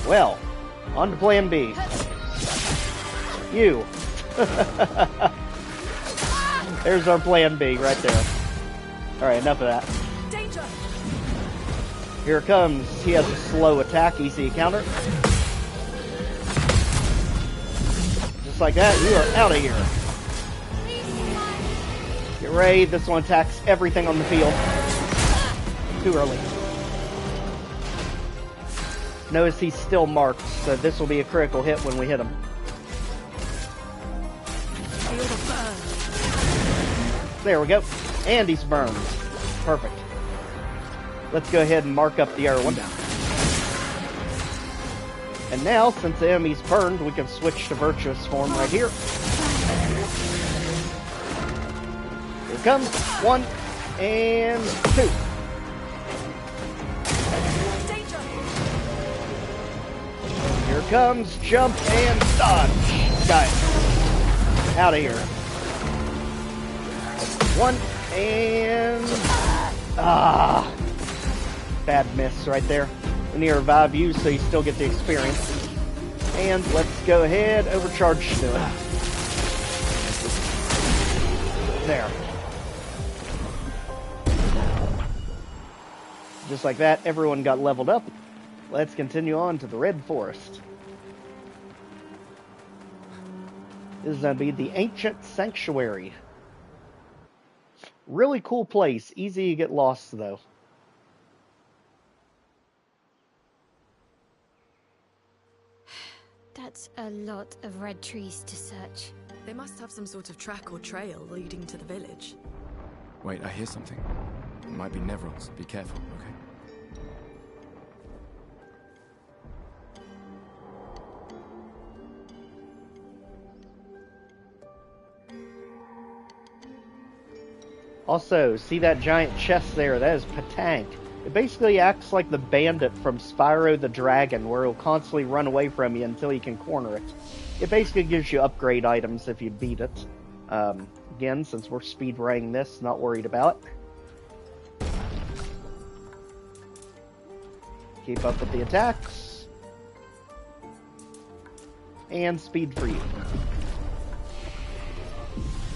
Well, on to plan B. You. There's our plan B right there. Alright, enough of that. Danger! Here it comes. He has a slow attack, easy to counter. Just like that, you are out of here. Get ready, this one attacks everything on the field. Too early. Notice he's still marked, so this will be a critical hit when we hit him. There we go. And he's burned. Perfect. Let's go ahead and mark up the other one. And now, since the enemy's burned, we can switch to Virtuous Form right here. Here it comes. 1 and 2. comes, jump, and dodge. Got it. Out of here. One, and... bad miss right there. We need to revive you so you still get the experience. And let's go ahead, overcharge to it. There. Just like that, everyone got leveled up. Let's continue on to the Red Forest. This is going to be the Ancient Sanctuary. Really cool place. Easy to get lost, though. That's a lot of red trees to search. They must have some sort of track or trail leading to the village. Wait, I hear something. It might be Nevrons. Be careful, okay? Also, see that giant chest there? That is Patank. It basically acts like the bandit from Spyro the Dragon, where he'll constantly run away from you until you can corner it. It basically gives you upgrade items if you beat it. Again, since we're speed running this, not worried about it. Keep up with the attacks. And speed for you.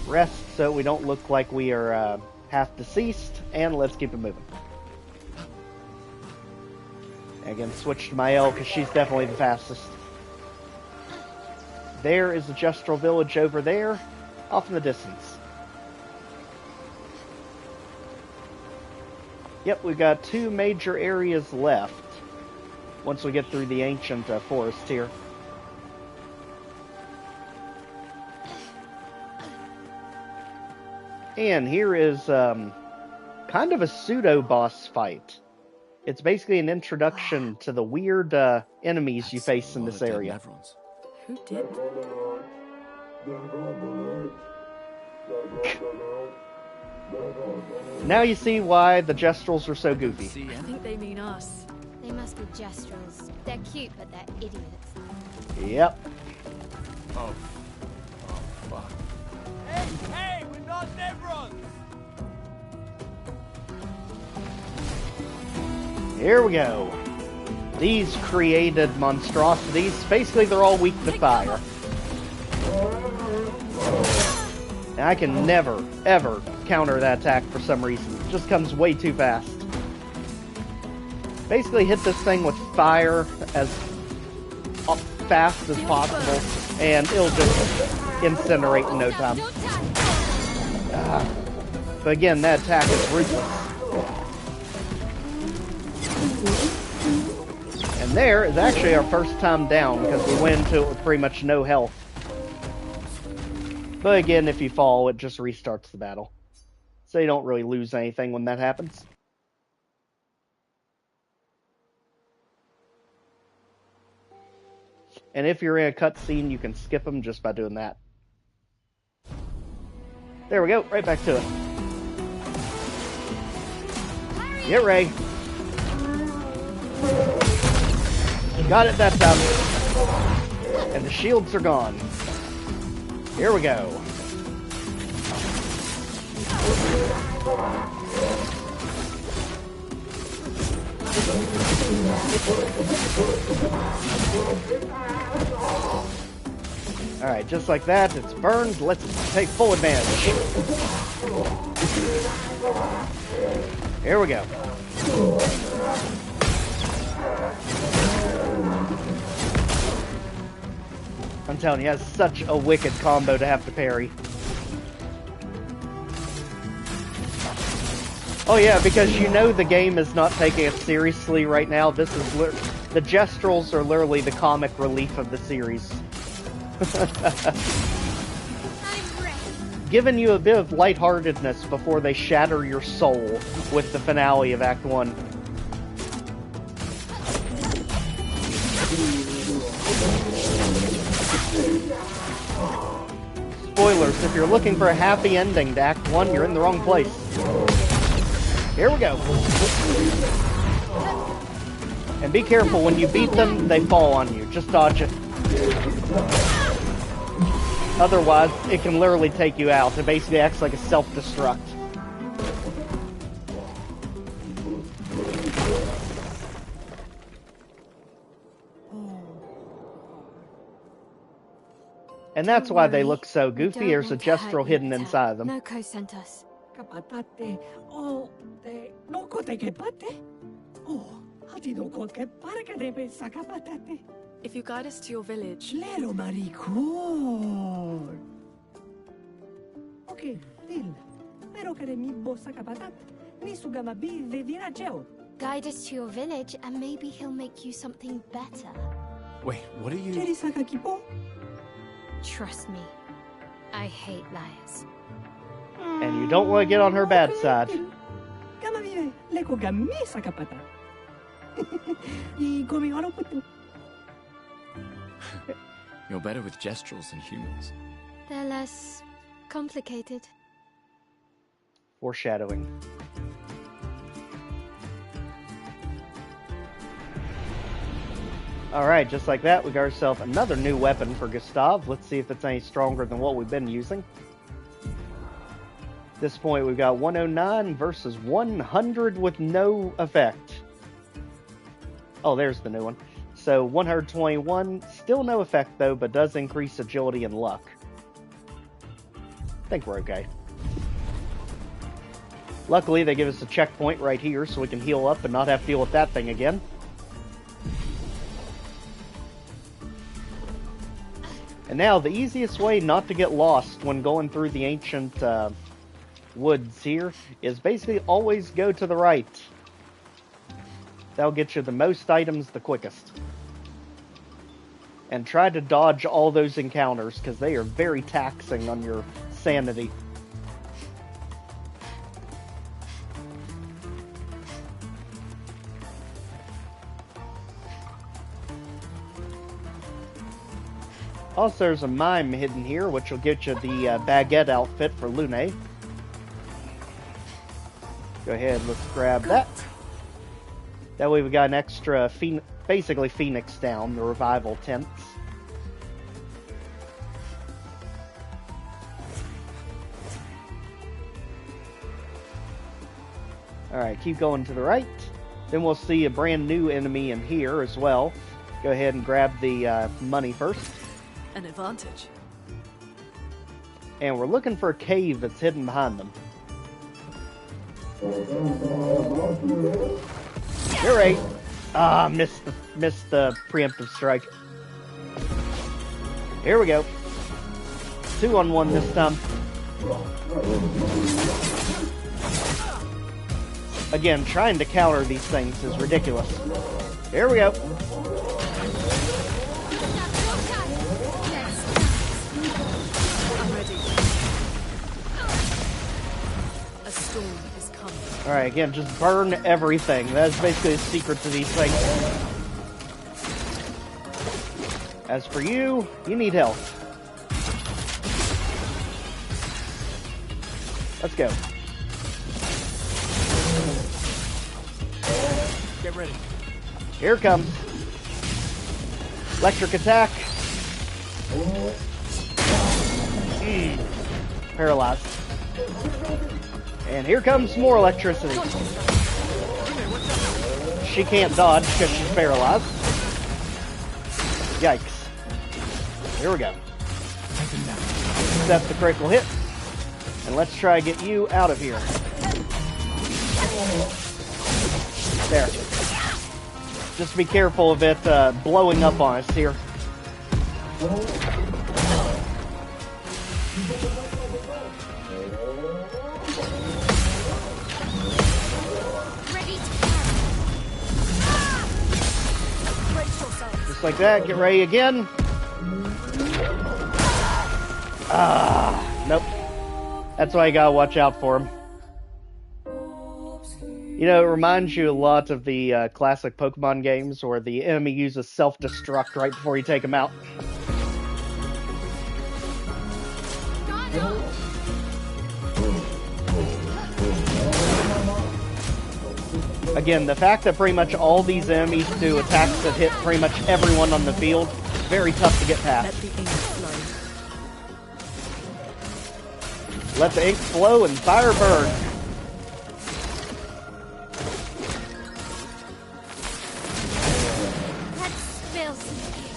Rest so we don't look like we are half deceased, and let's keep it moving. Again, switch to my L because she's definitely the fastest. There is the Jestral village over there, off in the distance. Yep, we've got 2 major areas left once we get through the ancient forest here. And here is kind of a pseudo-boss fight. It's basically an introduction to the weird enemies you face in this area. Who did? Now you see why the Jestrals are so goofy. I think they mean us. They must be Jestrals. They're cute, but they're idiots. Yep. Oh, fuck. Hey, we're not Nevrons! Here we go. These created monstrosities, basically they're all weak to fire. And I can never, ever counter that attack for some reason. It just comes way too fast. Basically hit this thing with fire as fast as possible, and it'll just incinerate in no time. But again, that attack is ruthless. And there is actually our first time down, because we went into it with pretty much no health. But again, if you fall, it just restarts the battle. So you don't really lose anything when that happens. And if you're in a cutscene, you can skip them just by doing that. There we go, right back to it. Get Ray. Got it that time. And the shields are gone. Here we go. Alright, just like that, it's burned. Let's take full advantage. Here we go. I'm telling you, it has such a wicked combo to have to parry. Oh yeah, because you know the game is not taking it seriously right now. This is the Jestrals are literally the comic relief of the series. Giving you a bit of lightheartedness before they shatter your soul with the finale of Act 1. Spoilers, if you're looking for a happy ending to Act 1, you're in the wrong place. Here we go. And be careful, when you beat them, they fall on you. Just dodge it. Otherwise, it can literally take you out. It basically acts like a self-destruct. And that's why they look so goofy. There's a gestural hidden inside them. Noko sent us. If you guide us to your village... Okay, Dil. Guide us to your village and maybe he'll make you something better. Wait, what are you... Trust me, I hate liars. And you don't want to get on her bad side. You're better with gestrals than humans. They're less complicated. Foreshadowing. Alright, just like that, we got ourselves another new weapon for Gustav. Let's see if it's any stronger than what we've been using. At this point, we've got 109 versus 100 with no effect. Oh, there's the new one. So 121, still no effect though, but does increase agility and luck. I think we're okay. Luckily, they give us a checkpoint right here so we can heal up and not have to deal with that thing again. And now, the easiest way not to get lost when going through the ancient woods here is basically always go to the right. That'll get you the most items the quickest. And try to dodge all those encounters, because they are very taxing on your sanity. Also, there's a mime hidden here, which will get you the baguette outfit for Lune. Go ahead, let's grab that. That way we got an extra, basically Phoenix down, the revival tents. Alright, keep going to the right. Then we'll see a brand new enemy in here as well. Go ahead and grab the money first. An advantage. And we're looking for a cave that's hidden behind them. You're right. Ah, missed the preemptive strike. Here we go. 2-on-1 this time. Again, trying to counter these things is ridiculous. Here we go. Alright, again, just burn everything. That's basically the secret to these things. As for you, you need help. Let's go. Get ready. Here it comes. Electric attack. Paralyzed. And here comes more electricity. She can't dodge because she's paralyzed. Yikes. Here we go. That's the critical hit. And let's try to get you out of here. There. Just be careful of it blowing up on us here. Just like that, get ready again. Nope. That's why you gotta watch out for him. You know, it reminds you a lot of the classic Pokemon games where the enemy uses self-destruct right before you take him out. Again, the fact that pretty much all these enemies do attacks that hit pretty much everyone on the field, very tough to get past. Let the ink flow. Let the ink flow and fire burn. Let's spill some ink.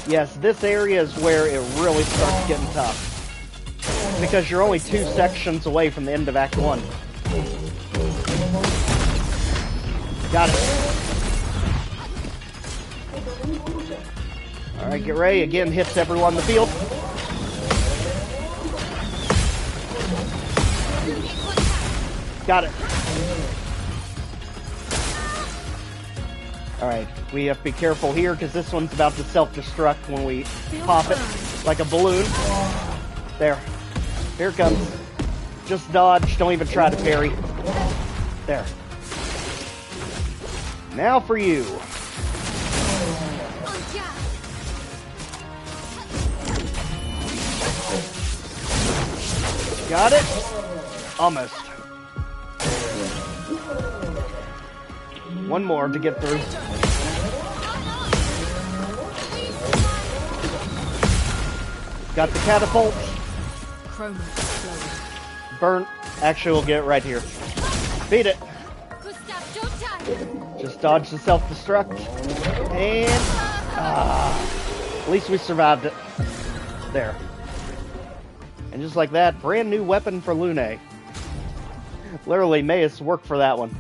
Yes, this area is where it really starts getting tough. Because you're only 2 sections away from the end of Act 1. Got it. Alright, get ready. Again, hits everyone on the field. Got it. Alright, we have to be careful here because this one's about to self-destruct when we pop it like a balloon. There. Here it comes. Just dodge. Don't even try to parry. There. Now for you. Got it? Almost. One more to get through. Got the catapult. Burn. Actually, we'll get it right here. Beat it. Just dodge the self-destruct. And... at least we survived it. There. And just like that, brand new weapon for Lune. Literally, Mayus worked for that one.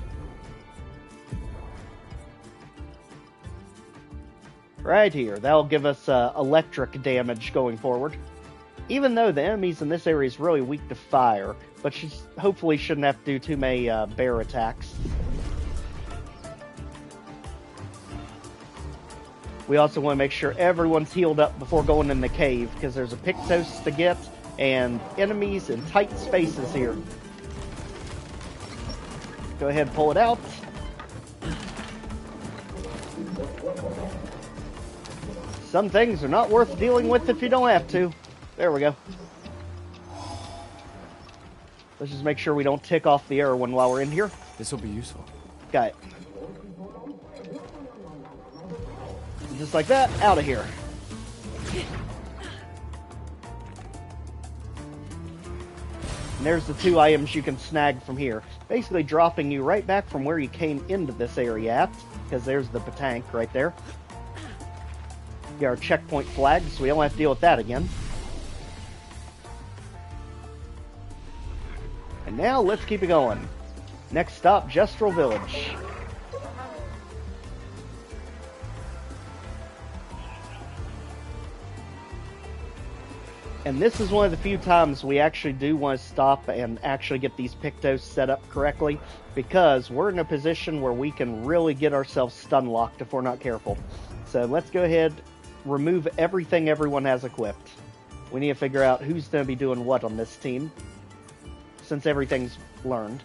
Right here. That'll give us electric damage going forward. Even though the enemies in this area is really weak to fire, but she hopefully shouldn't have to do too many bear attacks. We also want to make sure everyone's healed up before going in the cave, because there's a Pictos to get, and enemies in tight spaces here. Go ahead and pull it out. Some things are not worth dealing with if you don't have to. There we go. Let's just make sure we don't tick off the arrow one while we're in here. This will be useful. Got it. Just like that, out of here. And there's the 2 items you can snag from here. Basically dropping you right back from where you came into this area at, because there's the Patank right there. Get our checkpoint flag, so we don't have to deal with that again. And now, let's keep it going. Next stop, Jestral Village. And this is one of the few times we actually do want to stop and actually get these Pictos set up correctly, because we're in a position where we can really get ourselves stun locked if we're not careful. So let's go ahead, remove everything everyone has equipped. We need to figure out who's going to be doing what on this team, since everything's learned.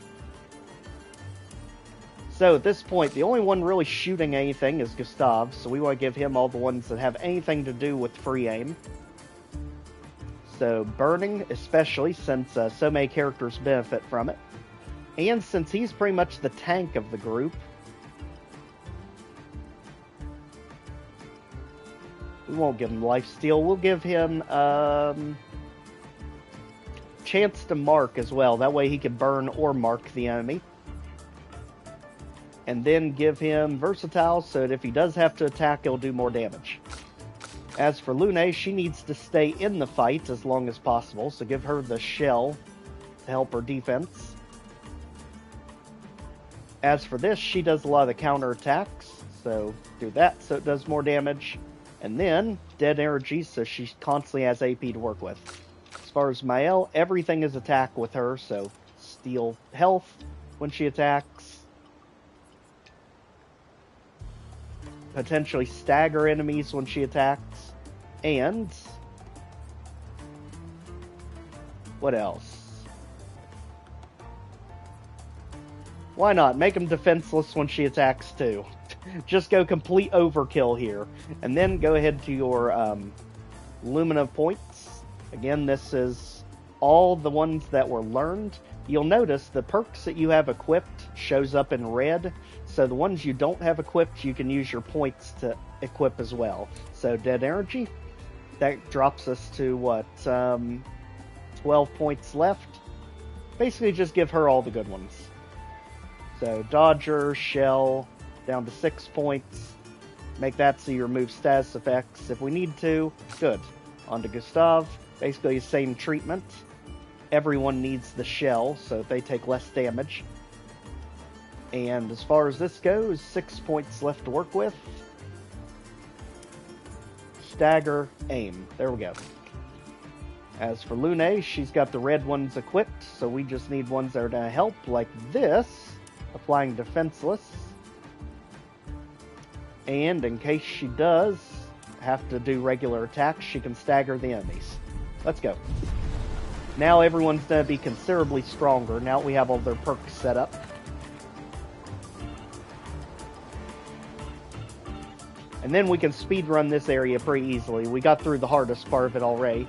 So at this point, the only one really shooting anything is Gustav, so we want to give him all the ones that have anything to do with free aim. So burning, especially, since so many characters benefit from it. And since he's pretty much the tank of the group, we won't give him lifesteal. We'll give him chance to mark as well. That way he can burn or mark the enemy. And then give him versatile, so that if he does have to attack, he'll do more damage. As for Lune, she needs to stay in the fight as long as possible, so give her the shell to help her defense. As for this, she does a lot of the counter attacks, so do that so it does more damage. And then, dead energy, so she constantly has AP to work with. As far as Mael, everything is attack with her, so steal health when she attacks. Potentially stagger enemies when she attacks. And what else? Why not? Make them defenseless when she attacks too. Just go complete overkill here. And then go ahead to your Lumina points. Again, this is all the ones that were learned, you'll notice the perks that you have equipped shows up in red. So the ones you don't have equipped, you can use your points to equip as well. So Dead Energy, that drops us to what, 12 points left. Basically just give her all the good ones. So Dodger, Shell, down to 6 points. Make that so you remove status effects if we need to. Good. On to Gustav. Basically the same treatment. Everyone needs the shell, so they take less damage. And as far as this goes, 6 points left to work with. Stagger, aim. There we go. As for Lune, she's got the red ones equipped, so we just need ones that are going to help, like this. Applying Defenseless. And in case she does have to do regular attacks, she can stagger the enemies. Let's go. Now everyone's going to be considerably stronger, now that we have all their perks set up. And then we can speedrun this area pretty easily. We got through the hardest part of it already.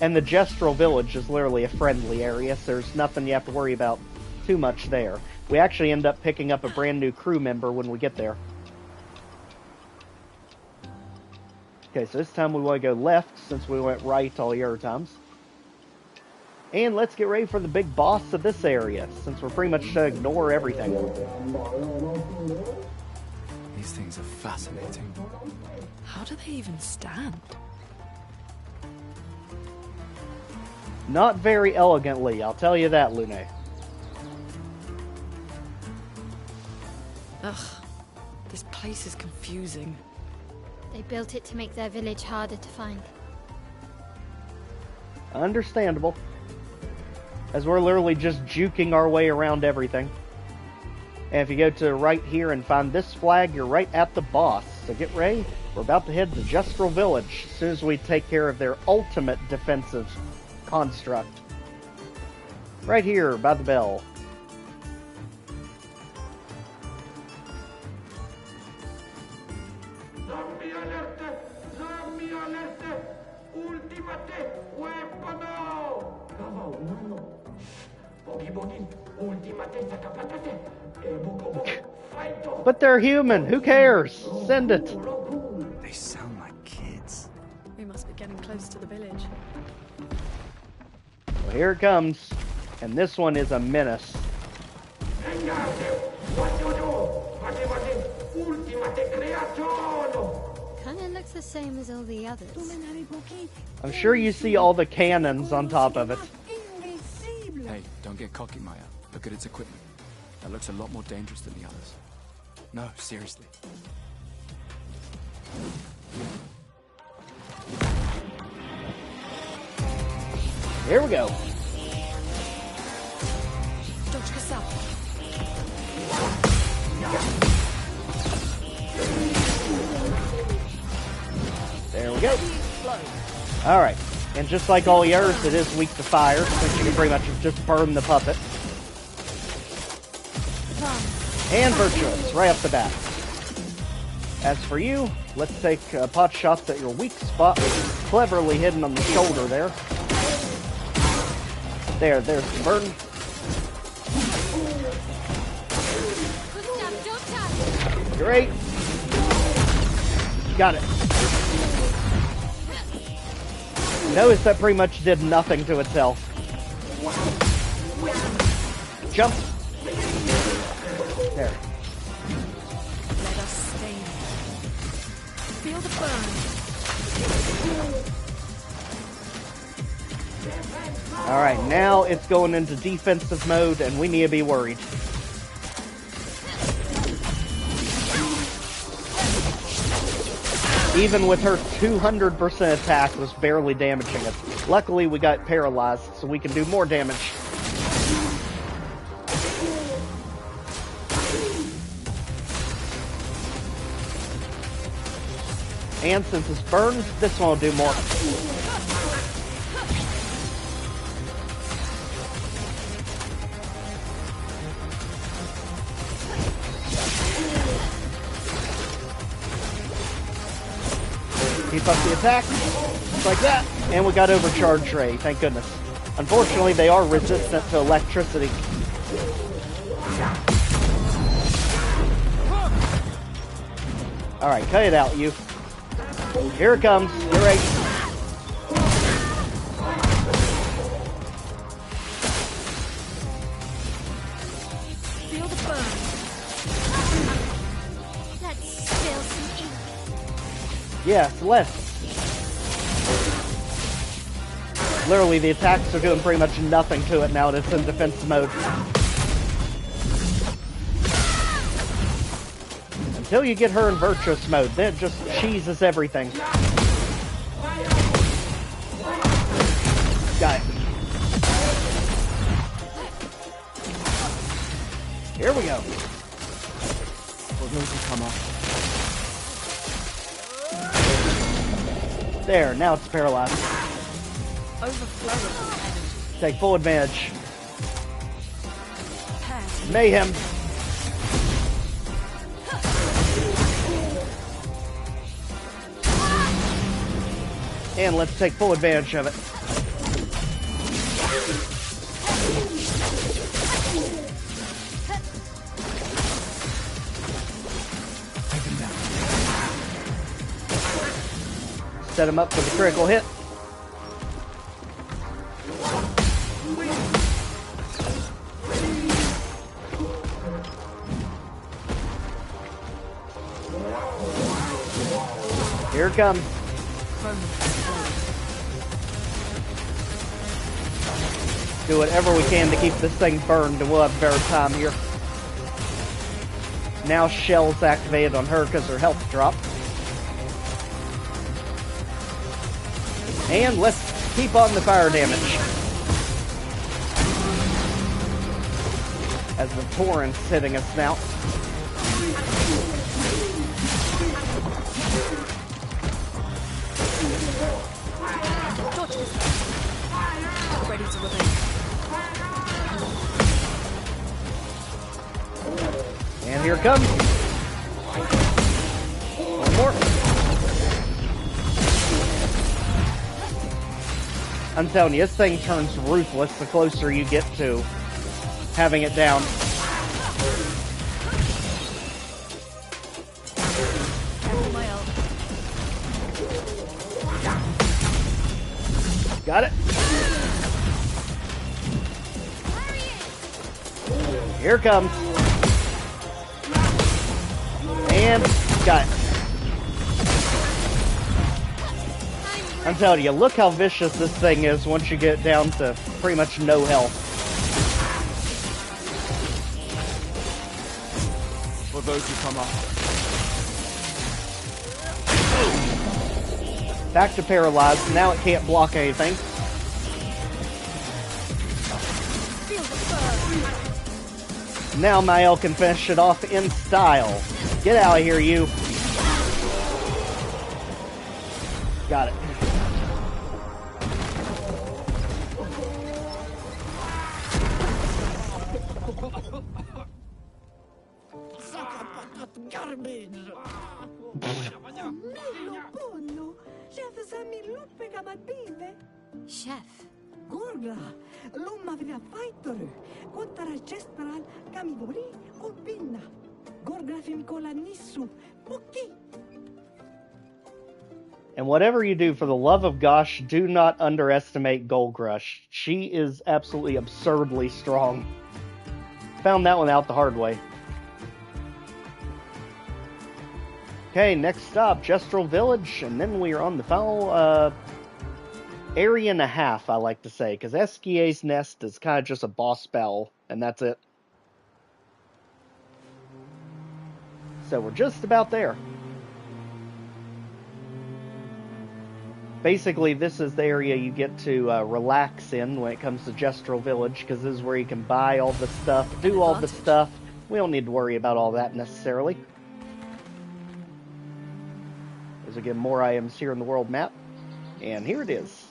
And the Gestrel Village is literally a friendly area, so there's nothing you have to worry about too much there. We actually end up picking up a brand new crew member when we get there. Okay, so this time we want to go left, since we went right all the other times. And let's get ready for the big boss of this area, since we're pretty much to ignore everything. These things are fascinating. How do they even stand? Not very elegantly, I'll tell you that, Lune. Ugh, this place is confusing. They built it to make their village harder to find. Understandable. As we're literally just juking our way around everything. And if you go to the right here and find this flag, you're right at the boss. So get ready. We're about to head to Gestrel Village as soon as we take care of their ultimate defensive construct. Right here by the bell. But they're human. Who cares? Send it. They sound like kids. We must be getting close to the village. Well, here it comes. And this one is a menace. Kinda looks the same as all the others. I'm sure you see all the cannons on top of it. Hey, don't get cocky, Maya. Look at its equipment. That looks a lot more dangerous than the others. No, seriously. Here we go. Dodge yourself. There we go. Alright. And just like all the others, it is weak to fire, which you can pretty much just burn the puppet. And virtuous, right off the bat. As for you, let's take pot shots at your weak spot, cleverly hidden on the shoulder there. There's the burn. Great. Got it. Notice that pretty much did nothing to itself. Jump. There. Let us stay. Feel the burn. Alright, now it's going into defensive mode and we need to be worried. Even with her 200% attack was barely damaging it. Luckily we got paralyzed so we can do more damage. And since it's burned, this one will do more. Keep up the attack. Just like that. And we got Overcharge Ray, thank goodness. Unfortunately, they are resistant to electricity. Alright, cut it out, you. Here it comes. You're right. Feel the burn. Let's spill some ink. Yeah, less. Literally, the attacks are doing pretty much nothing to it now that it's in defense mode. Until you get her in Virtuous mode, then it just cheeses everything. Got it. Here we go. There, now it's paralyzed. Overflowing. Take full advantage. Mayhem. And let's take full advantage of it. Set him up for the critical hit. Here it comes. Do whatever we can to keep this thing burned, and we'll have a better time here. Now Shell's activated on her because her health dropped. And let's keep on the fire damage. As the torrent's hitting us now. Ready to revenge. And here it comes. One more. I'm telling you, this thing turns ruthless the closer you get to having it down. Got it. Here it comes. And got it. I'm telling you, look how vicious this thing is once you get down to pretty much no health. For those who come up. Back to paralyzed. Now it can't block anything. Now Mael can finish it off in style. Get out of here, you. Got it. Chef. Gorga, lumma vina fajtoru, kottara chestral, kamibori, opinna. Gorga fimkola nisu, poki. And whatever you do, for the love of gosh, do not underestimate Goldrush. She is absolutely absurdly strong. Found that one out the hard way. Okay, next stop, Jestral Village, and then we are on the final area and a half, I like to say, because Esquia's Nest is kind of just a boss battle, and that's it. So we're just about there. Basically, this is the area you get to relax in when it comes to Jestral Village, because this is where you can buy all the stuff, do all the stuff. We don't need to worry about all that necessarily. There's again more items here in the world map, and here it is.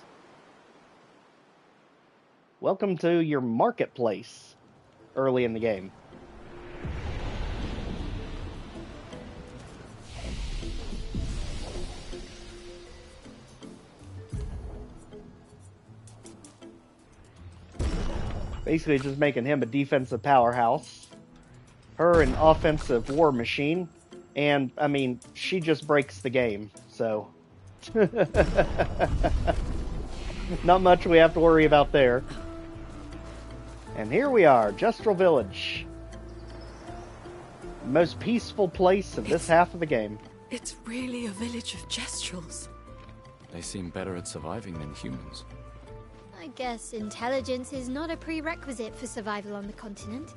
Welcome to your marketplace early in the game. Basically just making him a defensive powerhouse. Her an offensive war machine. And, I mean, she just breaks the game, so... Not much we have to worry about there. And here we are, Jestral Village. The most peaceful place in this half of the game. It's really a village of Jestrals. They seem better at surviving than humans. I guess intelligence is not a prerequisite for survival on the continent.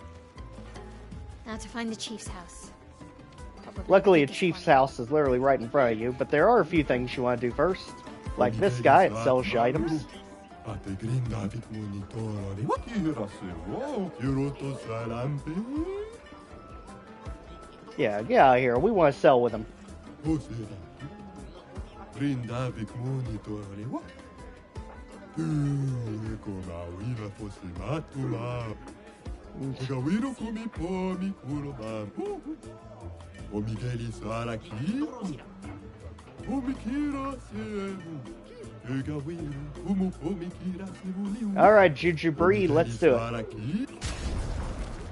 Now to find the chief's house. Luckily, a chief's house is literally right in front of you, but there are a few things you want to do first. Like this guy, it sells you items. Yeah, get out of here. We want to sell with him. Alright, Jujubri, let's do it.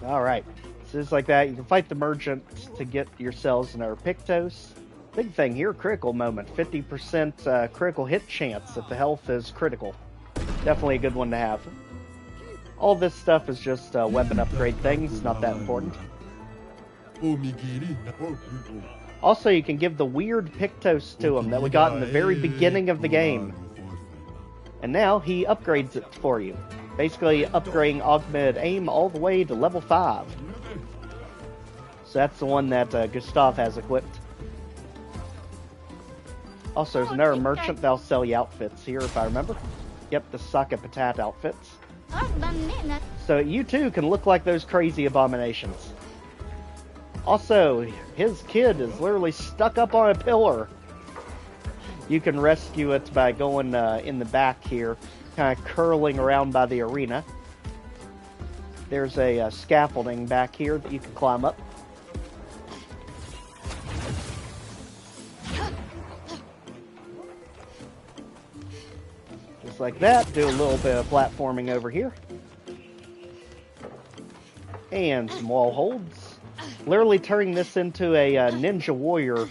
Alright, so just like that, you can fight the merchant to get yourselves another Pictos. Big thing here, critical moment. 50% critical hit chance if the health is critical. Definitely a good one to have. All this stuff is just weapon upgrade things, not that important. Also, you can give the weird Pictos to him that we got in the very beginning of the game. And now he upgrades it for you. Basically upgrading augmented aim all the way to level 5. So that's the one that Gustav has equipped. Also, there's another merchant that'll sell you outfits here, if I remember. Yep, the Saka Patat outfits. So you too can look like those crazy abominations. Also, his kid is literally stuck up on a pillar. You can rescue it by going in the back here, kind of curling around by the arena. There's a scaffolding back here that you can climb up. Just like that, do a little bit of platforming over here. And some wall holds. Literally turning this into a Ninja Warrior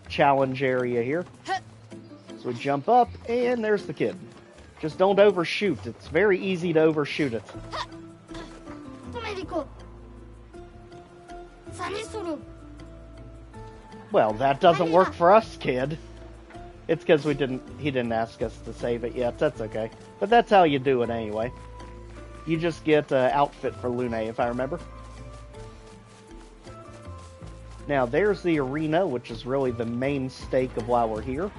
challenge area here. So we jump up, and there's the kid. Just don't overshoot. It's very easy to overshoot it. Well, that doesn't work for us, kid. It's because he didn't ask us to save it yet. That's okay. But that's how you do it anyway. You just get an outfit for Lune, if I remember. Now, there's the arena, which is really the main stake of why we're here.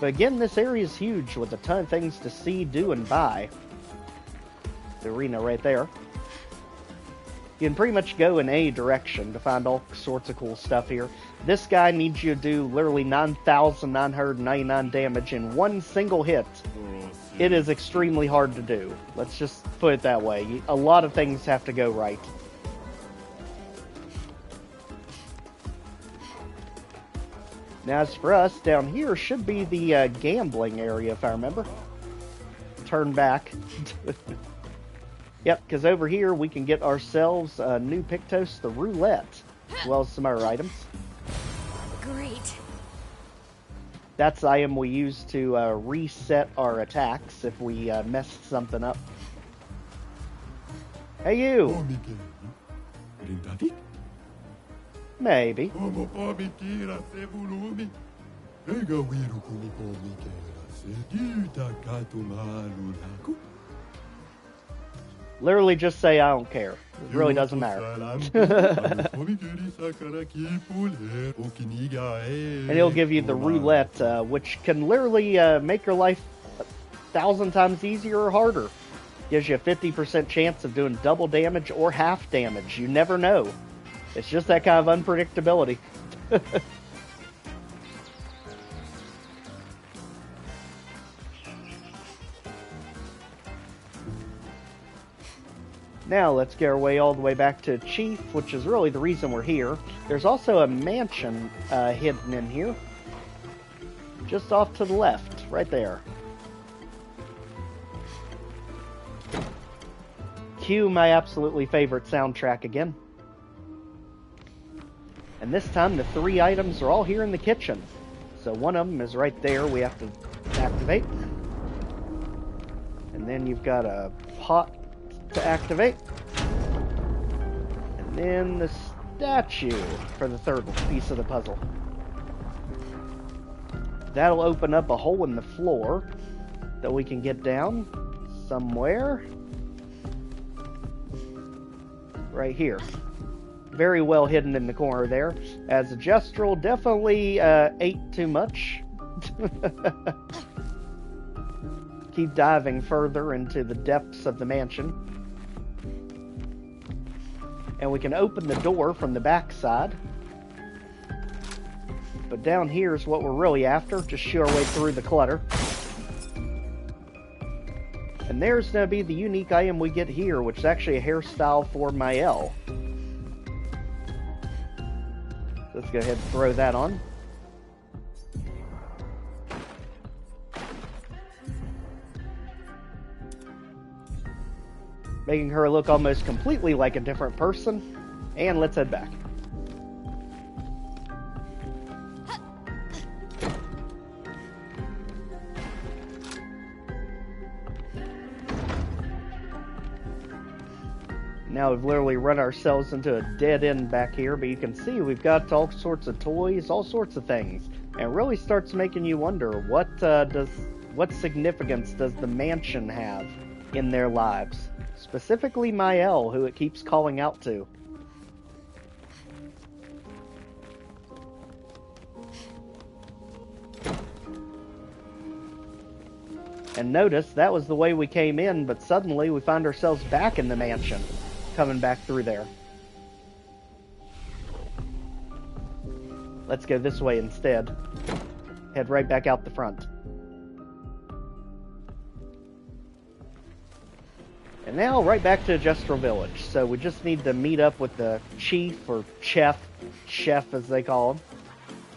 But again, this area is huge, with a ton of things to see, do, and buy. The arena right there. You can pretty much go in any direction to find all sorts of cool stuff here. This guy needs you to do literally 9,999 damage in one single hit. It is extremely hard to do. Let's just put it that way. A lot of things have to go right. Now, as for us, down here should be the gambling area, if I remember. Turn back. Yep, because over here we can get ourselves a new Pictos, the roulette, as well as some other items. Great. That's the item we use to reset our attacks if we messed something up. Hey, you! Maybe. Literally just say I don't care. It really doesn't matter. And he'll give you the roulette, which can literally make your life 1,000 times easier or harder. Gives you a 50% chance of doing double damage or half damage. You never know. It's just that kind of unpredictability. Now let's get our way all the way back to Chief, which is really the reason we're here. There's also a mansion hidden in here. Just off to the left, right there. cue my absolutely favorite soundtrack again. And this time the 3 items are all here in the kitchen. So one of them is right there we have to activate. And then you've got a pot to activate. And then the statue for the 3rd piece of the puzzle. That'll open up a hole in the floor that we can get down somewhere. Right here. Very well hidden in the corner there, as Gestrel definitely ate too much. Keep diving further into the depths of the mansion. And we can open the door from the back side. But down here is what we're really after, just shoot our way through the clutter. And there's going to be the unique item we get here, which is actually a hairstyle for Mael. Let's go ahead and throw that on. Making her look almost completely like a different person. And let's head back. Now we've literally run ourselves into a dead end back here, but you can see we've got all sorts of toys, all sorts of things. And it really starts making you wonder, what significance does the mansion have in their lives? Specifically Mael, who it keeps calling out to. And notice, that was the way we came in, but suddenly we find ourselves back in the mansion. Coming back through there. Let's go this way instead. Head right back out the front. And now right back to Gestrel Village. So we just need to meet up with the chief, or chef as they call him.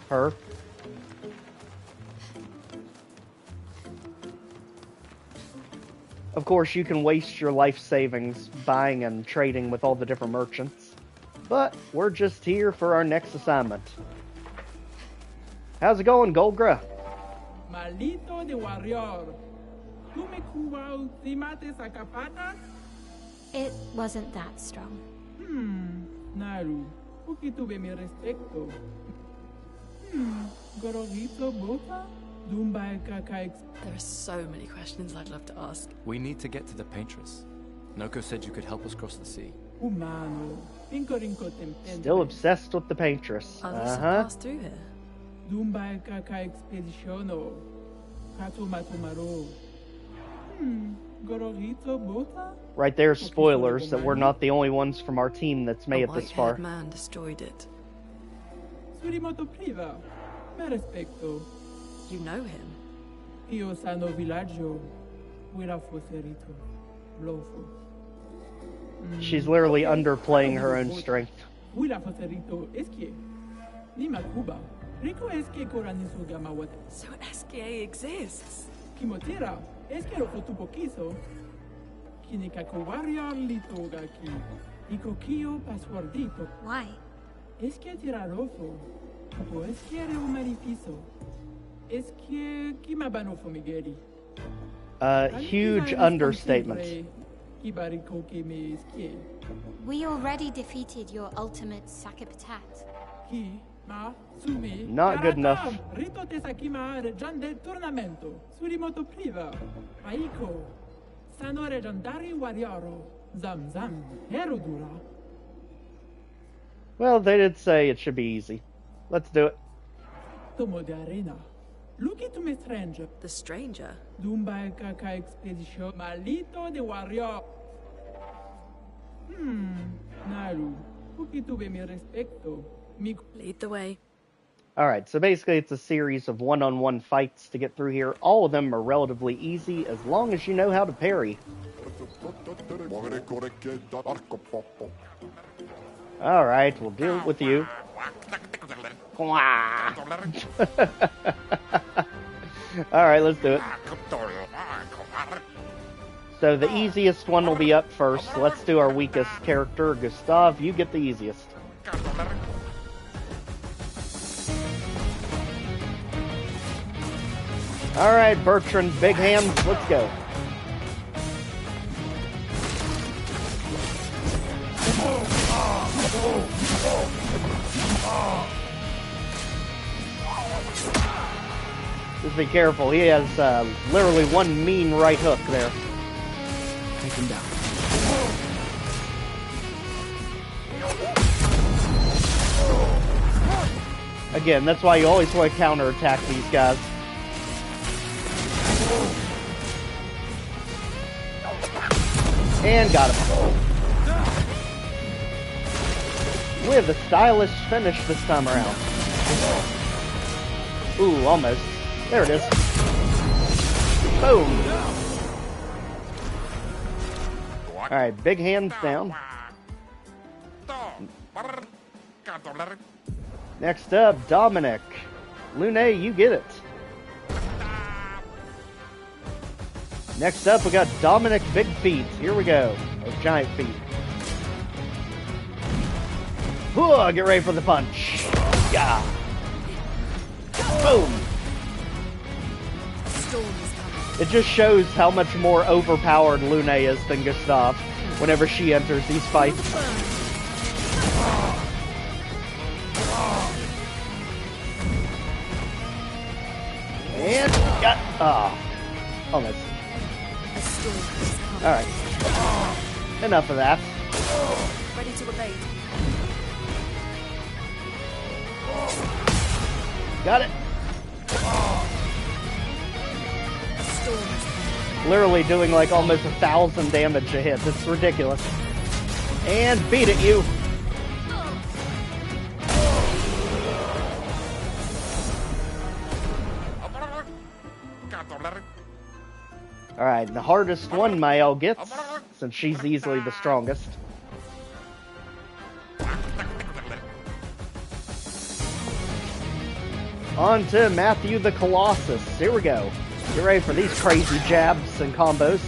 Her. Of course, you can waste your life savings buying and trading with all the different merchants. But we're just here for our next assignment. How's it going, Golgra? Malito de warrior. ¿Tú me cuba ultimates a capatas? It wasn't that strong. Naru, porque tuve mi respecto. Gorogito bota? There are so many questions I'd love to ask. We need to get to the Paintress. Noko said you could help us cross the sea. Still obsessed with the Paintress. Others have passed through here. Right there, spoilers that we're not the only ones from our team that's made it this far. A white-haired man destroyed it. You know him? She's literally underplaying her own strength. So SKA exists? Why? Huge understatement. We already defeated your ultimate Sakapatat. Not good enough. Well, they did say it should be easy. Let's do it. The stranger? Lead the way. Alright, so basically it's a series of one-on-one fights to get through here. All of them are relatively easy as long as you know how to parry. Alright, we'll deal with you. Alright, let's do it. So the easiest one will be up first. Let's do our weakest character. Gustav, you get the easiest. Alright, Bertrand, big hands, let's go. Just be careful, he has literally one mean right hook there. Take him down. Again, that's why you always want to counterattack these guys. And got him. With a stylish finish this time around. Ooh, almost. There it is. Boom. Alright, big hands down. Next up, Dominic. Lune, you get it. Next up, we got Dominic Big Feet. Here we go. Or giant feet. Whoa, get ready for the punch. Yeah. Boom. It just shows how much more overpowered Lune is than Gustav whenever she enters these fights. And got almost. Alright. Enough of that. Ready to evade. Got it. Literally doing like almost 1,000 damage a hit. It's ridiculous. And beat it, you. Alright, the hardest one Mael gets, since she's easily the strongest. On to Matthew the Colossus. Here we go. Get ready for these crazy jabs and combos.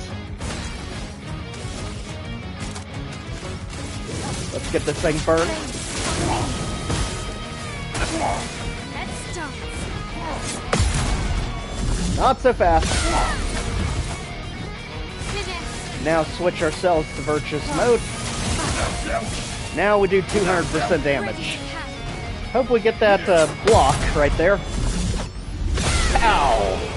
Let's get this thing burned. Not so fast. Now switch ourselves to Virtuous Mode. Now we do 200% damage. Hope we get that block right there. Ow!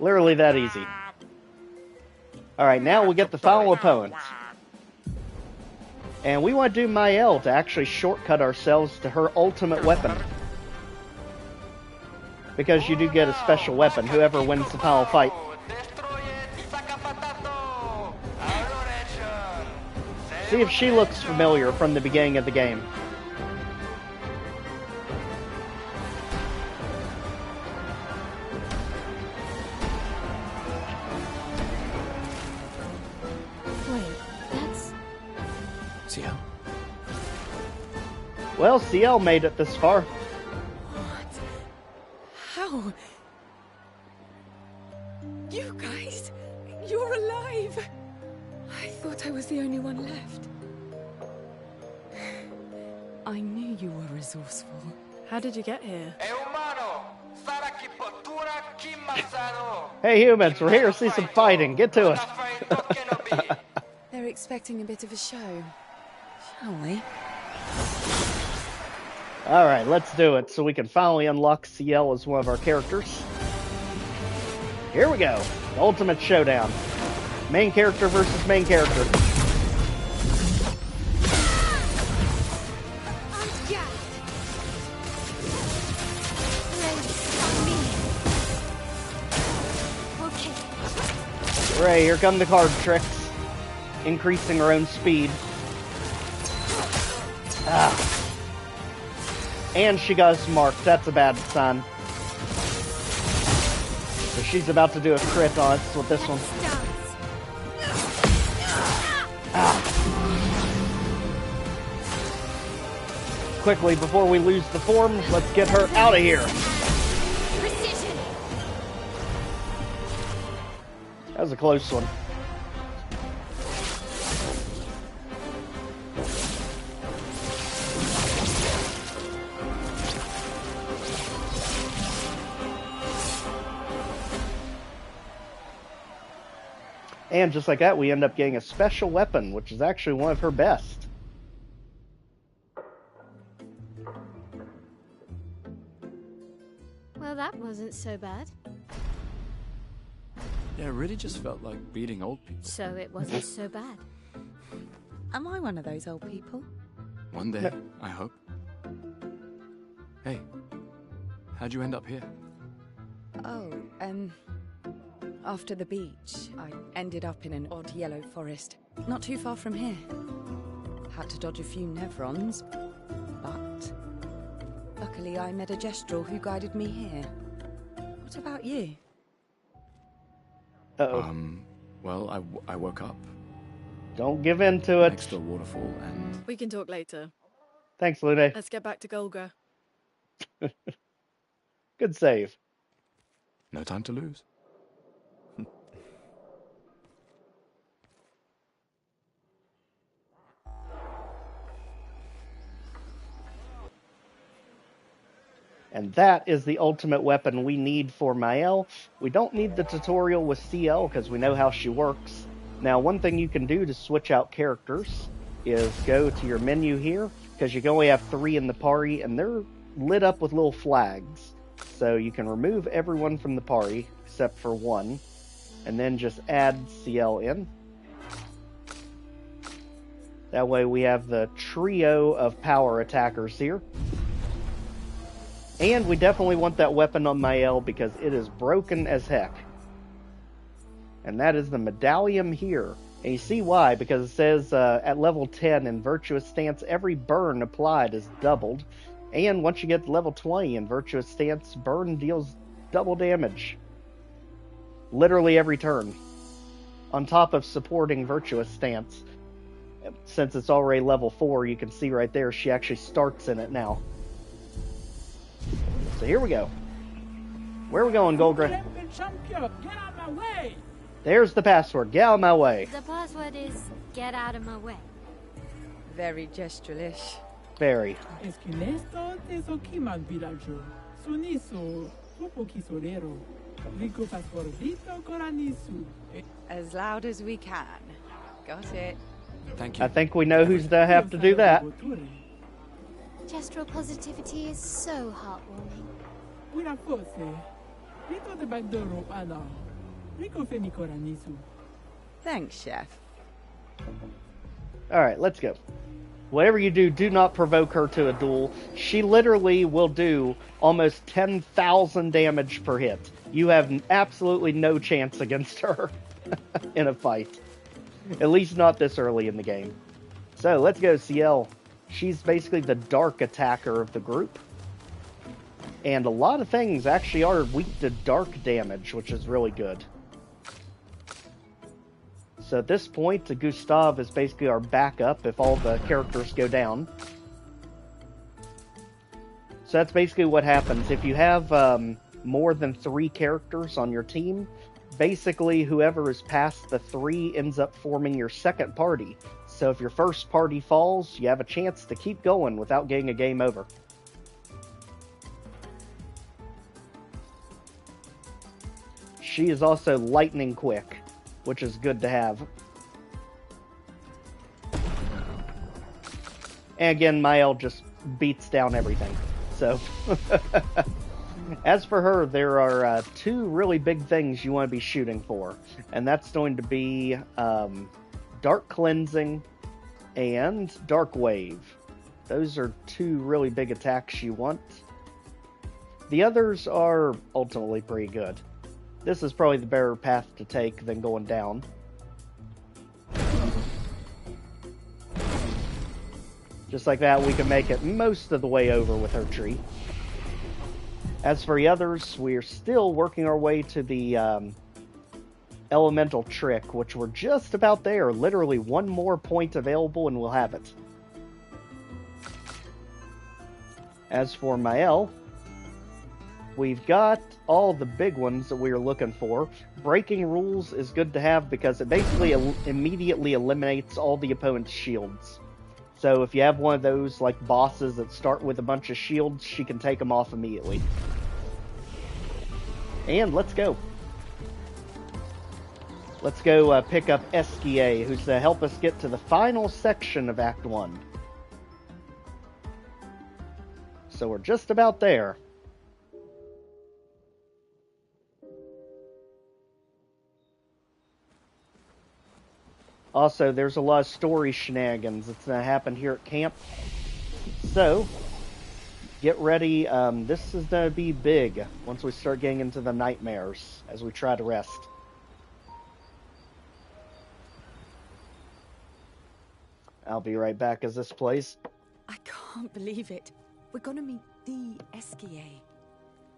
Literally that easy. Alright, now we get the final opponent. And we want to do Mael to actually shortcut ourselves to her ultimate weapon. Because you do get a special weapon, whoever wins the final fight. See if she looks familiar from the beginning of the game. Wait, that's... Ciel? Well, Ciel made it this far. What? How? You guys? You're alive! I thought I was the only one left. I knew you were resourceful. How did you get here? Hey humans, we're here to see some fighting. Get to it. They're expecting a bit of a show. Shall we? Alright, let's do it so we can finally unlock Ciel as one of our characters. Here we go. The ultimate showdown. Main character versus main character. Right, here come the card tricks. Increasing her own speed. Ah. And she got us marked. That's a bad sign. So she's about to do a crit on us with this one. Ah. Quickly, before we lose the form, let's get her out of here. That was a close one. And just like that, we end up getting a special weapon, which is actually one of her best. Well, that wasn't so bad. Yeah, it really just felt like beating old people. So it wasn't so bad. Am I one of those old people? One day, I hope. Hey, how'd you end up here? Oh, after the beach, I ended up in an odd yellow forest, not too far from here. Had to dodge a few Nevrons, but luckily I met a Gestrel who guided me here. What about you? Uh-oh. Well, I woke up. Don't give in to it. Next to a waterfall, and... We can talk later. Thanks, Lune. Let's get back to Golga. Good save. No time to lose. And that is the ultimate weapon we need for Mael. We don't need the tutorial with CL because we know how she works. Now, one thing you can do to switch out characters is go to your menu here, because you can only have 3 in the party, and they're lit up with little flags. So you can remove everyone from the party, except for 1, and then just add CL in. That way we have the trio of power attackers here. And we definitely want that weapon on Mael because it is broken as heck. And that is the Medallium here. And you see why, because it says at level 10 in Virtuous Stance, every burn applied is doubled. And once you get to level 20 in Virtuous Stance, burn deals double damage. Literally every turn. On top of supporting Virtuous Stance. Since it's already level 4, you can see right there, she actually starts in it now. So here we go. Where are we going, Golgra? Get out my way! There's the password. Get out of my way. The password is get out of my way. Very Gestrelish. Very. As loud as we can. Got it. Thank you. I think we know who's gonna have to do that. Gestural positivity is so heartwarming. Thanks, Chef. Alright, let's go. Whatever you do, do not provoke her to a duel. She literally will do almost 10,000 damage per hit. You have absolutely no chance against her in a fight. At least not this early in the game. So, let's go, CL. She's basically the dark attacker of the group. And a lot of things actually are weak to dark damage, which is really good. So at this point, Gustav is basically our backup if all the characters go down. So that's basically what happens. If you have more than 3 characters on your team, basically whoever is past the 3 ends up forming your second party. So if your first party falls, you have a chance to keep going without getting a game over. She is also lightning quick, which is good to have. And again, Mael just beats down everything. So, as for her, there are 2 really big things you want to be shooting for. And that's going to be Dark Cleansing and Dark Wave. Those are 2 really big attacks you want. The others are ultimately pretty good. This is probably the better path to take than going down. Just like that, we can make it most of the way over with her tree. As for the others, we're still working our way to the elemental trick, which we're just about there. Literally 1 more point available and we'll have it. As for Mael, we've got all the big ones that we were looking for. Breaking rules is good to have because it basically immediately eliminates all the opponent's shields. So if you have one of those like bosses that start with a bunch of shields, she can take them off immediately. And let's go. Let's go pick up Esquier, who's to help us get to the final section of Act 1. So we're just about there. Also, there's a lot of story shenanigans that's going to happen here at camp. So, get ready. This is going to be big once we start getting into the nightmares as we try to rest. I'll be right back as this plays. I can't believe it. We're gonna meet the Esquier.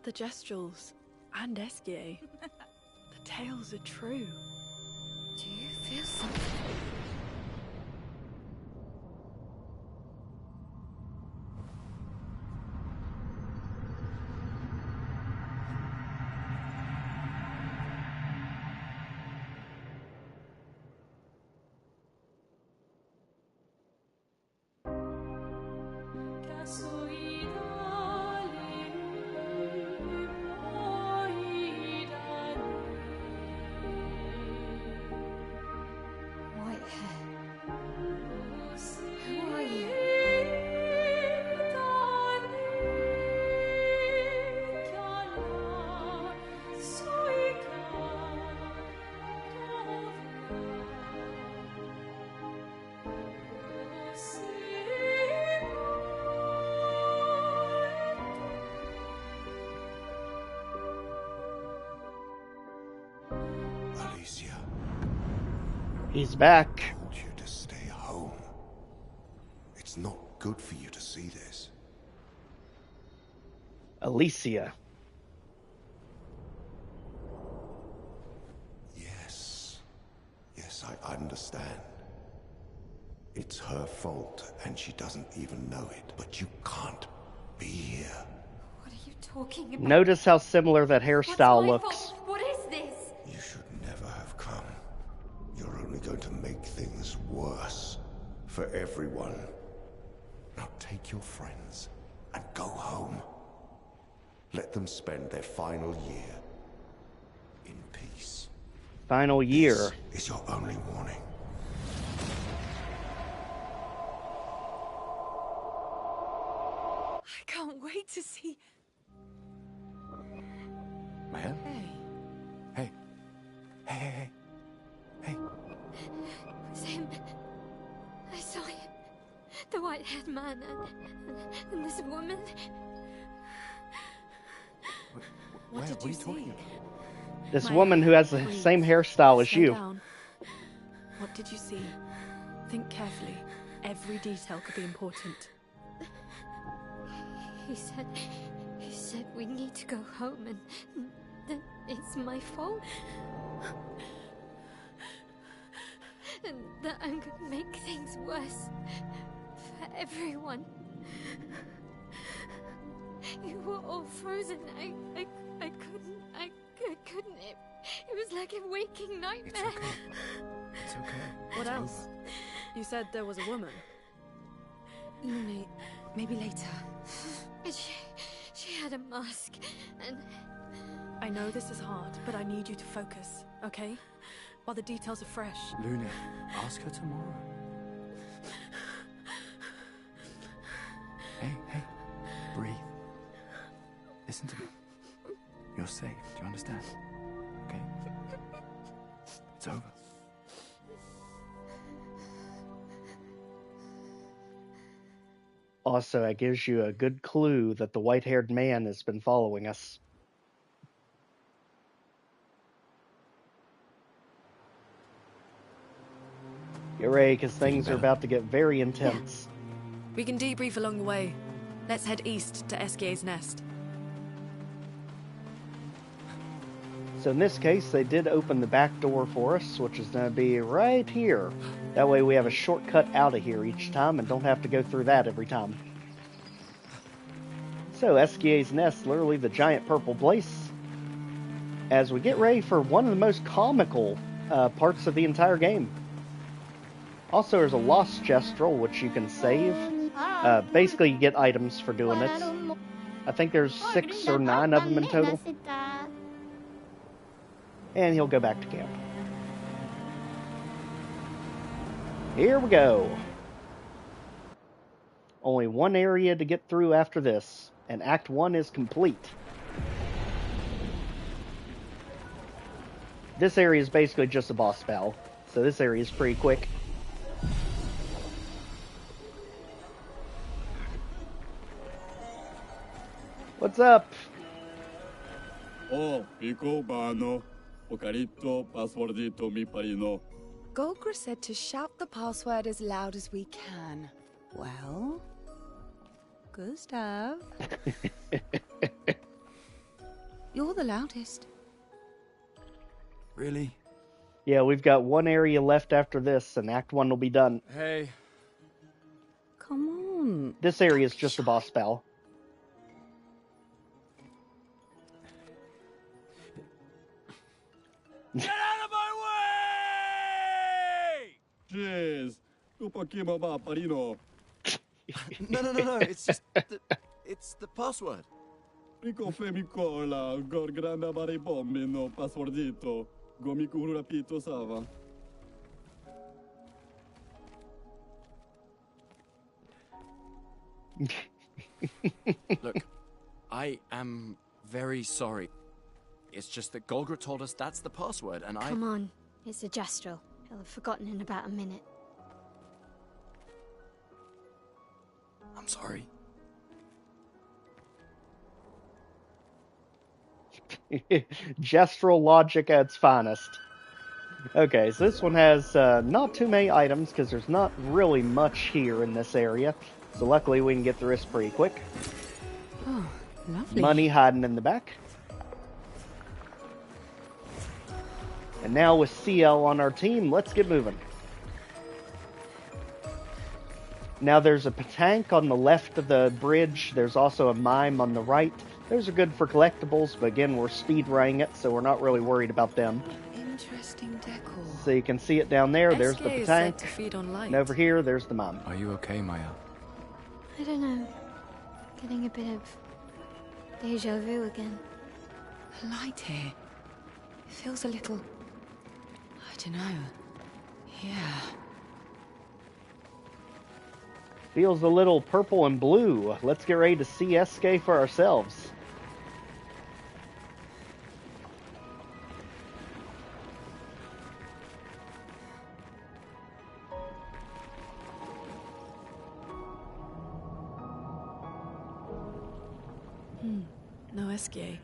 The Gestrals and Esquier. The tales are true. Do you feel something? Alicia. He's back. I want you to stay home. It's not good for you to see this. Alicia. Yes. Yes, I understand. It's her fault, and she doesn't even know it. But you can't be here. What are you talking about? Notice how similar that hairstyle What's my looks. fault? What is this? You should never have come. You're only going to make things worse for everyone. Now take your friends and go home. Let them spend their final year in peace. Final year. This is your only warning. I can't wait to see. Maya? Hey. Hey. It was him. I saw him. The white-haired man and this woman. What did you see? This Maya, woman who has the please, same hairstyle as slow you. down. What did you see? Think carefully. Every detail could be important. He said we need to go home and that it's my fault. And that I'm gonna make things worse for everyone. You were all frozen. I couldn't. It was like a waking nightmare. It's okay. What else? You said there was a woman. Lune, maybe later. She had a mask, and I know this is hard, but I need you to focus, okay? While the details are fresh. Luna, ask her tomorrow. Hey, breathe. Listen to me. You're safe, do you understand? Okay? It's over. Also, that gives you a good clue that the white-haired man has been following us. Get ready, because things are about to get very intense. We can debrief along the way. Let's head east to Esquier's nest. So in this case, they did open the back door for us, which is going to be right here. That way we have a shortcut out of here each time and don't have to go through that every time. So, Esquia's Nest, literally the giant purple place, as we get ready for one of the most comical parts of the entire game. Also, there's a lost Gestrel, which you can save. Basically, you get items for doing it. I think there's 6 or 9 of them in total. And he'll go back to camp. Here we go. Only one area to get through after this, and Act 1 is complete. This area is basically just a boss battle, so this area is pretty quick. What's up? Oh, Pico Bano, Ocarito, Passwordito, mi parino. Golgra said to shout the password as loud as we can. Well, Gustav. You're the loudest. Really? Yeah, we've got one area left after this, and Act 1 will be done. Hey. Come on. This area is just a boss battle. Get out of my way! Jeez. Upakima ba parino. No. It's just it's the password. Rico femicola, gorgranda baribomino, passwordito. Gomiku rapito sava. Look, I am very sorry. It's just that Golgra told us that's the password, and Come on, it's a Gestrel. He'll have forgotten in about a minute. I'm sorry. Gestural logic at its finest. Okay, so this one has not too many items because there's not really much here in this area. So luckily we can get through this pretty quick. Oh, lovely. Money hiding in the back. And now with CL on our team, let's get moving. Now there's a tank on the left of the bridge. There's also a mime on the right. Those are good for collectibles, but again, we're speed running it, so we're not really worried about them. Interesting decor. So you can see it down there. There's the tank. And over here, there's the mime. Are you okay, Maya? I don't know. Getting a bit of deja vu again. The light here. It feels a little... I don't know. Yeah. Feels a little purple and blue. Let's get ready to see Escae for ourselves. No Esquier.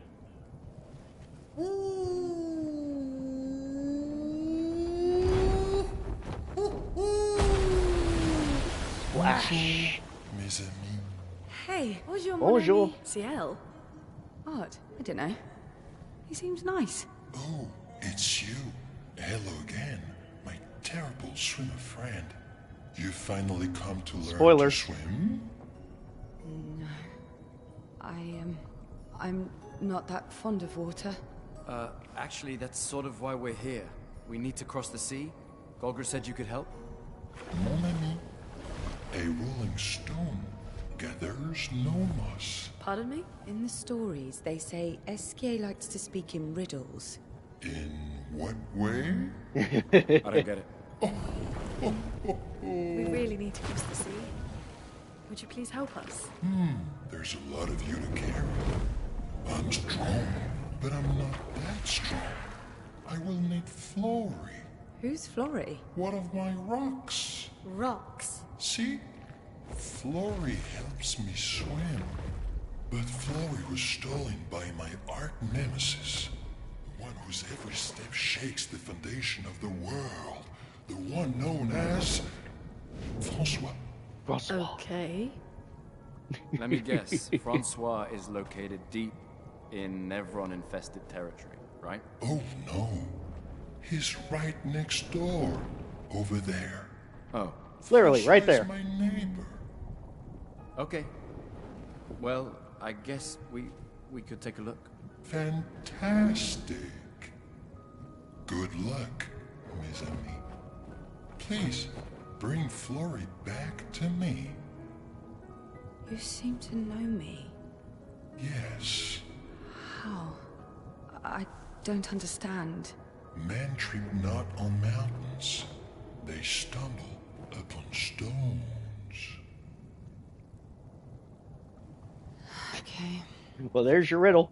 Flash. Mes amis. Hey, bonjour, Bonjour. mon ami. Ciel. Odd. I don't know. He seems nice. Oh, it's you. Hello again, my terrible swimmer friend. You finally come to learn Spoilers. to swim? No. I'm not that fond of water. Actually, that's sort of why we're here. We need to cross the sea. Golgra said you could help. Mon ami. A rolling stone gathers no moss. Pardon me? In the stories, they say Esquier likes to speak in riddles. In what way? I don't get it. We really need to cross the sea. Would you please help us? There's a lot of you to carry. I'm strong, but I'm not that strong. I will need Flory, Who's Flory? one of my rocks. Rocks. See? Flory helps me swim. But Flory was stolen by my arch nemesis. One whose every step shakes the foundation of the world. The one known as... Francois. Okay. Let me guess. Francois is located deep in Nevron-infested territory, right? Oh no. He's right next door. Over there. Oh. It's literally right Francois there. is my neighbor. Okay. Well, I guess we could take a look. Fantastic. Good luck, mes amis. Please, bring Florrie back to me. You seem to know me. Yes. How? I don't understand. Men trip not on mountains. They stumble upon stones. Okay. Well, there's your riddle.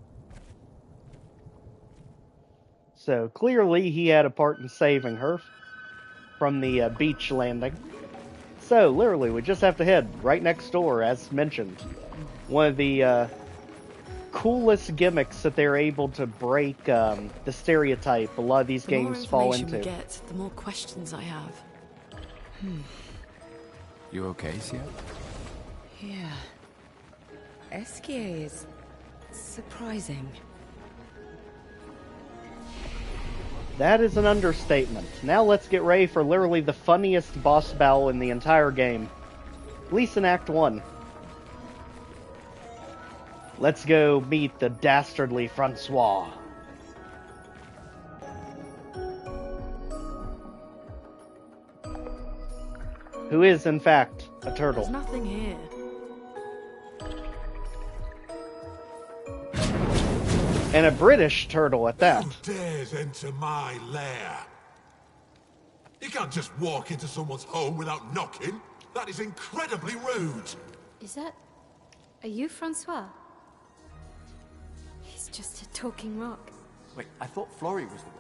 So clearly he had a part in saving her from the beach landing. So literally we just have to head right next door, as mentioned. One of the coolest gimmicks that they're able to break the stereotype a lot of these games fall into. The more information we get, the more questions I have. You okay, Sia? Yeah. Esquier is surprising. That is an understatement. Now let's get ready for literally the funniest boss battle in the entire game. At least in Act 1. Let's go meet the dastardly Francois. Who is, in fact, a turtle. There's nothing here. And a British turtle at that. Who dares enter my lair? You can't just walk into someone's home without knocking. That is incredibly rude. Is that... Are you Francois? He's just a talking rock. Wait, I thought Florrie was the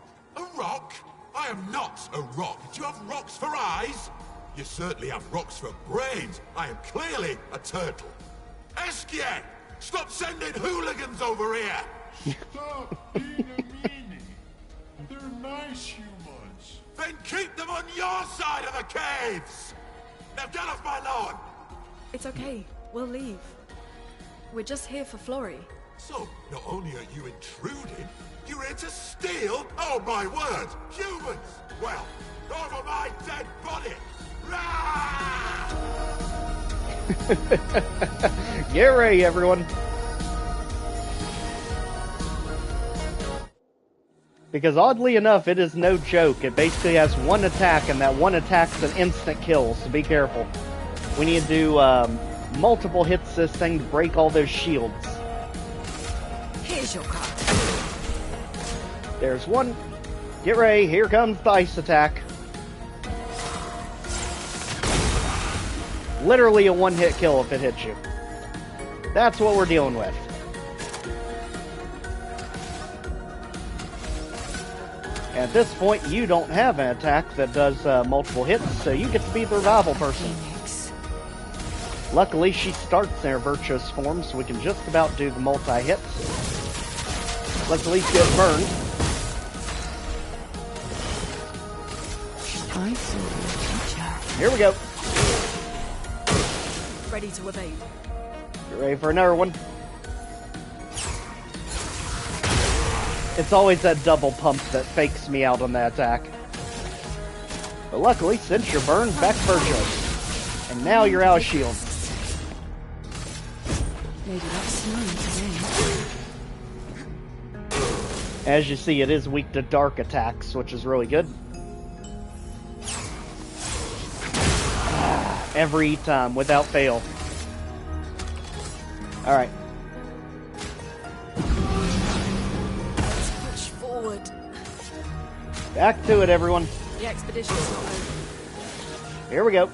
rock. A rock? I am not a rock. Do you have rocks for eyes? You certainly have rocks for brains. I am clearly a turtle. Esquier! Stop sending hooligans over here! Stop being a meanie. They're nice humans. Then keep them on your side of the caves! Now get off my lawn! It's okay. We'll leave. We're just here for Florrie. So, not only are you intruding, you're here to steal? Oh my word! Humans! Well, over my dead body! Get ready, everyone. Because oddly enough, it is no joke. It basically has one attack, and that one attack's an instant kill, so be careful. We need to do multiple hits this thing to break all those shields. Here's your card. There's one. Get ready, here comes the ice attack. Literally a one-hit kill if it hits you. That's what we're dealing with. At this point, you don't have an attack that does multiple hits, so you get to be the revival person. Luckily, she starts in her virtuous form, so we can just about do the multi-hits. Let's at least get burned. I saw your teacher. Here we go. Ready to evade. Get ready for another one. It's always that double pump that fakes me out on that attack. But luckily, since you're burned, back virtuous. And now you're out of shield. Lady loves snowing today. As you see, it is weak to dark attacks, which is really good. Every time, without fail. Alright. Let's push forward. Back to it, everyone. The expedition's not over. Here we go.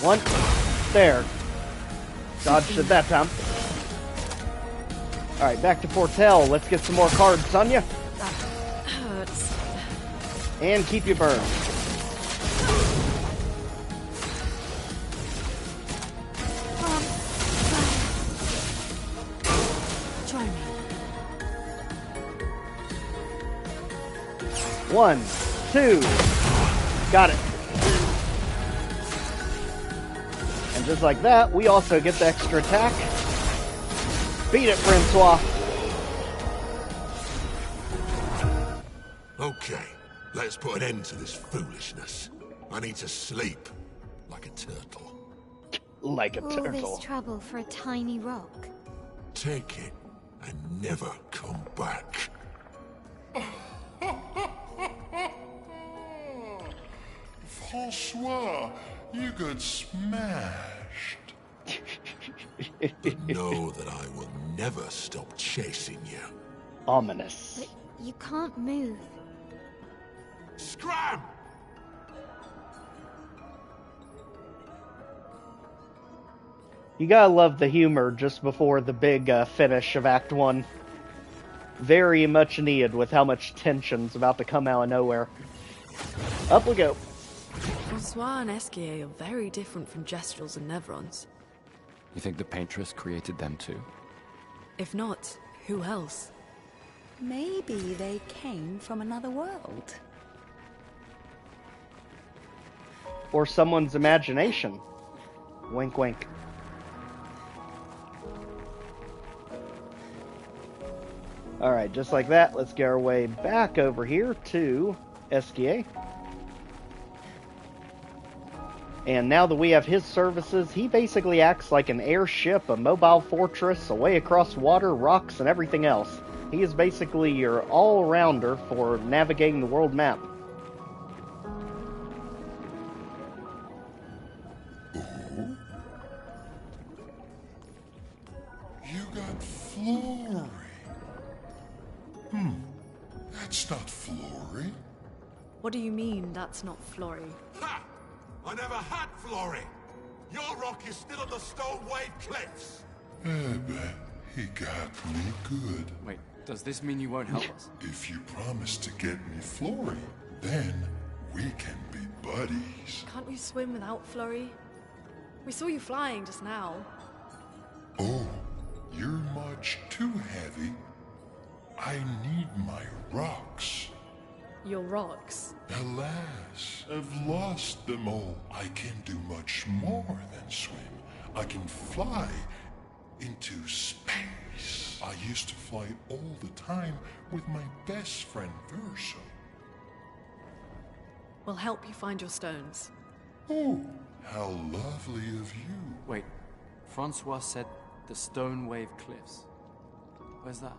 One. There. Dodged it that time. Alright, back to Portel. Let's get some more cards on you. That hurts. And keep you burned. Try me. 1, 2. Got it. And just like that, we also get the extra attack. Beat it, Francois. Okay, let's put an end to this foolishness. I need to sleep like a turtle. Like a All turtle. this trouble for a tiny rock. Take it and never come back. Francois, you got smashed. But know that I will never stop chasing you. Ominous. But you can't move. Scram! You gotta love the humor just before the big finish of Act 1. Very much needed with how much tension's about to come out of nowhere. Up we go. Francois and Esquier are very different from Jestrels and Nevrons. You think the Paintress created them too? If not, who else? Maybe they came from another world. Or someone's imagination. Wink, wink. Alright, just like that, let's get our way back over here to Esquier. And now that we have his services, he basically acts like an airship, a mobile fortress, a way across water, rocks, and everything else. He is basically your all-rounder for navigating the world map. You got Flory. That's not Flory. What do you mean, that's not Flory? Ha! I never had Flory. Your rock is still on the Stone Wave Cliffs. But he got me good. Wait, does this mean you won't help us? If you promise to get me Flory, then we can be buddies. Can't you swim without Flory? We saw you flying just now. Oh, you're much too heavy. I need my rocks. Your rocks? Alas, I've lost them all. I can do much more than swim. I can fly into space. I used to fly all the time with my best friend Verso. We'll help you find your stones. Oh, how lovely of you. Wait, Francois said the Stone Wave Cliffs. Where's that?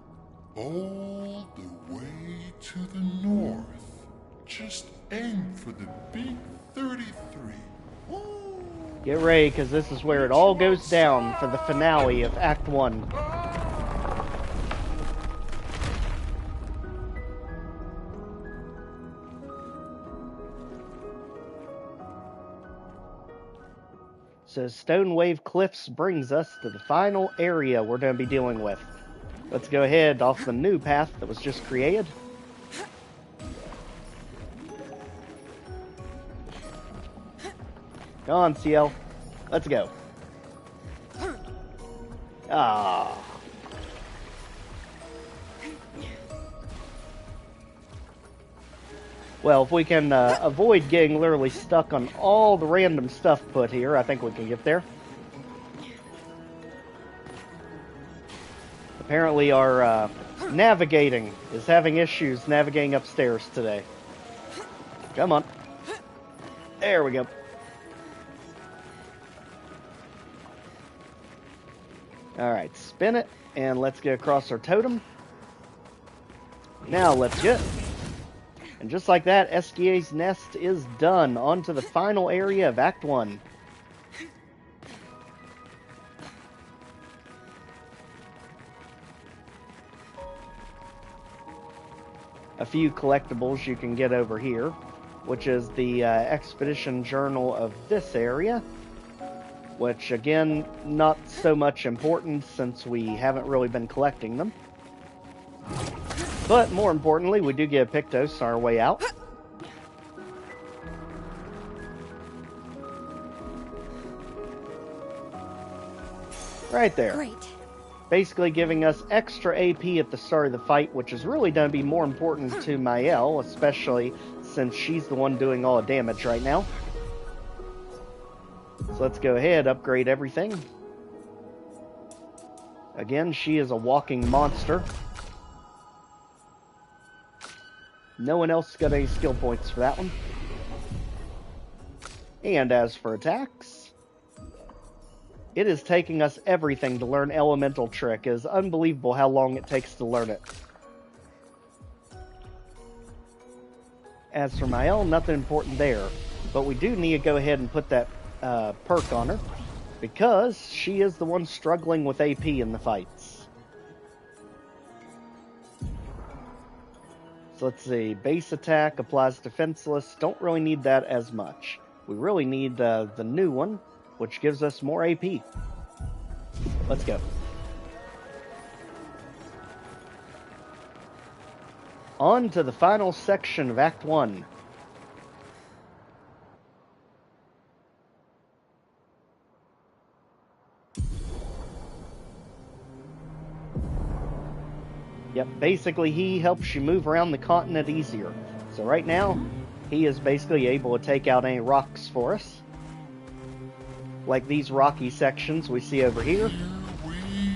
All the way to the north. Just aim for the big 33. Get ready, because this is where it all goes down for the finale of Act 1. So Stone Wave Cliffs brings us to the final area we're going to be dealing with. Let's go ahead off the new path that was just created. Go on, CL. Let's go. Ah. Well, if we can avoid getting literally stuck on all the random stuff put here, I think we can get there. Apparently our navigating is having issues navigating upstairs today. Come on. There we go. Alright, spin it, and let's get across our totem. Now let's get. And just like that, Esquier's Nest is done. On to the final area of Act 1. A few collectibles you can get over here, which is the expedition journal of this area, which again, not so much important since we haven't really been collecting them. But more importantly, we do get a Pictos on our way out. Right there. Great. Basically giving us extra AP at the start of the fight, which is really going to be more important to Mael, especially since she's the one doing all the damage right now. So let's go ahead, upgrade everything. Again, she is a walking monster. No one else got any skill points for that one. And as for attacks, It is taking us everything to learn Elemental Trick. It is unbelievable how long it takes to learn it. As for Mael, nothing important there. But we do need to go ahead and put that perk on her, because she is the one struggling with AP in the fights. So let's see. Base attack applies defenseless. Don't really need that as much. We really need the new one, which gives us more AP. Let's go. On to the final section of Act 1. Yep, basically he helps you move around the continent easier. So right now, he is basically able to take out any rocks for us. Like these rocky sections we see over here,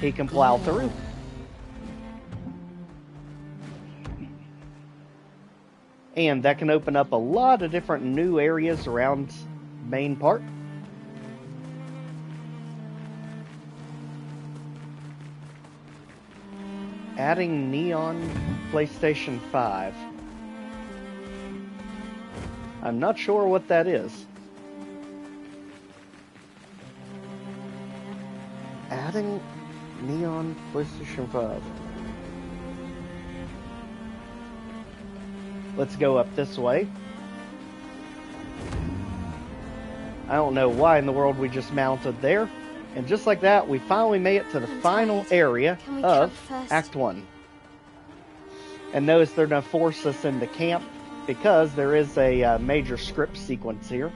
he can plow through. And that can open up a lot of different new areas around the main part. Adding Neon PlayStation 5. I'm not sure what that is. Adding Neon PlayStation 5. Let's go up this way. I don't know why in the world we just mounted there. And just like that, we finally made it to the final area of Act 1. And notice they're going to force us into camp because there is a major script sequence here.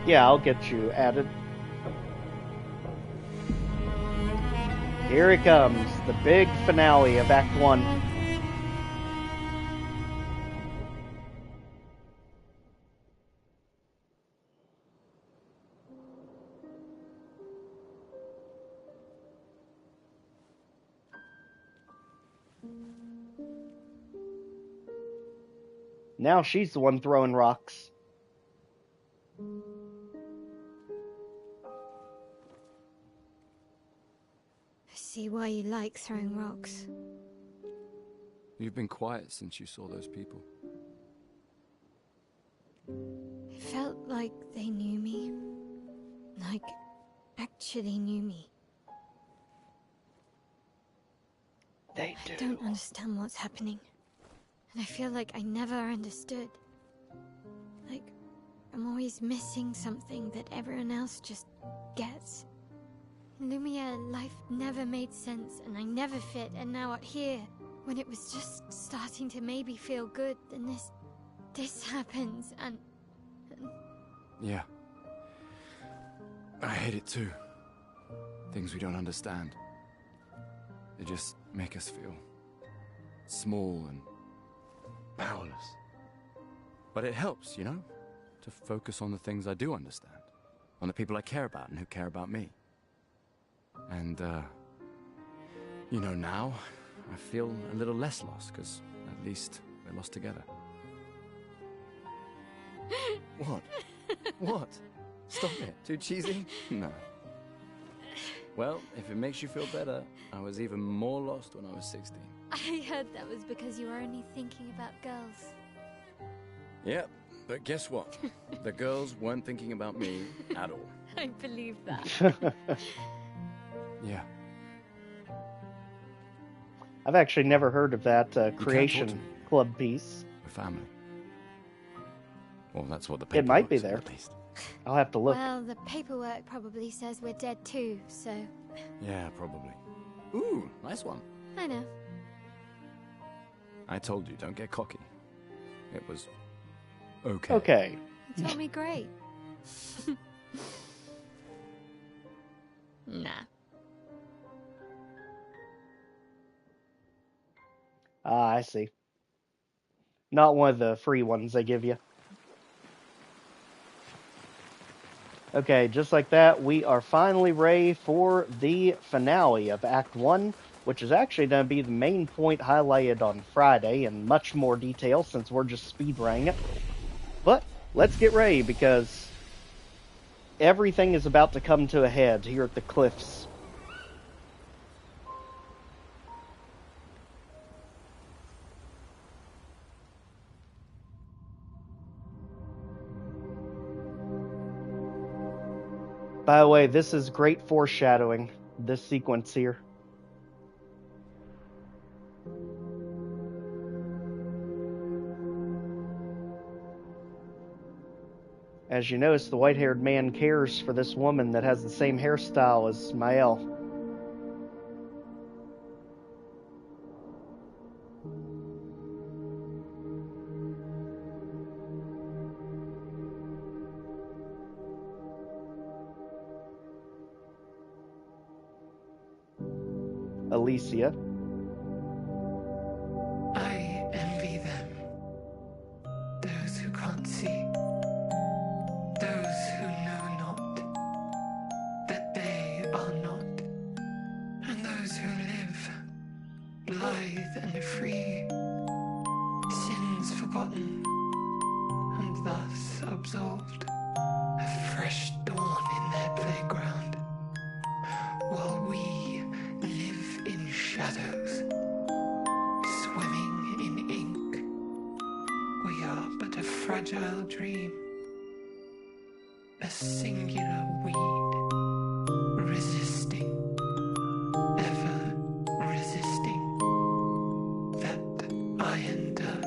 Yeah, I'll get you added. Here it comes, the big finale of Act 1. Now she's the one throwing rocks. See why you like throwing rocks. You've been quiet since you saw those people. It felt like they knew me. Like, actually knew me. They do. I don't understand what's happening. And I feel like I never understood. Like, I'm always missing something that everyone else just gets. In Lumiere, life never made sense, and I never fit, and now out here, when it was just starting to maybe feel good, then this happens, and... Yeah. I hate it too. Things we don't understand. They just make us feel small and powerless. But it helps, you know, to focus on the things I do understand, on the people I care about and who care about me. And, you know, now I feel a little less lost, because at least we're lost together. What? What? Stop it. Too cheesy? No. Well, if it makes you feel better, I was even more lost when I was 16. I heard that was because you were only thinking about girls. Yep, but guess what? The girls weren't thinking about me at all. I believe that. Yeah. I've actually never heard of that Creation Club piece. We're family. Well, that's what the It might be paperwork there. said, at least. I'll have to look. Well, the paperwork probably says we're dead too, so... Yeah, probably. Ooh, nice one. I know. I told you, don't get cocky. It was okay. Okay. You told me great. Nah. Ah, I see. Not one of the free ones they give you. Okay, just like that, we are finally ready for the finale of Act 1, which is actually going to be the main point highlighted on Friday in much more detail since we're just speedrunning it. But let's get ready because everything is about to come to a head here at the cliffs. By the way, this is great foreshadowing, this sequence here. As you notice, the white-haired man cares for this woman that has the same hairstyle as Mael. Alicia. I envy them. Those who can't see. Those who know not that they are not. And those who live, blithe and free. Sins forgotten, and thus absolved. A fresh dawn in their playground. While we live in shadows, swimming in ink. We are but a fragile dream, a singular weed, resisting, ever resisting, that iron dirt,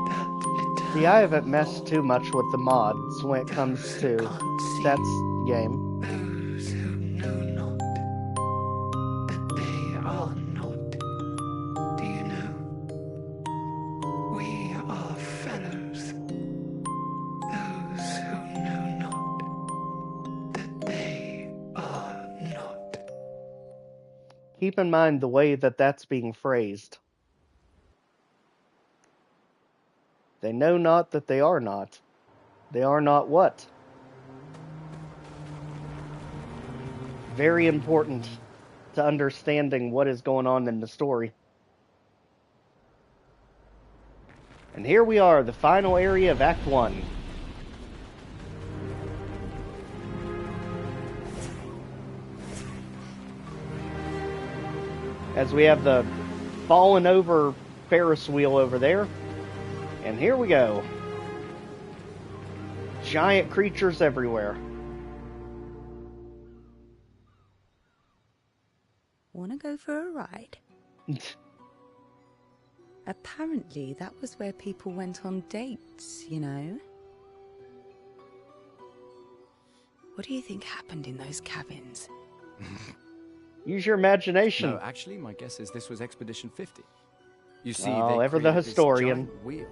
that eternal. See, I haven't messed too much with the mods when it comes to that game. Those who know not that they are not. Do you know? We are fellows. Those who know not that they are not. Keep in mind the way that that's being phrased. They know not that they are not. They are not what? Very important to understanding what is going on in the story. And here we are, the final area of Act 1. As we have the fallen over Ferris wheel over there. And here we go. Giant creatures everywhere. Wanna go for a ride? Apparently, that was where people went on dates, you know? What do you think happened in those cabins? Use your imagination. No, actually, my guess is this was Expedition 50. You see, oh, they ever the created this historian. giant wheel,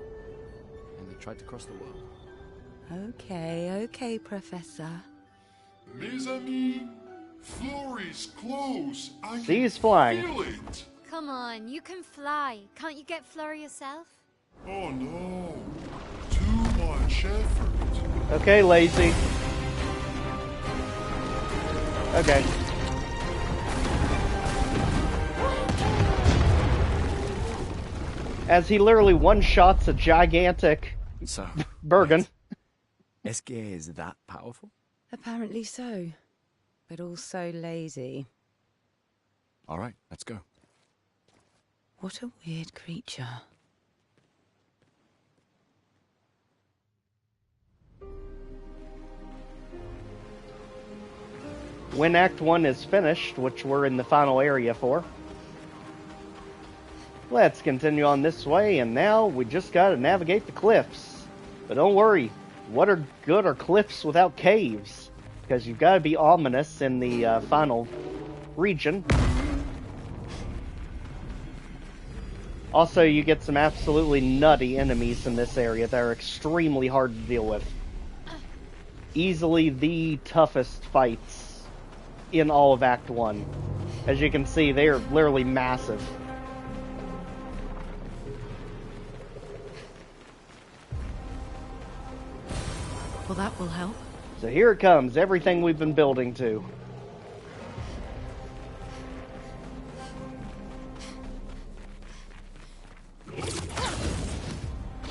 and they tried to cross the world. Okay, Professor. Mes amis, Florey's close. I See, can he's flying. feel it. Come on, you can fly. Can't you get Flurry yourself? Oh no, too much effort. Okay, lazy. Okay. As he literally one-shots a gigantic So, Bergen. SGA is that powerful? Apparently so. But also lazy. All right, let's go. What a weird creature. When Act 1 is finished, which we're in the final area for, let's continue on this way, and now we just gotta navigate the cliffs. But don't worry, what are good are cliffs without caves? Because you've gotta be ominous in the final region. Also, you get some absolutely nutty enemies in this area that are extremely hard to deal with. Easily the toughest fights in all of Act 1. As you can see, they are literally massive. Well, that will help. So here it comes, everything we've been building to.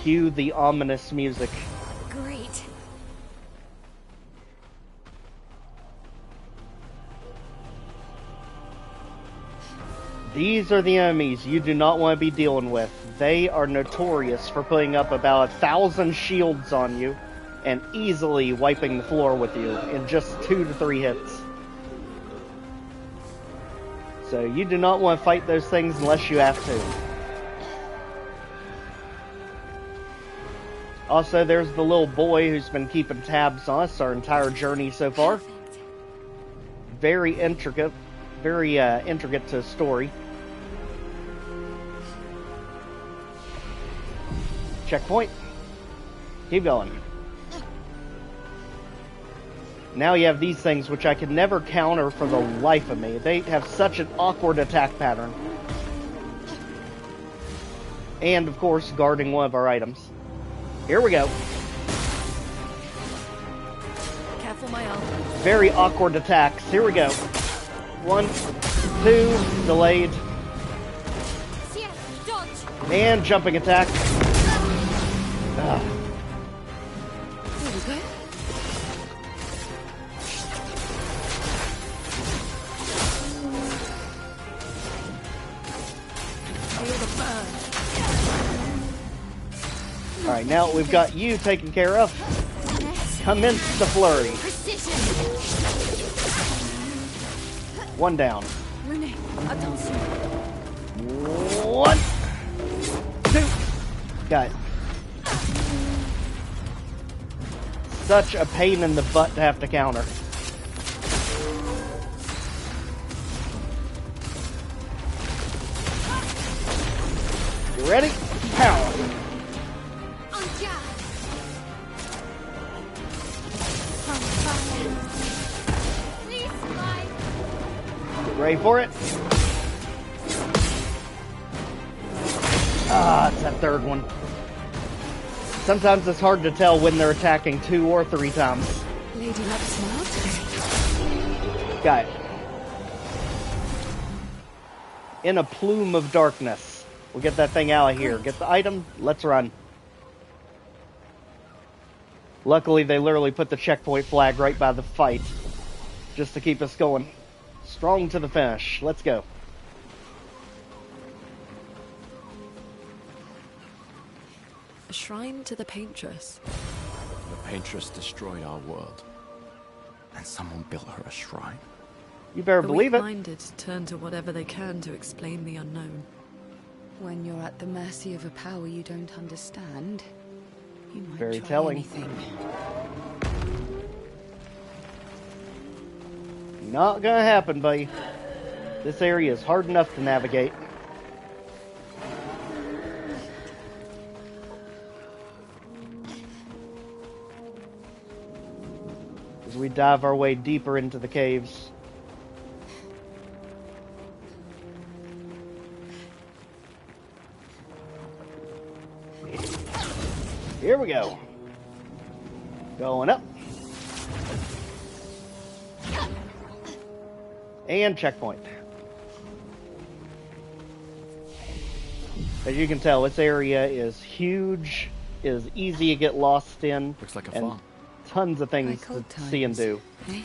Cue the ominous music. Great. These are the enemies you do not want to be dealing with. They are notorious for putting up about 1,000 shields on you and easily wiping the floor with you in just 2 to 3 hits. So you do not want to fight those things unless you have to. Also, there's the little boy who's been keeping tabs on us our entire journey so far. Very intricate to story. Checkpoint. Keep going. Now you have these things which I could never counter for the life of me. They have such an awkward attack pattern. And, of course, guarding one of our items. Here we go. Careful, my elf. Very awkward attacks. Here we go. 1, 2, delayed. And jumping attack. Alright, now we've got you taken care of. Commence the flurry. One down. 1, 2. Got it. Such a pain in the butt to have to counter. You ready? Power. Ready for it? Ah, it's that third one. Sometimes it's hard to tell when they're attacking 2 or 3 times. Lady Luck smart. Got it. In a plume of darkness. We'll get that thing out of here. Get the item. Let's run. Luckily, they literally put the checkpoint flag right by the fight. Just to keep us going. Strong to the finish. Let's go. A shrine to the Paintress. The Paintress destroyed our world. And someone built her a shrine. You better believe it. The weak-minded turn to whatever they can to explain the unknown. When you're at the mercy of a power you don't understand, you might Very try telling. anything. Not gonna happen, buddy. This area is hard enough to navigate. As we dive our way deeper into the caves. Here we go. Going up. And checkpoint. As you can tell, this area is huge, is easy to get lost in. Looks like a and farm. Tons of things Like old to see and times, do. eh?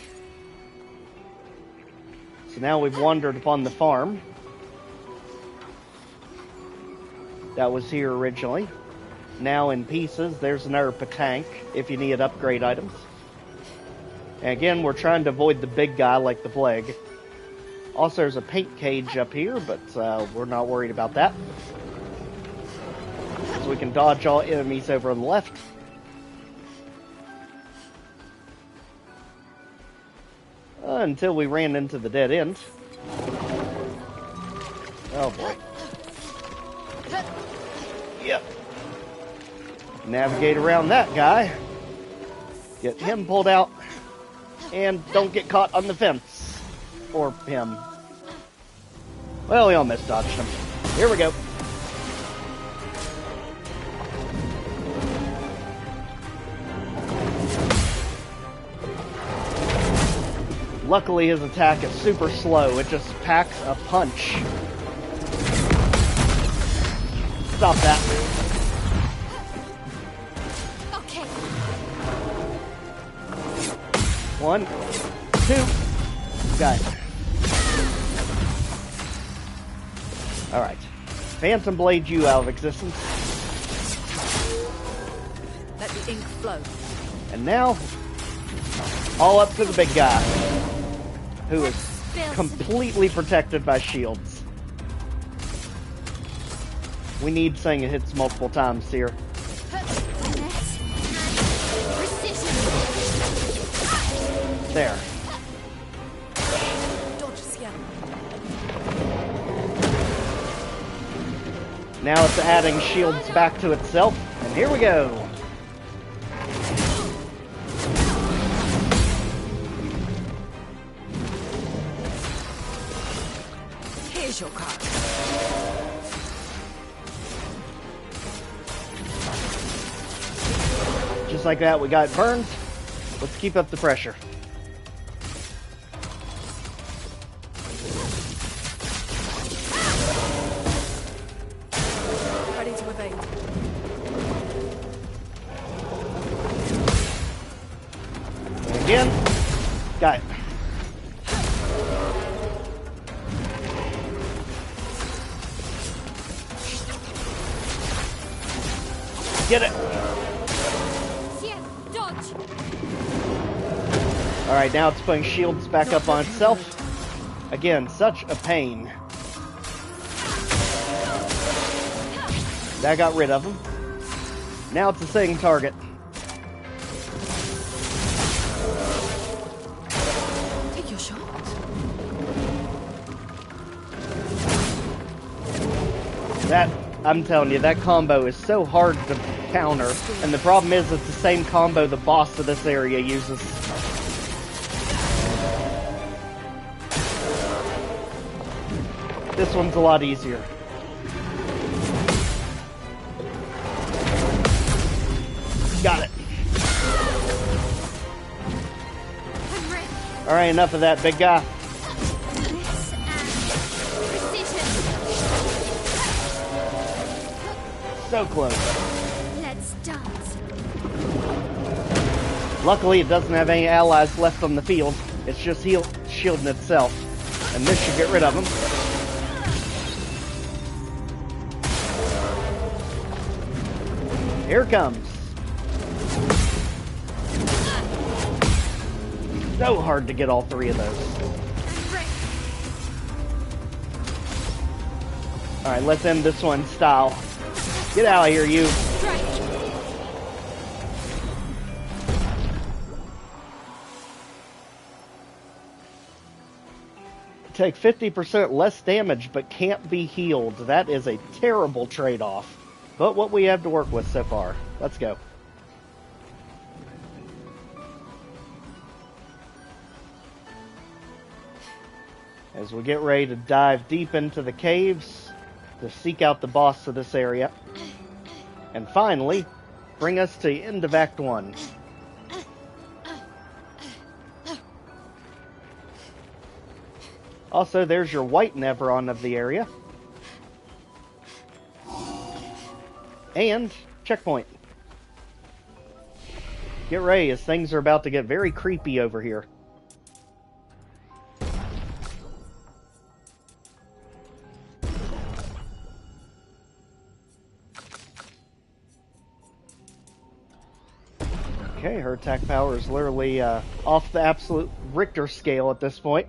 So now we've wandered upon the farm. That was here originally. Now in pieces. There's another tank if you need upgrade items. And again, we're trying to avoid the big guy like the plague. Also, there's a paint cage up here, but we're not worried about that. So we can dodge all enemies over on the left. Until we ran into the dead end. Oh boy. Yep. Navigate around that guy. Get him pulled out. And don't get caught on the fence. Or him. Well, we almost dodged him. Here we go. Luckily, his attack is super slow. It just packs a punch. Stop that. Okay. 1, 2. Got it. Alright. Phantom Blade you out of existence. Let the ink flow. And now, all up to the big guy, who is completely protected by shields. We need saying it hits multiple times here. There. Now it's adding shields back to itself, and here we go. Here's your card. Just like that, we got burned. Let's keep up the pressure. Ready to evade. And again. Got it. Get it. Alright, now it's putting shields back up on itself. Again, such a pain. That got rid of him. Now it's the same target. Take your shot. That, I'm telling you, that combo is so hard to counter. And the problem is it's the same combo the boss of this area uses. This one's a lot easier. Got it. Alright, enough of that, big guy. So close. Let's dance. Luckily, it doesn't have any allies left on the field. It's just shielding itself. And this should get rid of them. Here it comes. So hard to get all three of those. Alright, let's end this one in style. Get out of here, you. Take 50% less damage, but can't be healed. That is a terrible trade-off. But what we have to work with so far. Let's go. As we get ready to dive deep into the caves to seek out the boss of this area. And finally, bring us to the end of Act 1. Also, there's your white Neveron of the area. And checkpoint. Get ready, as things are about to get very creepy over here. Okay, her attack power is literally off the absolute Richter scale at this point.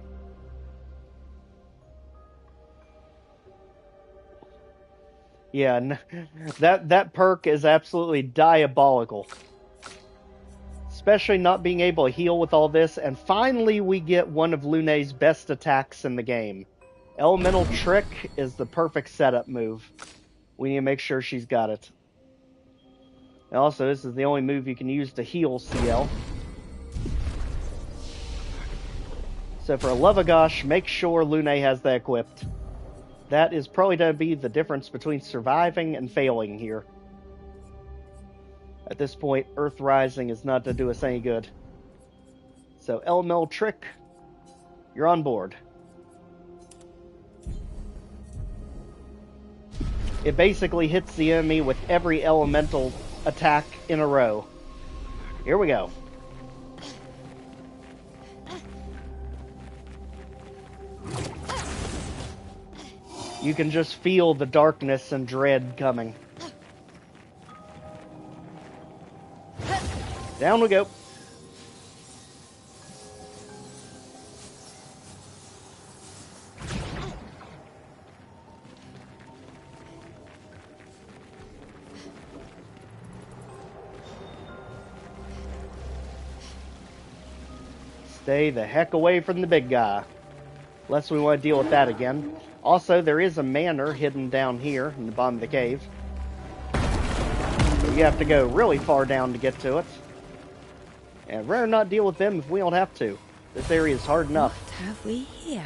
Yeah, that perk is absolutely diabolical. Especially not being able to heal with all this. And finally we get one of Lune's best attacks in the game. Elemental Trick is the perfect setup move. We need to make sure she's got it. And also, this is the only move you can use to heal CL. So for love of gosh, make sure Lune has that equipped. That is probably going to be the difference between surviving and failing here. At this point, Earth Rising is not to do us any good. So, Elemental Trick, You're on board. It basically hits the enemy with every elemental attack in a row. Here we go. You can just feel the darkness and dread coming. Down we go. Stay the heck away from the big guy. Unless we want to deal with that again. Also, there is a manor hidden down here in the bottom of the cave. So you have to go really far down to get to it. And rather not deal with them if we don't have to. This area is hard enough. What have we here?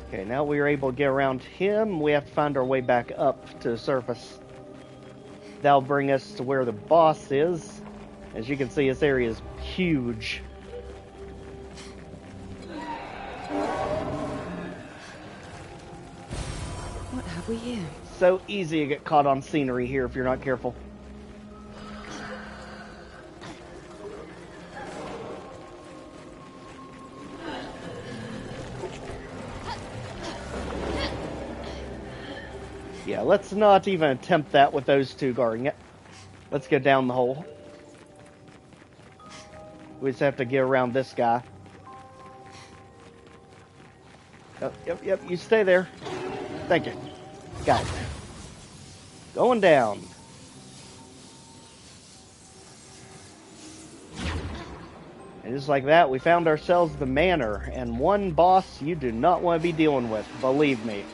Okay, now we are able to get around him. We have to find our way back up to the surface. That'll bring us to where the boss is. As you can see, this area is huge. What have we here? So easy to get caught on scenery here if you're not careful. Yeah, let's not even attempt that with those two guarding it. Let's go down the hole. We just have to get around this guy. Yep, you stay there. Thank you. Got it. Going down. And just like that, we found ourselves the manor, and one boss you do not want to be dealing with, believe me.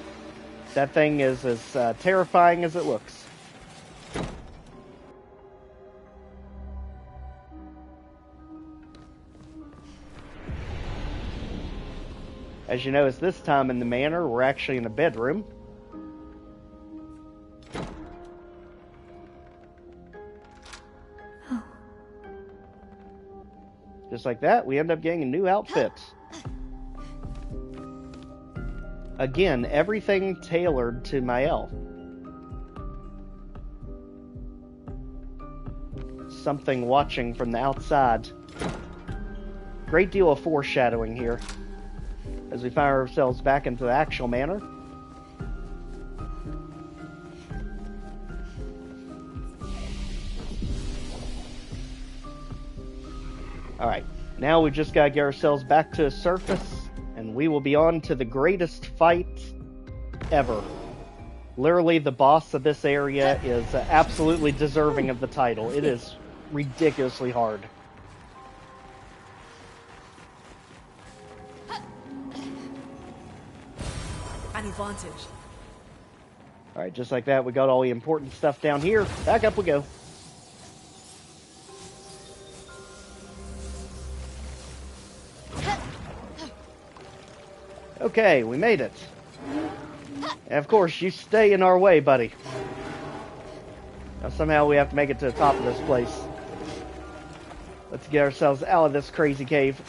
That thing is as terrifying as it looks. As you notice, this time in the manor, we're actually in a bedroom. Oh. Just like that, we end up getting a new outfit. Again, everything tailored to Mael. Something watching from the outside. Great deal of foreshadowing here. As we find ourselves back into the actual manor. Alright, now we just gotta get ourselves back to the surface, and we will be on to the greatest fight ever. Literally, the boss of this area is absolutely deserving of the title. It is ridiculously hard. An advantage. Alright, just like that, we got all the important stuff down here. Back up we go. Okay, we made it. And of course, you stay in our way, buddy. Now somehow we have to make it to the top of this place. Let's get ourselves out of this crazy cave.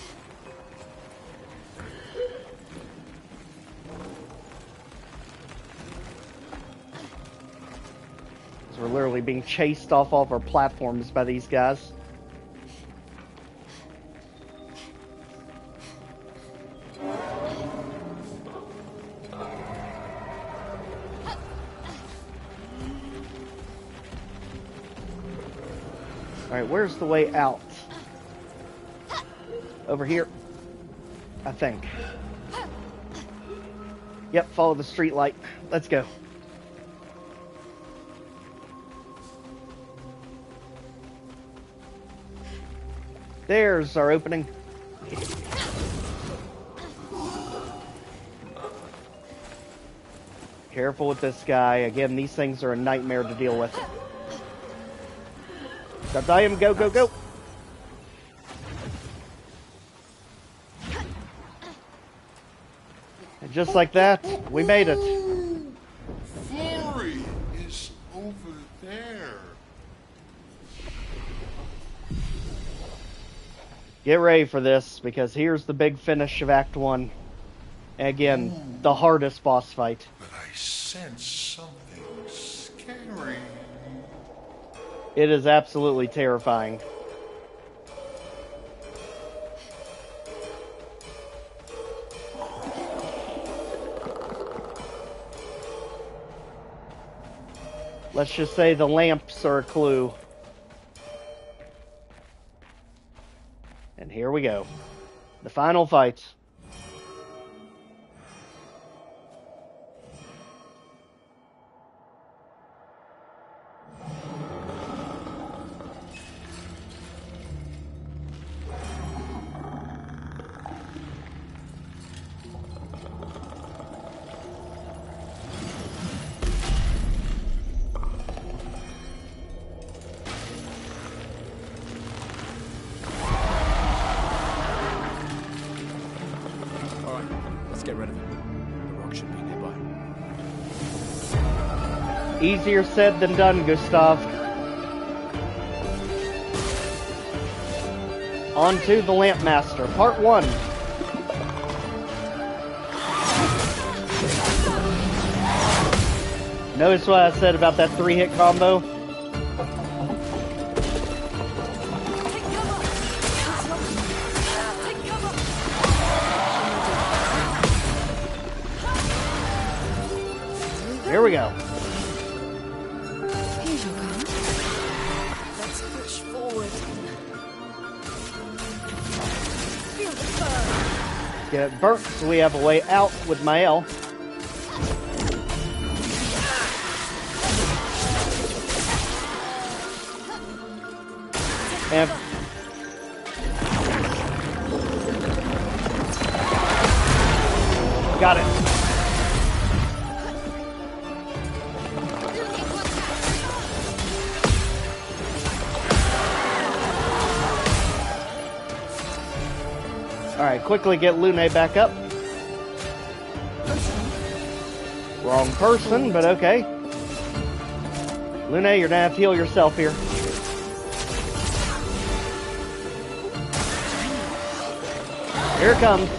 We're literally being chased off all of our platforms by these guys. Alright, where's the way out? Over here, I think. Yep, follow the street light. Let's go. There's our opening. Careful with this guy. Again, these things are a nightmare to deal with. Stop dying. Go, go, go. And just like that, we made it. Florrie is over there. Get ready for this, because here's the big finish of Act 1. Again, the hardest boss fight. But I sense something scary. It is absolutely terrifying. Let's just say the lamps are a clue. And here we go. The final fight. Get rid of it. The rock should be nearby. Easier said than done, Gustav. On to the Lampmaster, Part 1. Notice what I said about that 3-hit combo? Here we go. Here's your gun. Let's push forward. Feel the burn. Get it burnt so we have a way out with Mael. And got it. Alright, quickly get Lune back up. Wrong person, but okay. Lune, you're gonna have to heal yourself here. Here it comes.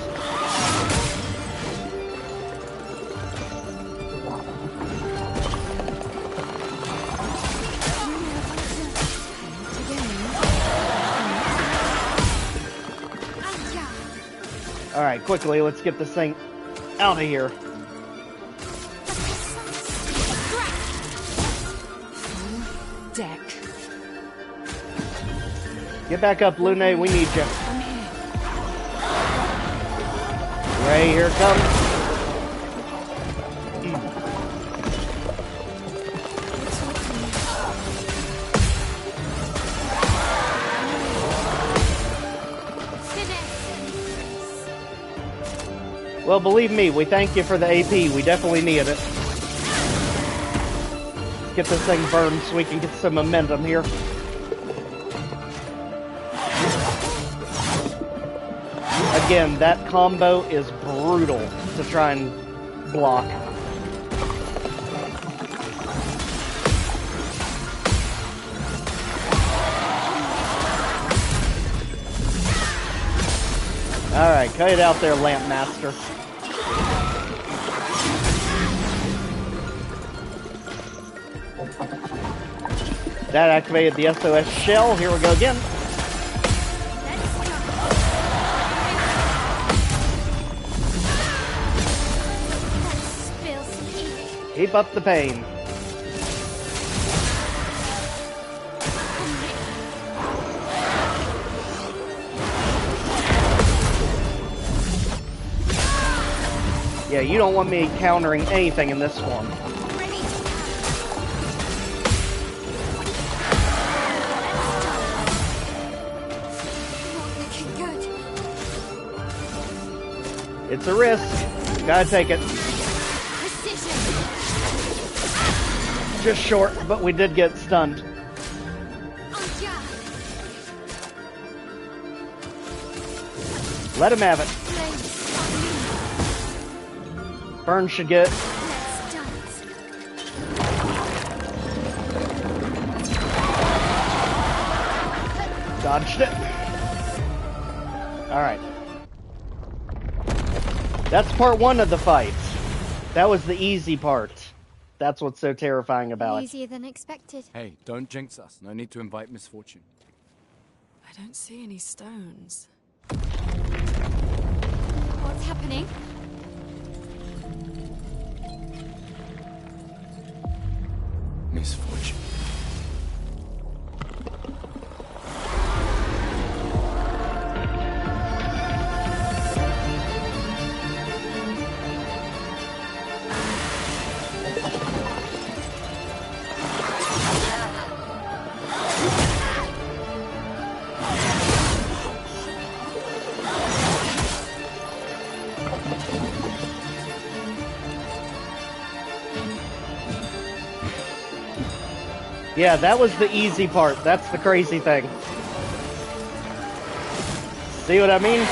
Alright, quickly, let's get this thing out of here. Deck. Get back up, Lune, we need you. Ray, here it comes. Well, believe me, we thank you for the AP. We definitely needed it. Get this thing burned so we can get some momentum here. Again, that combo is brutal to try and block. Alright, cut it out there, Lampmaster. That activated the SOS shell. Here we go again. Keep up the pain. Yeah, you don't want me countering anything in this one. It's a risk. Gotta take it. Just short, but we did get stunned. Let him have it. Burn should get it. Dodged it. Alright. That's part one of the fight. That was the easy part. That's what's so terrifying about it. Easier than expected. Hey, don't jinx us. No need to invite misfortune. I don't see any stones. What's happening? Misfortune. Yeah, that was the easy part. That's the crazy thing. See what I mean?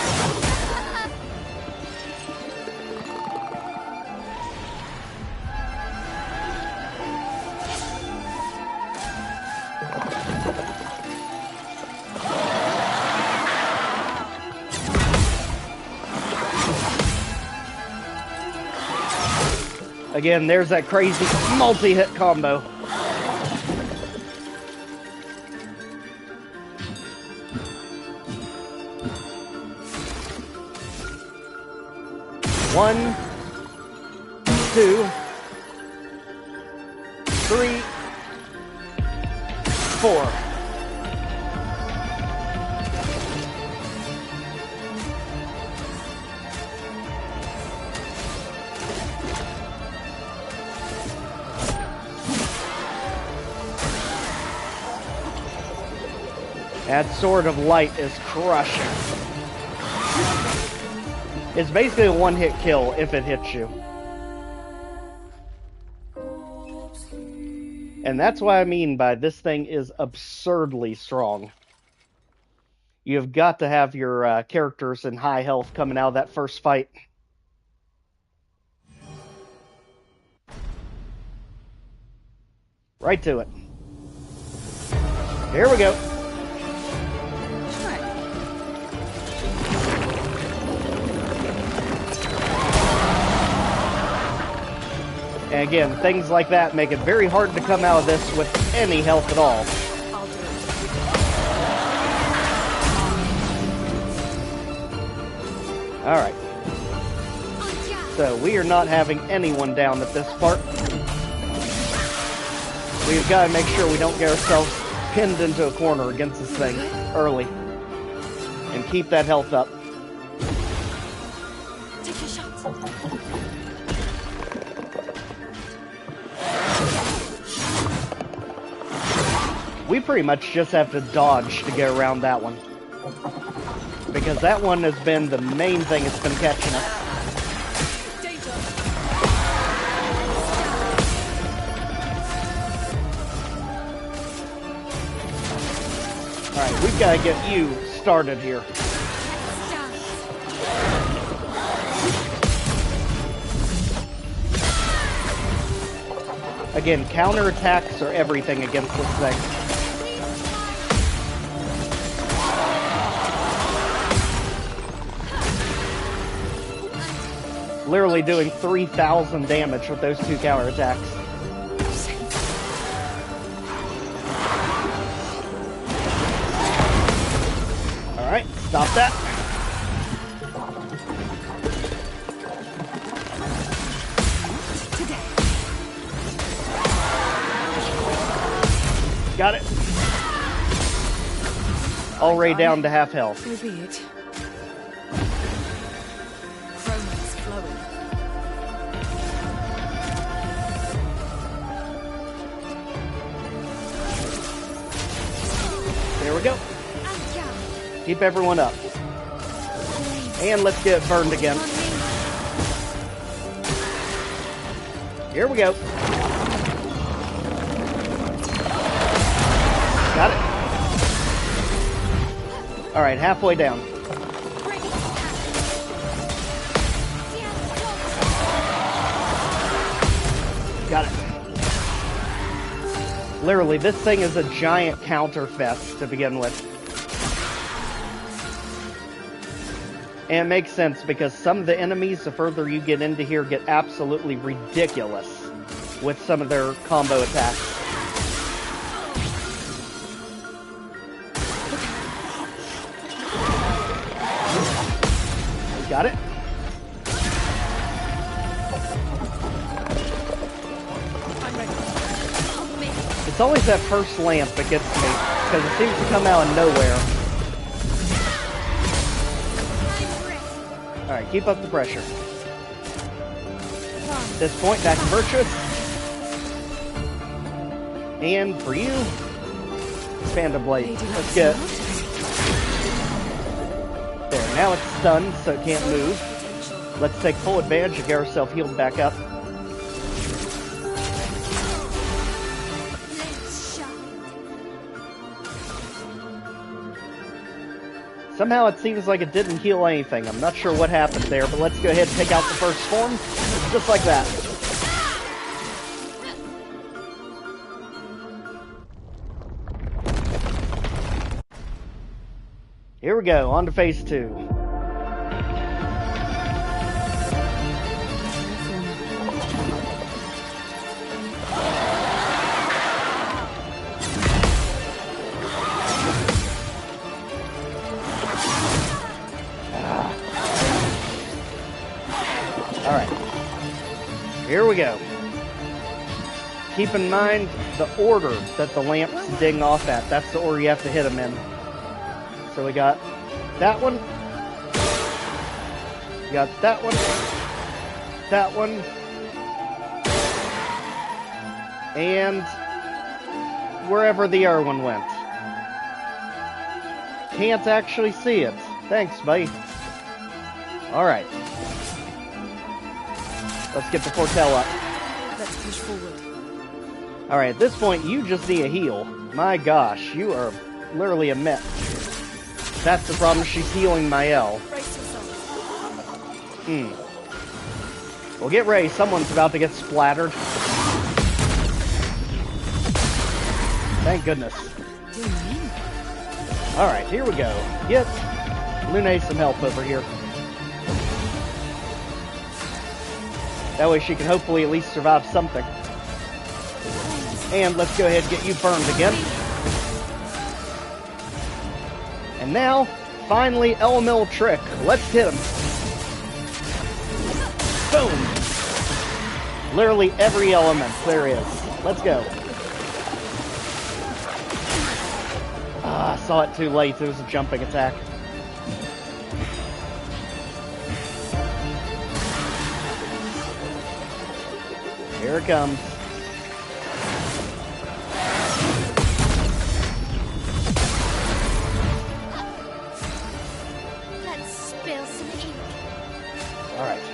Again, there's that crazy multi-hit combo. One, 2, 3, 4. That Sword of Light is crushing. It's basically a one-hit kill if it hits you. And that's what I mean by this thing is absurdly strong. You've got to have your characters in high health coming out of that first fight. Right to it. Here we go. And again, things like that make it very hard to come out of this with any health at all. Alright. So, we are not having anyone down at this part. We've got to make sure we don't get ourselves pinned into a corner against this thing early. And keep that health up. Take your shots. We pretty much just have to dodge to get around that one. Because that one has been the main thing that's been catching us. Alright, we've got to get you started here. Again, counterattacks are everything against this thing. Literally doing 3,000 damage with those two counterattacks. Alright, stop that. Got it. Already down to half health. So be it. Chroma's flowing. There we go. Keep everyone up. And let's get it burned again. Here we go. Got it. Alright, halfway down. Got it. Literally, this thing is a giant counter fest to begin with. And it makes sense because some of the enemies, the further you get into here, get absolutely ridiculous with some of their combo attacks. Got it. It's always that first lamp that gets me, because it seems to come out of nowhere. Alright, keep up the pressure. At this point, back to Virtuous. And for you, Phantom Blade. Let's get it. There, now it's stunned, so it can't move. Let's take full advantage and get ourselves healed back up. Somehow it seems like it didn't heal anything. I'm not sure what happened there, but let's go ahead and take out the first form. Just like that. Here we go, on to phase 2. Alright. Here we go. Keep in mind the order that the lamps ding off at. That's the order you have to hit them in. So we got that one. We got that one. That one. And wherever the other one went. Can't actually see it. Thanks, buddy. Alright. Let's get the Fortell up. Let's push forward. Alright, at this point, you just need a heal. My gosh, you are literally a mess. That's the problem, she's healing my L. Well, get ready, someone's about to get splattered. Thank goodness. Alright, here we go. Get Lune some help over here. That way she can hopefully at least survive something. And let's go ahead and get you burned again. And now, finally, Elemental Trick. Let's hit him. Boom! Literally every element there is. Let's go. Ah, I saw it too late. It was a jumping attack. Here it comes. Let's spill some ink. Alright.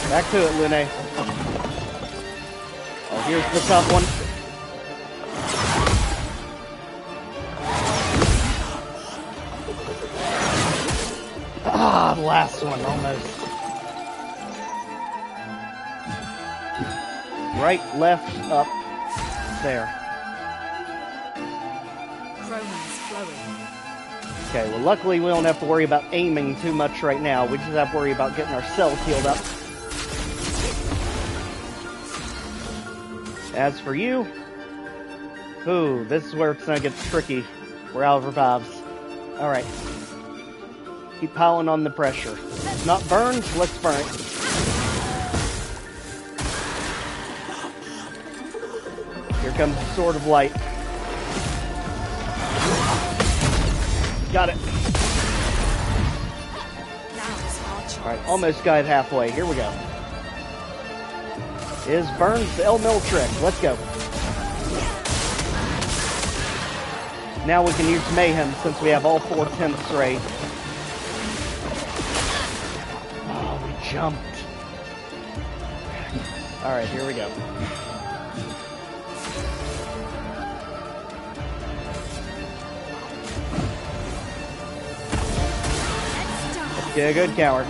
Back to it, Lune. Oh, here's the tough one. Ah, the last one, almost. Right, left, up, there. Chroma's flowing. Okay, well luckily we don't have to worry about aiming too much right now. We just have to worry about getting ourselves healed up. As for you, ooh, this is where it's gonna get tricky. We're out of revives. Alright. Keep piling on the pressure. It's not burned, let's burn it. Here comes the Sword of Light. Got it. Alright, almost got it halfway. Here we go. Is Burns the Elemental Trick. Let's go. Now we can use Mayhem since we have all 4 tenths right. Oh, we jumped. Alright, here we go. Get a good counter.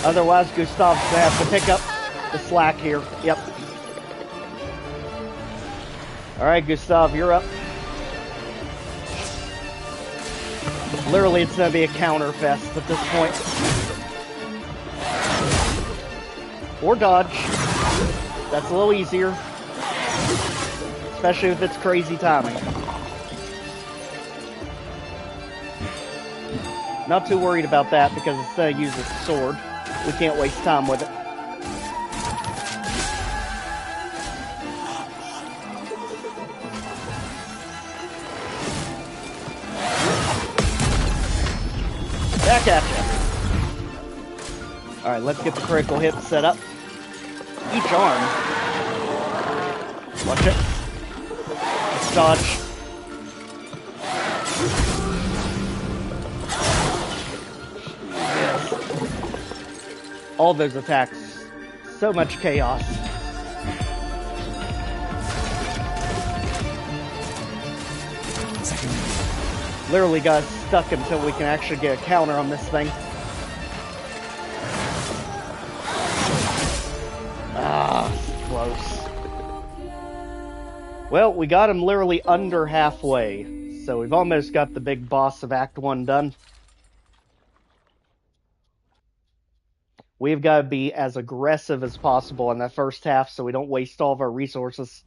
Otherwise, Gustav's gonna have to pick up the slack here. Yep. Alright, Gustav, you're up. Literally, it's gonna be a counter fest at this point. Or dodge. That's a little easier. Especially if it's crazy timing. Not too worried about that because instead of using a sword, we can't waste time with it. Back at you. Alright, let's get the critical hit set up. Each arm. Watch it. Let's dodge. Yes. All those attacks. So much chaos. Literally got stuck until we can actually get a counter on this thing. Ah, close. Well, we got him literally under halfway, so we've almost got the big boss of Act 1 done. We've got to be as aggressive as possible in that first half so we don't waste all of our resources.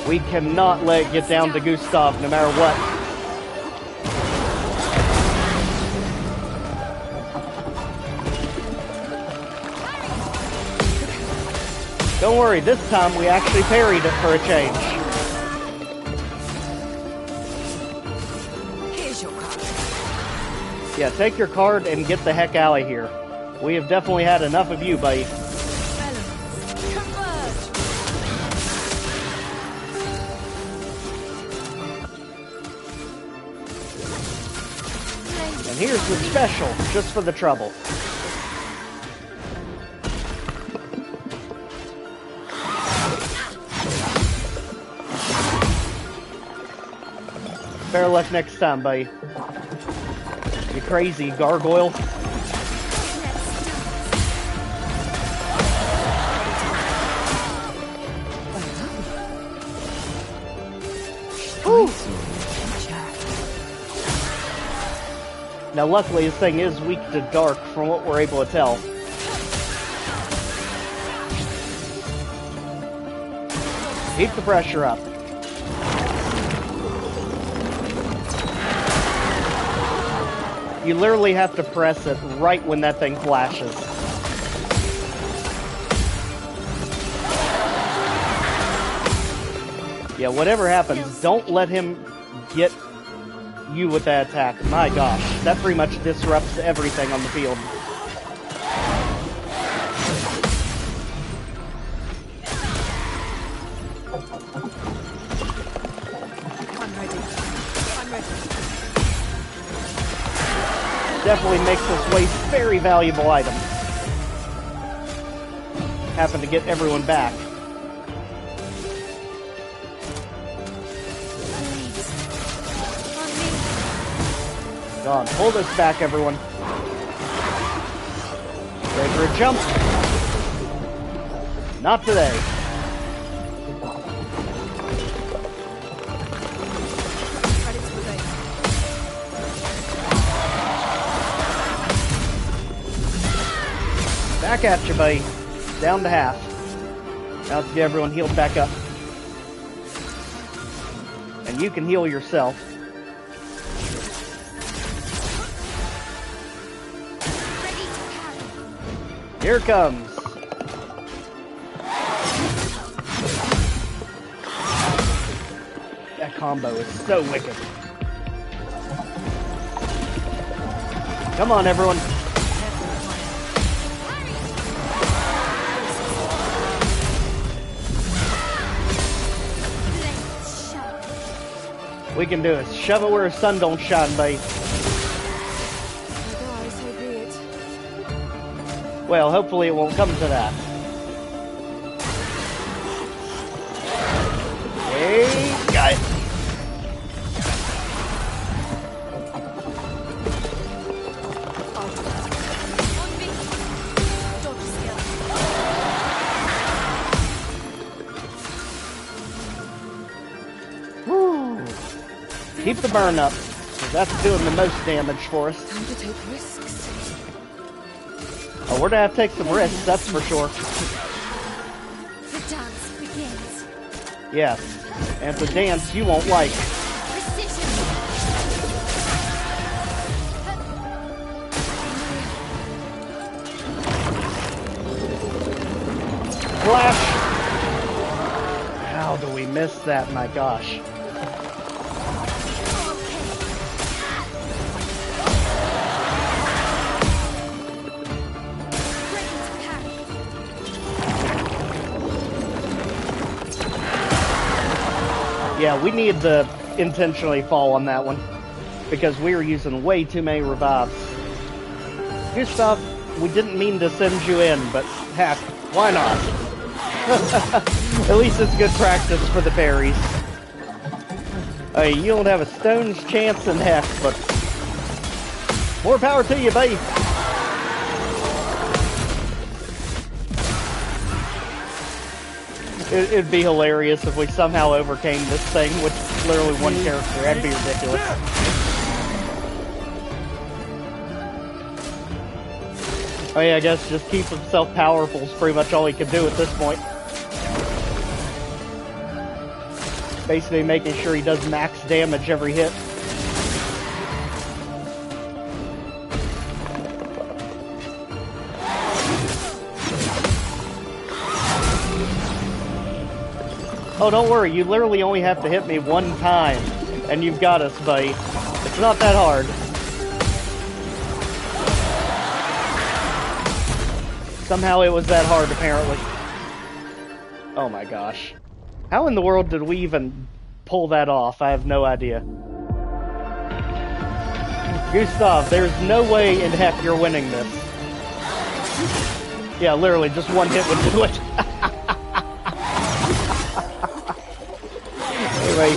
We cannot let it get down to Gustav no matter what. Don't worry, this time we actually parried it for a change. Here's your card. Yeah, take your card and get the heck out of here. We have definitely had enough of you, buddy. And here's the special, just for the trouble. Better luck next time, buddy. You crazy gargoyle. Whew. Now luckily this thing is weak to dark from what we're able to tell. Keep the pressure up. You literally have to press it right when that thing flashes. Yeah, whatever happens, don't let him get you with that attack. My gosh, that pretty much disrupts everything on the field. Definitely makes us waste very valuable items. Happen to get everyone back. Go on, hold us back, everyone. Ready for a jump? Not today. Back at you, buddy. Down to half. Now let's get everyone healed back up. And you can heal yourself. Here it comes. That combo is so wicked. Come on, everyone. We can do it. Shove it where the sun don't shine, buddy. Well, hopefully it won't come to that. Hey, got it. Keep the burn up, 'cause that's doing the most damage for us. Time to take risks. Oh, we're gonna have to take some risks, that's for sure. The dance begins. Yes, and it's a dance you won't like. Flash! How do we miss that, my gosh? Yeah, we need to intentionally fall on that one, because we were using way too many revives. Gustav, we didn't mean to send you in, but heck, why not? At least it's good practice for the berries. You don't have a stone's chance in heck, but more power to you, buddy. It'd be hilarious if we somehow overcame this thing with literally one character. That'd be ridiculous. Oh yeah, I guess just keep himself powerful is pretty much all he can do at this point. Basically making sure he does max damage every hit. Oh, don't worry, you literally only have to hit me one time, and you've got us, buddy. It's not that hard. Somehow it was that hard, apparently. Oh my gosh. How in the world did we even pull that off? I have no idea. Gustav, there's no way in heck you're winning this. Yeah, literally, just one hit would do it. Anyway.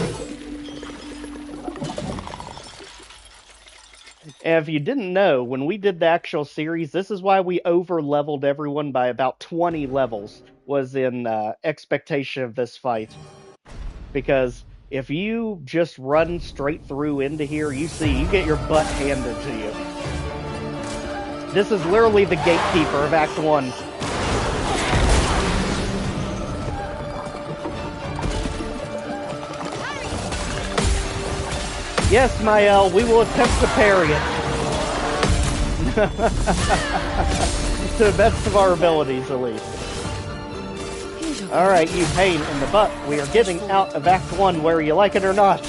And if you didn't know, when we did the actual series, this is why we over-leveled everyone by about 20 levels, was in expectation of this fight. Because if you just run straight through into here, you get your butt handed to you. This is literally the gatekeeper of Act 1. Yes, Mael, we will attempt to parry it. To the best of our abilities, at least. Alright, you pain in the butt. We are getting out of Act 1, whether you like it or not.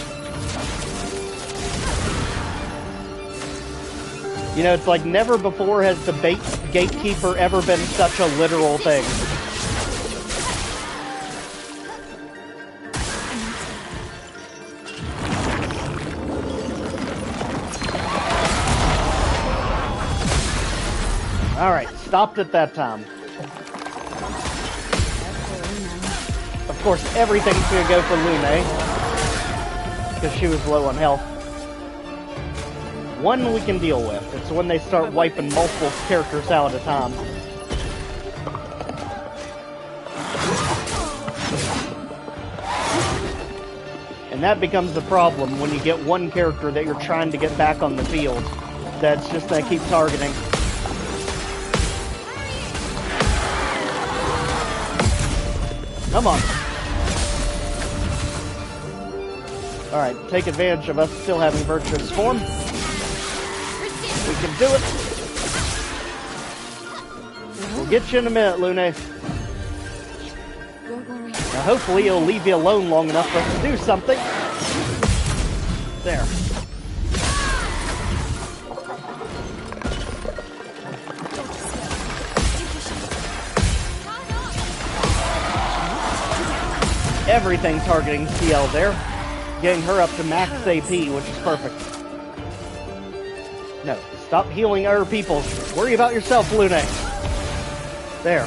You know, it's like never before has the gatekeeper ever been such a literal thing. Alright, stopped at that time. Of course, everything's gonna go for Lune, because she was low on health. One we can deal with. It's when they start wiping multiple characters out at a time. And that becomes the problem when you get one character that you're trying to get back on the field. That's just gonna keep targeting. Come on. Alright, take advantage of us still having Virtuous Form. We can do it. We'll get you in a minute, Lune. Now hopefully it'll leave you alone long enough for us to do something. There. Everything targeting CL there. Getting her up to max AP, which is perfect. No, stop healing other people. Worry about yourself, Lune. There.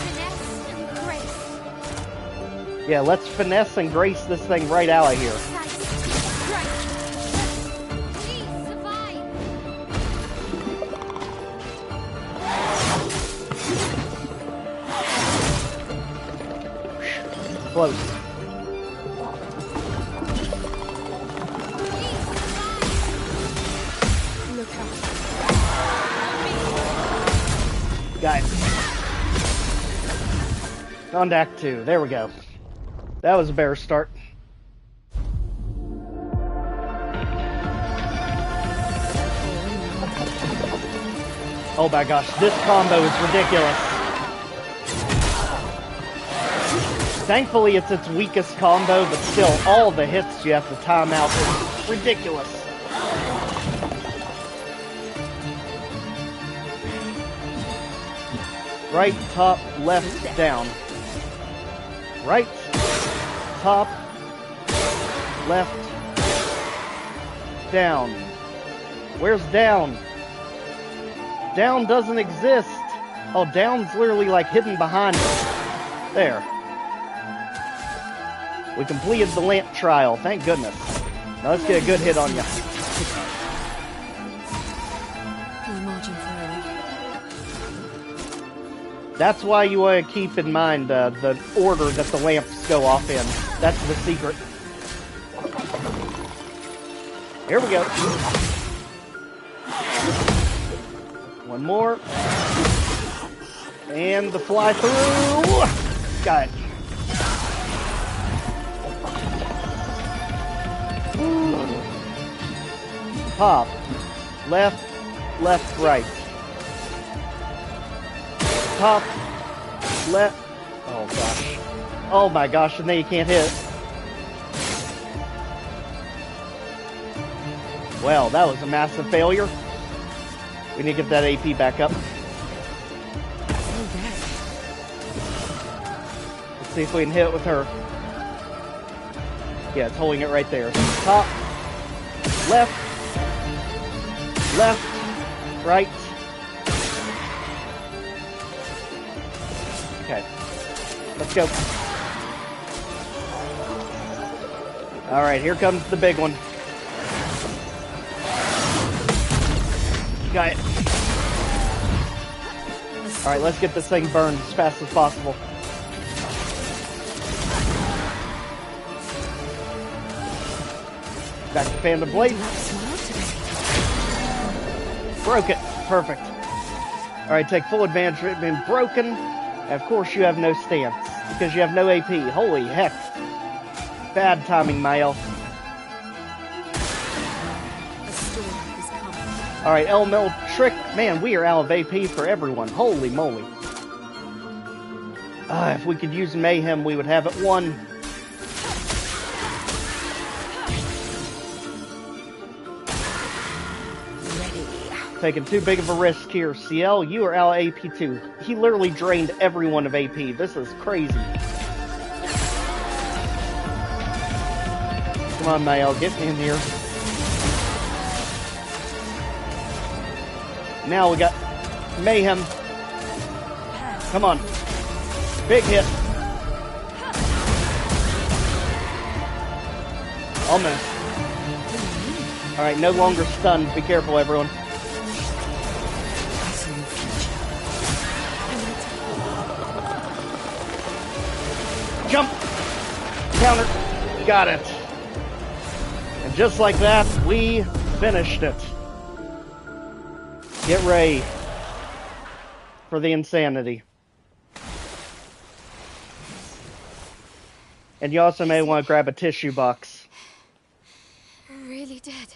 Yeah, let's finesse and grace this thing right out of here. Close. Got it. On to Act 2. There we go. That was a better start. Oh my gosh, this combo is ridiculous. Thankfully, it's its weakest combo, but still, all the hits you have to time out is ridiculous. Right, top, left, down. Right, top, left, down. Where's down? Down doesn't exist. Oh, down's literally like hidden behind it. There. We completed the lamp trial, thank goodness. Now let's get a good hit on you. That's why you want to keep in mind the order that the lamps go off in. That's the secret. Here we go. One more. And the fly through. Got it. Pop. Left, left, right. Top, left. Oh gosh. Oh my gosh, and then you can't hit. Well, that was a massive failure. We need to get that AP back up. Let's see if we can hit it with her. Yeah, it's holding it right there. Top, left, left, right. Okay, let's go. All right, here comes the big one. Got it. All right, let's get this thing burned as fast as possible. Back to Phantom Blade. Broke it. Perfect. All right, take full advantage of it being broken. And of course, you have no stance because you have no AP. Holy heck. Bad timing, Mael. Alright, Elmel Trick. Man, we are out of AP for everyone. Holy moly. If we could use Mayhem, we would have it won. Taking too big of a risk here. CL, you are out of AP too. He literally drained everyone of AP. This is crazy. Come on, Mael, get in here. Now we got Mayhem. Come on. Big hit. Almost. Alright, no longer stunned. Be careful, everyone. Jump! Counter. Got it. And just like that, we finished it. Get ready for the insanity. And you also may want to grab a tissue box. Really dead.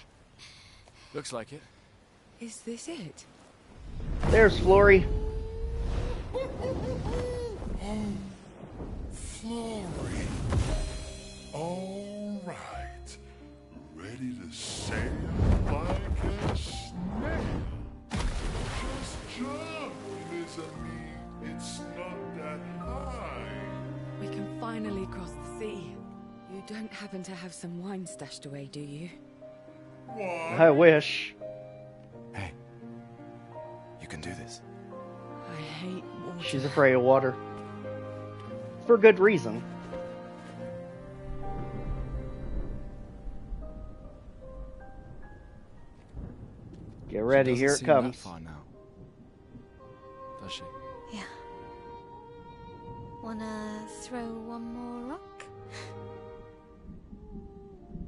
Looks like it. Is this it? There's Florrie. Florrie. All right. Ready to sail like a snail. Just jump, mes amis. It's not that high. We can finally cross the sea. You don't happen to have some wine stashed away, do you? What? I wish. Hey, you can do this. I hate water. She's afraid of water. For good reason. Get ready, here it comes. That far now, does she? Yeah. Wanna throw one more rock?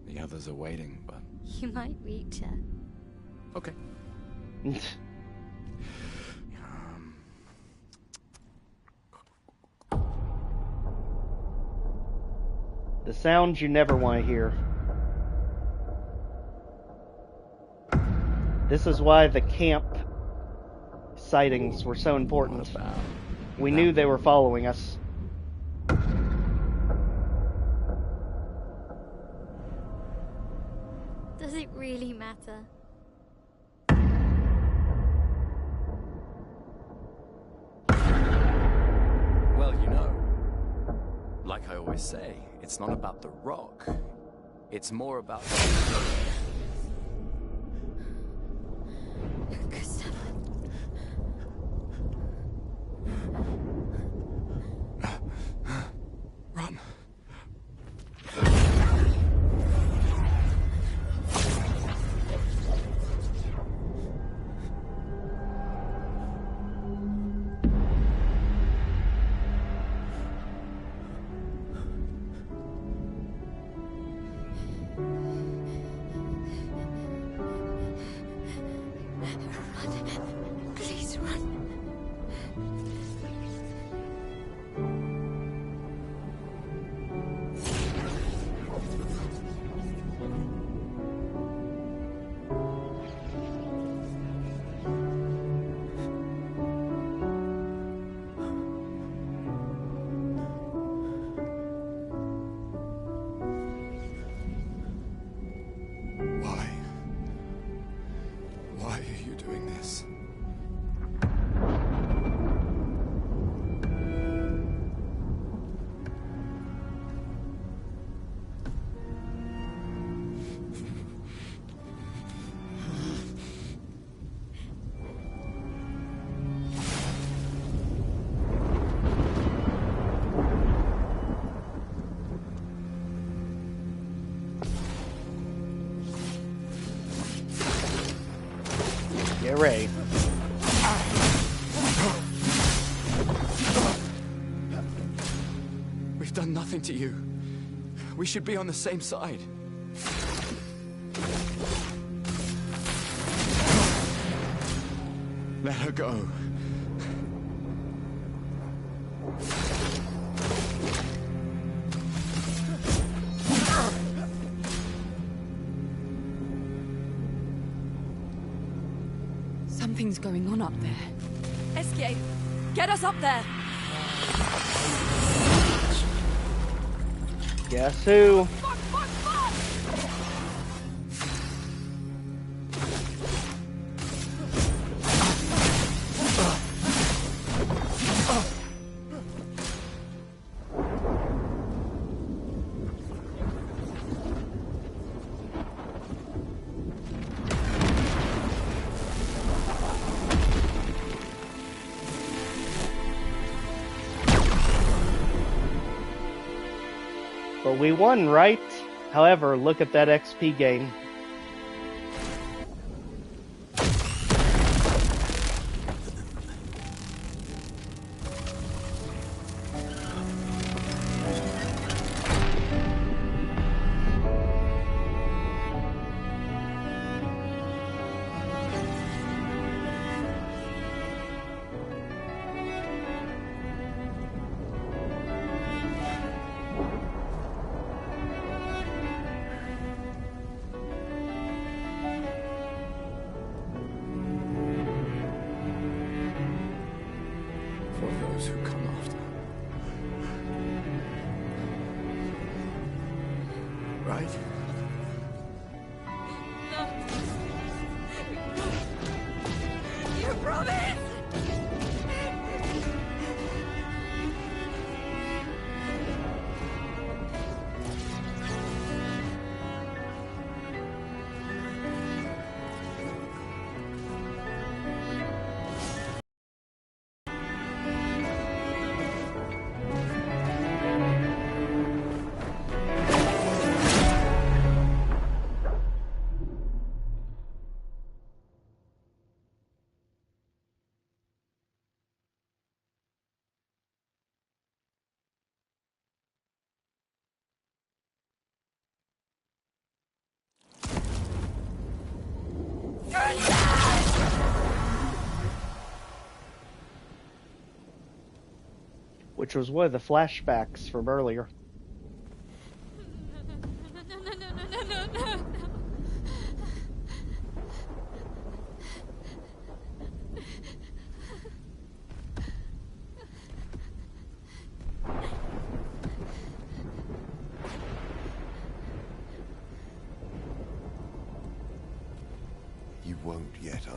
The others are waiting, but... You might reach her. Okay. The sounds you never want to hear. This is why the camp sightings were so important. We knew they were following us. Does it really matter? Well, you know, like I always say, it's not about the rock. It's more about... Run. Please run. Why are you doing this? Get ready. We've done nothing to you. We should be on the same side. Let her go. Something's going on up there. SK, get us up there! Guess who? But we won, right? However, look at that XP gain. For those who come after. Right? You promised! Which was one of the flashbacks from earlier.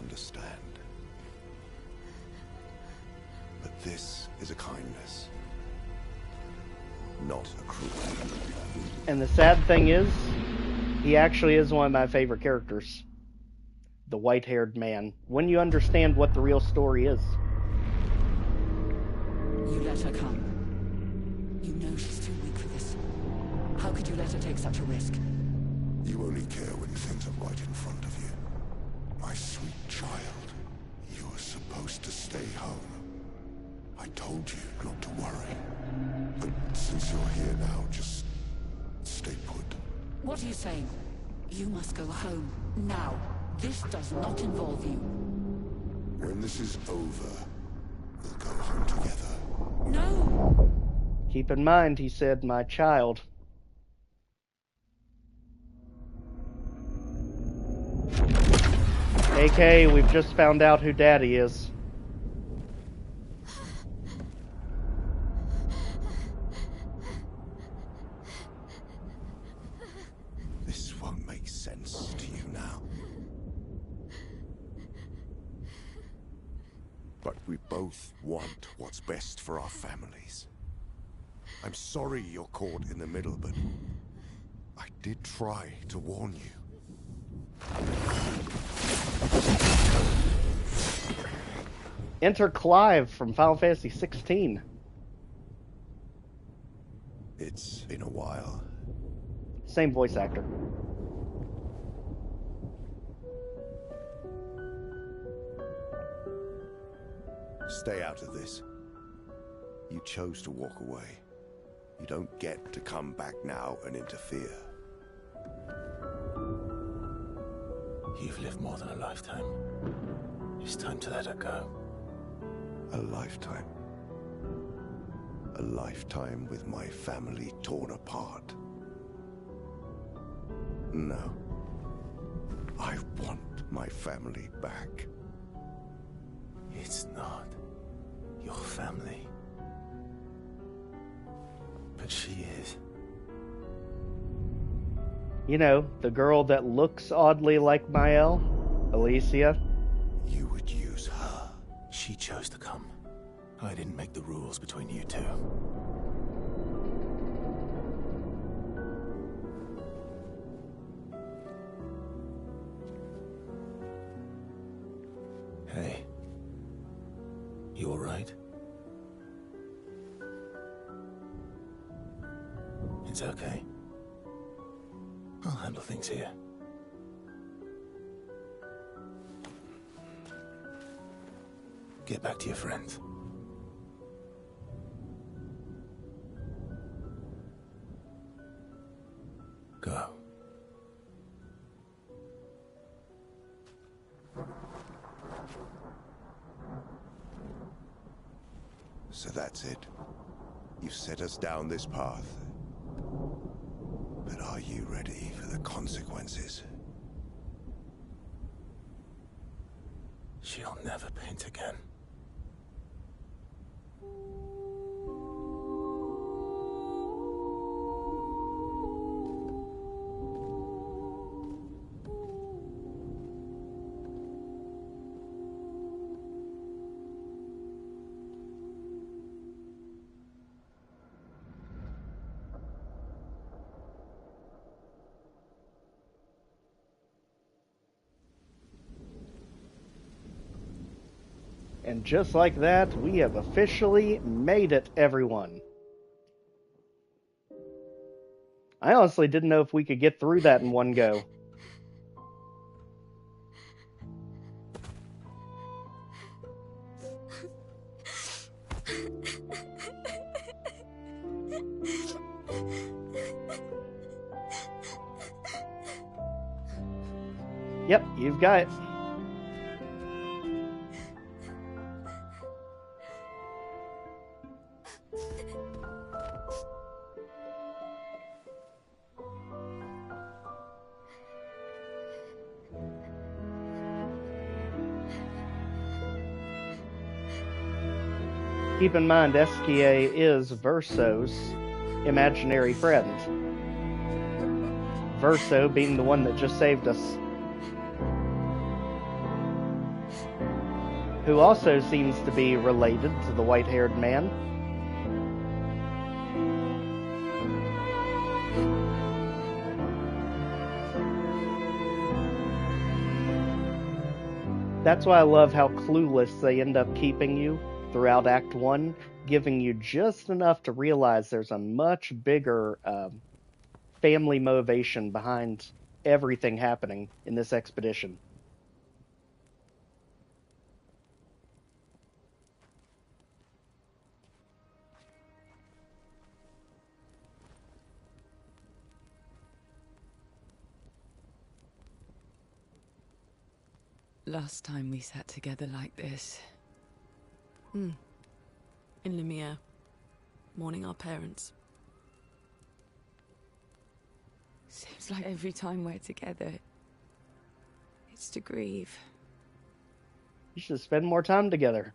understand. But this is a kindness, not a cruelty. And the sad thing is, he actually is one of my favorite characters. The white-haired man. When you understand what the real story is. You let her come. You know she's too weak for this. How could you let her take such a risk? You only care when things are right in front of you. My sweet child, you were supposed to stay home. I told you not to worry. But since you're here now, just stay put. What are you saying? You must go home, now. This does not involve you. When this is over, we'll go home together. No! Keep in mind, he said, my child. AK, we've just found out who Daddy is. This won't make sense to you now. But we both want what's best for our families. I'm sorry you're caught in the middle, but I did try to warn you. Enter Clive from Final Fantasy 16. It's been a while. Same voice actor. Stay out of this. You chose to walk away. You don't get to come back now and interfere. You've lived more than a lifetime. It's time to let her go. A lifetime. A lifetime with my family torn apart. No. I want my family back. It's not your family. But she is. You know, the girl that looks oddly like Mael, Alicia. You would use her. She chose to come. I didn't make the rules between you two. Hey. You all right? It's okay. I'll handle things here. Get back to your friends. Go. So that's it. You've set us down this path. But are you ready for the consequences? She'll never paint again. And just like that, we have officially made it, everyone. I honestly didn't know if we could get through that in one go. Yep, you've got it. Keep in mind, Eskia is Verso's imaginary friend. Verso being the one that just saved us. who also seems to be related to the white-haired man. That's why I love how clueless they end up keeping you throughout Act 1, giving you just enough to realize there's a much bigger family motivation behind everything happening in this expedition. Last time we sat together like this. In Lumiere, mourning our parents. Seems like every time we're together, it's to grieve. You should spend more time together.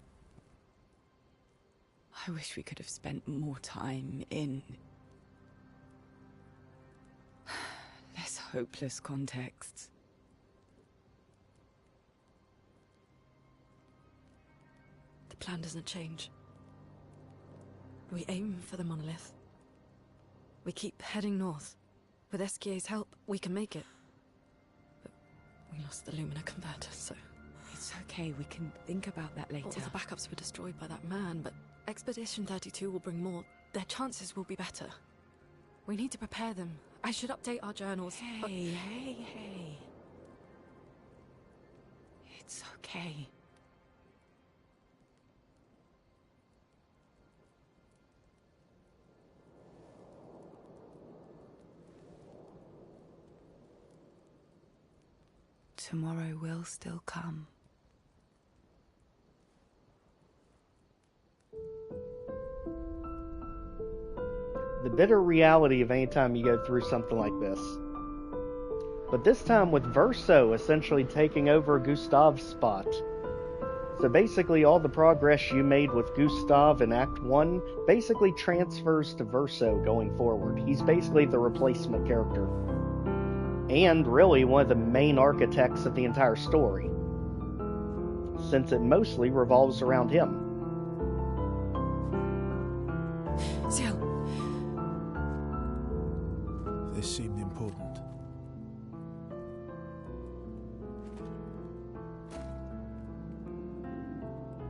I wish we could have spent more time in less hopeless contexts. The plan doesn't change. We aim for the monolith. We keep heading north. With SKA's help, we can make it. But we lost the Lumina converter, so... It's okay, we can think about that later. All the backups were destroyed by that man, but Expedition 32 will bring more. Their chances will be better. We need to prepare them. I should update our journals. Hey. It's okay. Tomorrow will still come. The bitter reality of any time you go through something like this. But this time with Verso essentially taking over Gustav's spot. So basically all the progress you made with Gustav in Act 1 basically transfers to Verso going forward. He's basically the replacement character. And really one of the main architects of the entire story, since it mostly revolves around him. Ciel. This seemed important.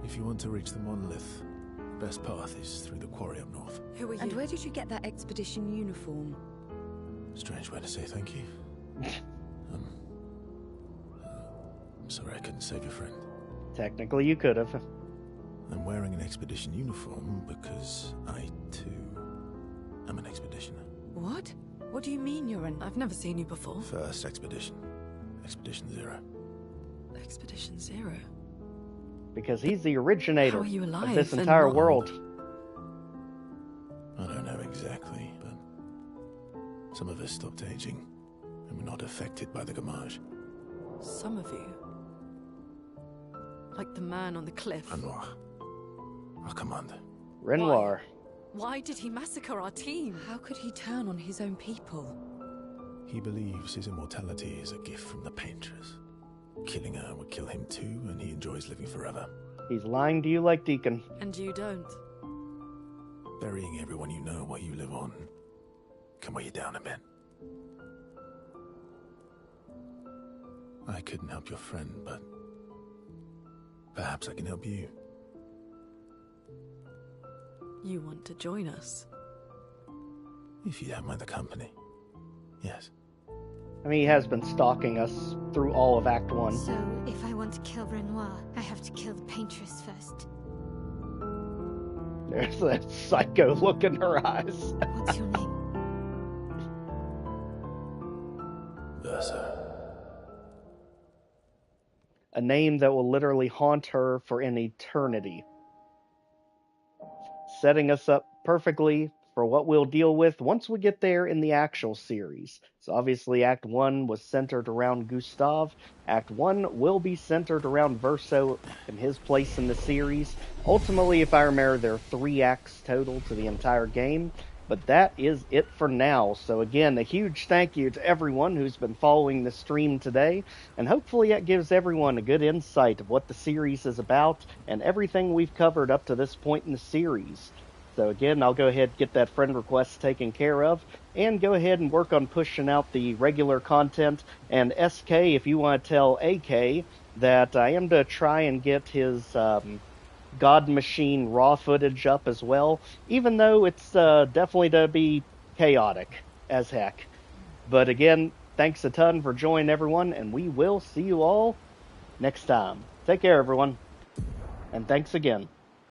If you want to reach the monolith, the best path is through the quarry up north. Who are you? And where did you get that expedition uniform? Strange way to say thank you. I'm sorry I couldn't save your friend. Technically you could have. I'm wearing an expedition uniform because I, too, am an expeditioner. What? What do you mean you're an... I've never seen you before. First expedition. Expedition 0. Expedition 0? Because he's the originator How are you alive of this entire and world. I don't know exactly, but some of us stopped aging and were not affected by the Gamage. Some of you. Like the man on the cliff. Renoir, our commander. Renoir. Why did he massacre our team? How could he turn on his own people? He believes his immortality is a gift from the Paintress. Killing her would kill him too, and he enjoys living forever. He's lying to you like Deacon. And you don't. Burying everyone you know while you live on can weigh you down a bit. I couldn't help your friend, but perhaps I can help you. You want to join us? If you don't mind the company, yes. I mean, he has been stalking us through all of Act 1. So, if I want to kill Renoir, I have to kill the Paintress first. There's that psycho look in her eyes. What's your name? Verso. A name that will literally haunt her for an eternity. Setting us up perfectly for what we'll deal with once we get there in the actual series. So obviously Act 1 was centered around Gustav. Act 1 will be centered around Verso and his place in the series. Ultimately, if I remember, there are 3 acts total to the entire game. But that is it for now. So again, a huge thank you to everyone who's been following the stream today, and hopefully that gives everyone a good insight of what the series is about and everything we've covered up to this point in the series. So again, I'll go ahead and get that friend request taken care of, and go ahead and work on pushing out the regular content. And SK, if you want to tell AK that I am to try and get his God Machine raw footage up as well, even though it's definitely to be chaotic as heck. But again, thanks a ton for joining everyone, and we will see you all next time. Take care, everyone, and thanks again.